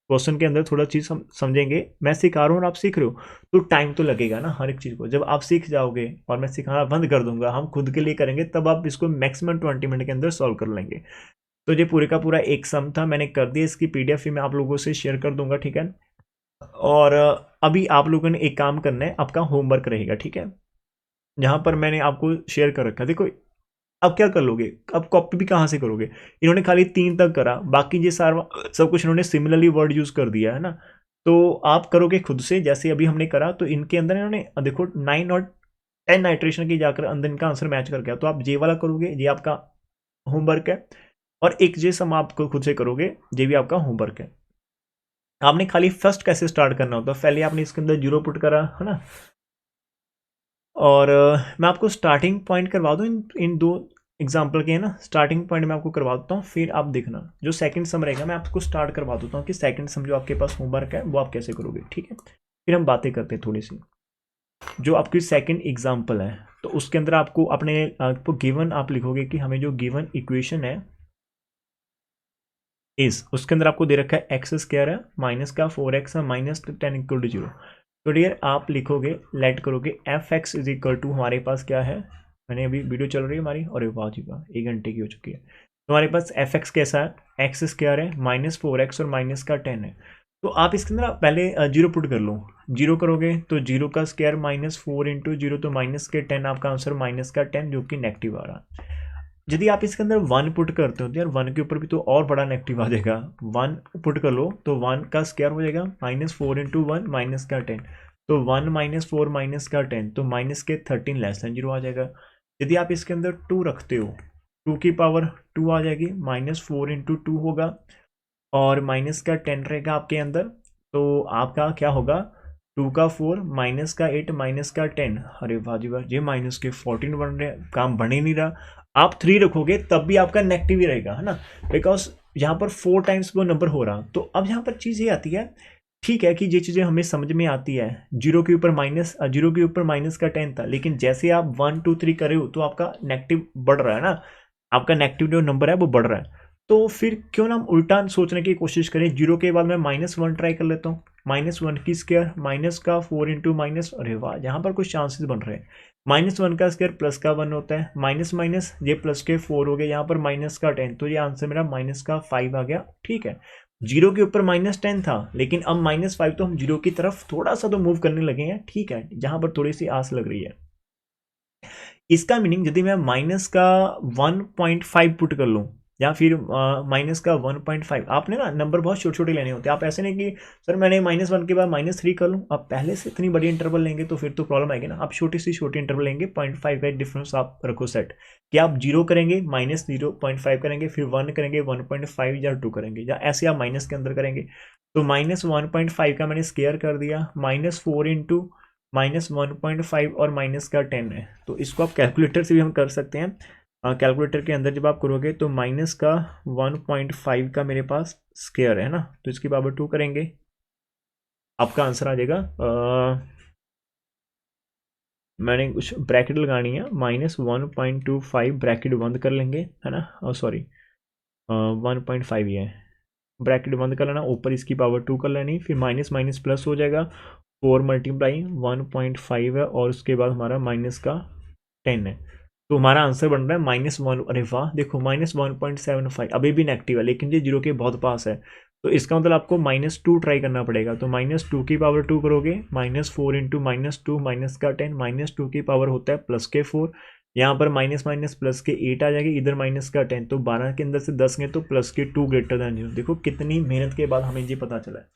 क्वेश्चन के अंदर थोड़ा चीज़ समझेंगे, मैं सिखा रहा हूँ और आप सीख रहे हो, तो टाइम तो लगेगा ना हर एक चीज़ को। जब आप सीख जाओगे और मैं सिखाना बंद कर दूंगा, हम खुद के लिए करेंगे, तब आप इसको मैक्सिमम 20 मिनट के अंदर सॉल्व कर लेंगे। तो ये पूरे का पूरा एक सम था, मैंने कर दिया, इसकी पीडीएफ भी मैं आप लोगों से शेयर कर दूंगा, ठीक है। और अभी आप लोगों ने एक काम करना है, आपका होमवर्क रहेगा, ठीक है, जहां पर मैंने आपको शेयर कर रखा है। देखो अब क्या कर लोगे, अब कॉपी भी कहाँ से करोगे, इन्होंने खाली 3 तक करा, बाकी ये सारा सब कुछ इन्होंने सिमिलरली वर्ड यूज कर दिया है ना। तो आप करोगे खुद से, जैसे अभी हमने करा, तो इनके अंदर इन्होंने देखो 9 और 10 नाइट्रेशन की जाकर अंदर इनका आंसर मैच कर गया। तो आप जे वाला करोगे, ये आपका होमवर्क है, और एक जे सम आप खुद से करोगे, ये भी आपका होमवर्क है। आपने खाली फर्स्ट कैसे स्टार्ट करना होता है, पहले आपने इसके अंदर 0 पुट करा है ना, और मैं आपको स्टार्टिंग पॉइंट करवा दूँ इन 2 एग्जाम्पल के, है ना। स्टार्टिंग पॉइंट मैं आपको करवा देता हूँ, फिर आप देखना जो सेकंड सम रहेगा मैं आपको स्टार्ट करवा देता हूँ कि सेकंड सम जो आपके पास होमवर्क है वो आप कैसे करोगे, ठीक है। फिर हम बातें करते हैं थोड़ी सी। जो आपकी सेकंड एग्जाम्पल है, तो उसके अंदर आपको अपने आपको गिवन आप लिखोगे कि हमें जो गिवन इक्वेशन है इस, उसके अंदर आपको दे रखा है एक्स स्क्वायर है, माइनस का 4x है, माइनस 10 इक्वल टू 0। तो डियर आप लिखोगे, लेट करोगे F x is equal to, हमारे पास क्या है, मैंने अभी वीडियो चल रही है हमारी, और वाह जी वाह 1 घंटे की हो चुकी है। तो हमारे पास एफ एक्स कैसा है, एक्स स्क्वायर है, माइनस 4x और माइनस का 10 है। तो आप इसके अंदर पहले 0 पुट कर लो, 0 करोगे तो 0 का स्क्वायर माइनस 4 इंटू 0, तो माइनस के 10, आपका आंसर माइनस का 10 जो कि नेगेटिव आ रहा है। यदि आप इसके अंदर 1 पुट करते हो तो यार 1 के ऊपर भी तो और बड़ा नेगेटिव आ जाएगा, 1 पुट कर लो तो 1 का स्क्वायर हो जाएगा माइनस 4 इंटू 1 माइनस का 10, तो 1 माइनस 4 माइनस का 10, तो माइनस के 13 लेस देन 0 आ जाएगा। यदि आप इसके अंदर 2 रखते हो, 2 की पावर 2 आ जाएगी, माइनस 4 इंटू 2 होगा, और माइनस का 10 रहेगा आपके अंदर, तो आपका क्या होगा, 2 का 4 माइनस का 8 माइनस का 10, अरे वाह जी वाह, ये माइनस के 14 बन रहे हैं, काम बन ही नहीं रहा। आप 3 रखोगे तब भी आपका नेगेटिव ही रहेगा, है ना, बिकॉज यहाँ पर 4 टाइम्स वो नंबर हो रहा। तो अब यहाँ पर चीज़ ये आती है, ठीक है कि ये चीज़ें हमें समझ में आती है, 0 के ऊपर माइनस, 0 के ऊपर माइनस का 10 था, लेकिन जैसे आप 1 2 3 कर रहे हो तो आपका नेगेटिव बढ़ रहा है ना, आपका नेगेटिव जो नंबर है वो बढ़ रहा है। तो फिर क्यों ना हम उल्टा सोचने की कोशिश करें, 0 के बाद मैं -1 ट्राई कर लेता हूँ, -1 की स्क्वायर माइनस का 4 इंटू माइनस, अरे वाह यहाँ पर कुछ चांसेस बन रहे हैं, -1 का स्क्वायर प्लस का 1 होता है, माइनस माइनस ये प्लस के 4 हो गए, यहाँ पर माइनस का 10, तो ये आंसर मेरा माइनस का 5 आ गया, ठीक है। 0 के ऊपर -10 था, लेकिन अब -5, तो हम 0 की तरफ थोड़ा सा तो मूव करने लगे हैं, ठीक है, जहां पर थोड़ी सी आस लग रही है। इसका मीनिंग यदि मैं माइनस का 1.5 पुट कर लूँ, या फिर माइनस का 1.5, आपने ना नंबर बहुत छोटे छोटे लेने होते हैं, आप ऐसे नहीं कि सर मैंने -1 के बाद -3 कर लूँ, आप पहले से इतनी बड़ी इंटरवल लेंगे तो फिर तो प्रॉब्लम आएगी ना। आप छोटी सी छोटी इंटरवल लेंगे, 0.5 का डिफरेंस आप रखो सेट, कि आप 0 करेंगे, -0.5 करेंगे, फिर 1 करेंगे, 1.5 या 2 करेंगे, या ऐसे आप माइनस के अंदर करेंगे। तो -1.5 का मैंने स्केयर कर दिया, -4 इंटू -1.5 और माइनस का 10 है, तो इसको आप कैलकुलेटर से भी हम कर सकते हैं। कैलकुलेटर के अंदर जब आप करोगे तो माइनस का 1.5 का मेरे पास स्केयर है ना, तो इसकी पावर 2 करेंगे, आपका आंसर आ जाएगा, मैंने कुछ ब्रैकेट लगानी है, -1.25 ब्रैकेट बंद कर लेंगे, है ना, सॉरी 1.5 ही है, ब्रैकेट बंद कर लेना, ऊपर इसकी पावर 2 कर लेनी, फिर माइनस माइनस प्लस हो जाएगा, 4 मल्टीप्लाई 1.5 है, और उसके बाद हमारा माइनस का 10 है, तो हमारा आंसर बन रहा है -1, अरे वाह देखो -1.75, अभी भी नेगेटिव है, लेकिन ये 0 के बहुत पास है, तो इसका मतलब आपको -2 ट्राई करना पड़ेगा, तो -2 की पावर 2 करोगे, -4 इंटू -2 माइनस का 10, -2 की पावर होता है प्लस के 4, यहाँ पर माइनस माइनस प्लस के 8 आ जाएगी, इधर माइनस का 10, तो 12 के अंदर से 10 गए तो प्लस के 2 ग्रेटर देन 0। देखो कितनी मेहनत के बाद हमें ये पता चला है,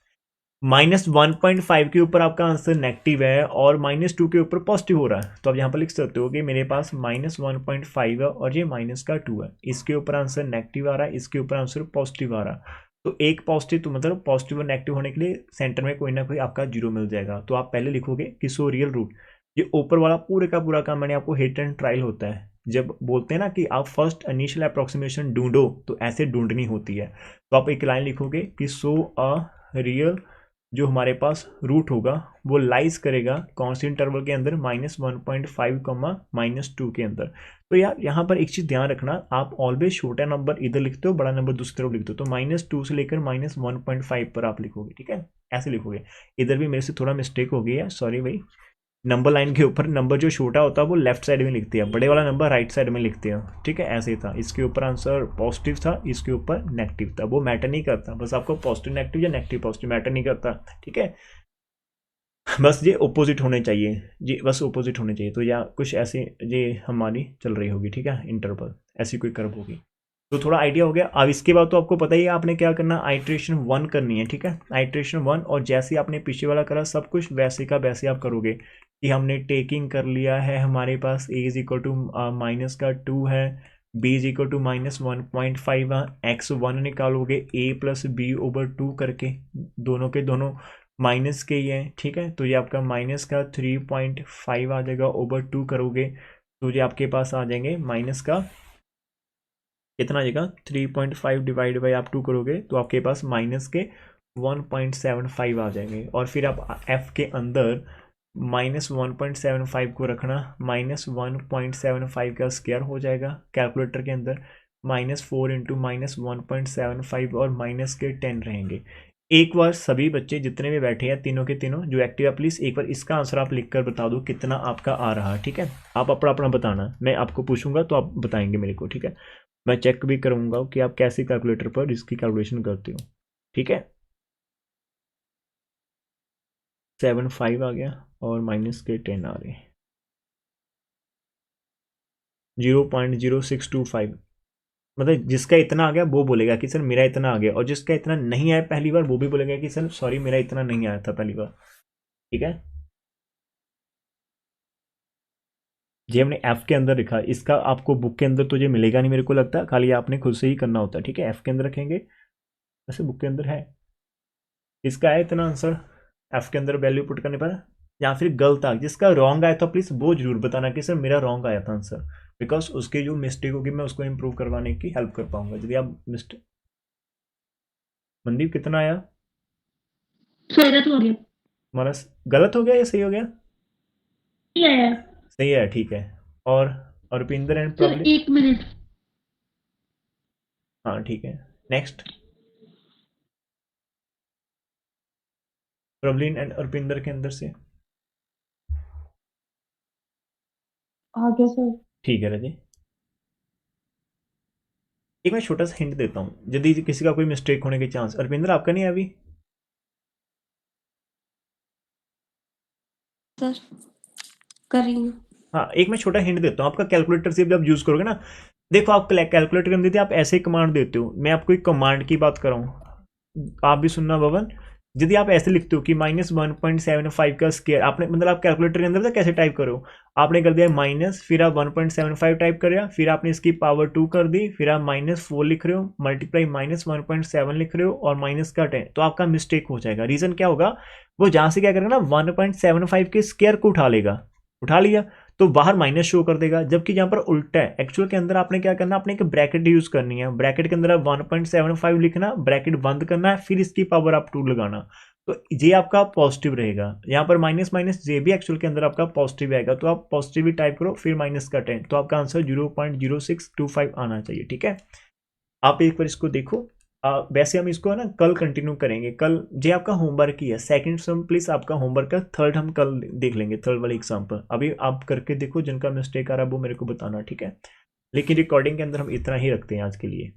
-1.5 के ऊपर आपका आंसर नेगेटिव है और -2 के ऊपर पॉजिटिव हो रहा है, तो आप यहाँ पर लिख सकते हो कि मेरे पास -1.5 है और ये माइनस का 2 है, इसके ऊपर आंसर नेगेटिव आ रहा है, इसके ऊपर आंसर पॉजिटिव आ रहा है, तो एक पॉजिटिव, तो मतलब पॉजिटिव और नेगेटिव होने के लिए सेंटर में कोई ना कोई आपका 0 मिल जाएगा। तो आप पहले लिखोगे कि सो रियल रूट, ये ऊपर वाला पूरे का पूरा काम मैंने आपको हिट एंड ट्रायल होता है। जब बोलते हैं ना कि आप फर्स्ट इनिशियल अप्रोक्सीमेशन ढूंढो, तो ऐसे ढूंढनी होती है। तो आप एक लाइन लिखोगे कि सो अ रियल जो हमारे पास रूट होगा वो लाइज करेगा कौन सी इंटरवल के अंदर, -1.5 -2 के अंदर। तो यार यहाँ पर एक चीज़ ध्यान रखना, आप ऑलवेज छोटा नंबर इधर लिखते हो, बड़ा नंबर दूसरी तरफ लिखते हो। तो -2 से लेकर -1.5 पर आप लिखोगे, ठीक है, ऐसे लिखोगे। इधर भी मेरे से थोड़ा मिस्टेक हो गई है, सॉरी भाई। नंबर लाइन के ऊपर नंबर जो छोटा होता है वो लेफ्ट साइड में लिखते हैं, बड़े वाला नंबर राइट साइड में लिखते हैं, ठीक है, ऐसे ही था। इसके ऊपर आंसर पॉजिटिव था, इसके ऊपर नेगेटिव था, वो मैटर नहीं करता, बस आपको पॉजिटिव नेगेटिव या नेगेटिव पॉजिटिव मैटर नहीं करता, ठीक है। बस ये ओपोजिट होने चाहिए जी, बस ओपोजिट होने चाहिए। तो या कुछ ऐसे ये हमारी चल रही होगी, ठीक है, इंटरवल ऐसी कोई कर्व होगी। तो थोड़ा आइडिया हो गया। अब इसके बाद तो आपको पता ही है आपने क्या करना, आइट्रेशन 1 करनी है, ठीक है, आइट्रेशन 1। और जैसे आपने पीछे वाला करा सब कुछ वैसे का वैसे आप करोगे कि हमने टेकिंग कर लिया है, हमारे पास a इज इक्वल टू -2 है, b इज इक्वल टू -1.5 है, x1 निकालोगे a प्लस बी ओवर 2 करके, दोनों के दोनों माइनस के ही हैं, ठीक है। तो ये आपका -3.5 आ जाएगा, ओवर 2 करोगे तो ये आपके पास आ जाएंगे माइनस का कितना आ जाएगा, 3.5 डिवाइड बाई आप 2 करोगे तो आपके पास माइनस के 1.75 आ जाएंगे। और फिर आप f के अंदर -1.75 को रखना, -1.75 का स्क्वायर हो जाएगा कैलकुलेटर के अंदर, -4 इंटू -1.75 और माइनस के 10 रहेंगे। एक बार सभी बच्चे जितने भी बैठे हैं तीनों के तीनों जो एक्टिव है, प्लीज़ एक बार इसका आंसर आप लिखकर बता दो कितना आपका आ रहा है, ठीक है। आप अपना अपना बताना, मैं आपको पूछूंगा तो आप बताएंगे मेरे को, ठीक है। मैं चेक भी करूंगा कि आप कैसे कैलकुलेटर पर इसकी कैलकुलेशन करते हो, ठीक है। 7.5 आ गया और माइनस के 10 आ रहे, 0.0625। मतलब जिसका इतना आ गया वो बोलेगा कि सर मेरा इतना आ गया, और जिसका इतना नहीं आया पहली बार वो भी बोलेगा कि सर सॉरी मेरा इतना नहीं आया था पहली बार, ठीक है। ये हमने एफ के अंदर लिखा, इसका आपको बुक के अंदर तो ये मिलेगा नहीं मेरे को लगता, खाली आपने खुद से ही करना होता है, ठीक है। एफ के अंदर रखेंगे, वैसे बुक के अंदर है, इसका है इतना आंसर एफ के अंदर वैल्यू पुट करने पर। या फिर गलत आ, जिसका रॉन्ग आया था प्लीज़ वो जरूर बताना कि सर मेरा रॉन्ग आया था आंसर, बिकॉज उसकी जो मिस्टेक होगी मैं उसको इम्प्रूव करवाने की हेल्प कर पाऊंगा। यदि आप मिस्टेक, मनदीप कितना आया, गलत हो गया, हमारा गलत हो गया या सही हो गया, सही आया सही है, ठीक है। और Rupinder and sir, problem, 1 minute. हाँ ठीक है, नेक्स्ट प्रॉब्लम एंड रुपिंदर के अंदर से, आगे सर। ठीक है रजी। एक मैं छोटा सा हिंट देता हूँ, यदि किसी का कोई मिस्टेक होने के चांस, रुपिंदर आपका नहीं है अभी, सर कर रही हूँ। हाँ एक मैं छोटा हिंट देता हूँ, आपका कैलकुलेटर से जब यूज करोगे ना, देखो आप कैलकुलेटर के अंदर थी आप ऐसे ही कमांड देते हो, मैं आपको एक कमांड की बात कर रहा हूँ, आप भी सुनना भवन। यदि आप ऐसे लिखते हो कि -1.75 का स्क्वायर, आपने मतलब आप कैलकुलेटर के अंदर था कैसे टाइप करो, आपने कर दिया माइनस, फिर आप 1.75 टाइप कर दिया, फिर आपने इसकी पावर 2 कर दी, फिर आप -4 लिख रहे हो, मल्टीप्लाई -1.7 लिख रहे हो और माइनस का 10, तो आपका मिस्टेक हो जाएगा। रीजन क्या होगा, वो जहां से क्या करेगा ना 1.75 के स्क्वायर को उठा लेगा, उठा लिया तो बाहर माइनस शो कर देगा, जबकि यहाँ पर उल्टा है। एक्चुअल के अंदर आपने क्या करना, आपने एक ब्रैकेट यूज करनी है, ब्रैकेट के अंदर आप 1.75 लिखना, ब्रैकेट बंद करना है, फिर इसकी पावर आप 2 लगाना, तो ये आपका पॉजिटिव रहेगा। यहाँ पर माइनस माइनस जे भी एक्चुअल के अंदर आपका पॉजिटिव आएगा, तो आप पॉजिटिव ही टाइप करो, फिर माइनस का 10, तो आपका आंसर 0.0625 आना चाहिए, ठीक है। आप एक बार इसको देखो, वैसे हम इसको है ना कल कंटिन्यू करेंगे, कल जे आपका होमवर्क ही है, सेकंड सम प्लीज आपका होमवर्क का, थर्ड हम कल देख लेंगे, थर्ड वाली एग्जाम्पल। अभी आप करके देखो, जिनका मिस्टेक आ रहा है वो मेरे को बताना, ठीक है। लेकिन रिकॉर्डिंग के अंदर हम इतना ही रखते हैं आज के लिए।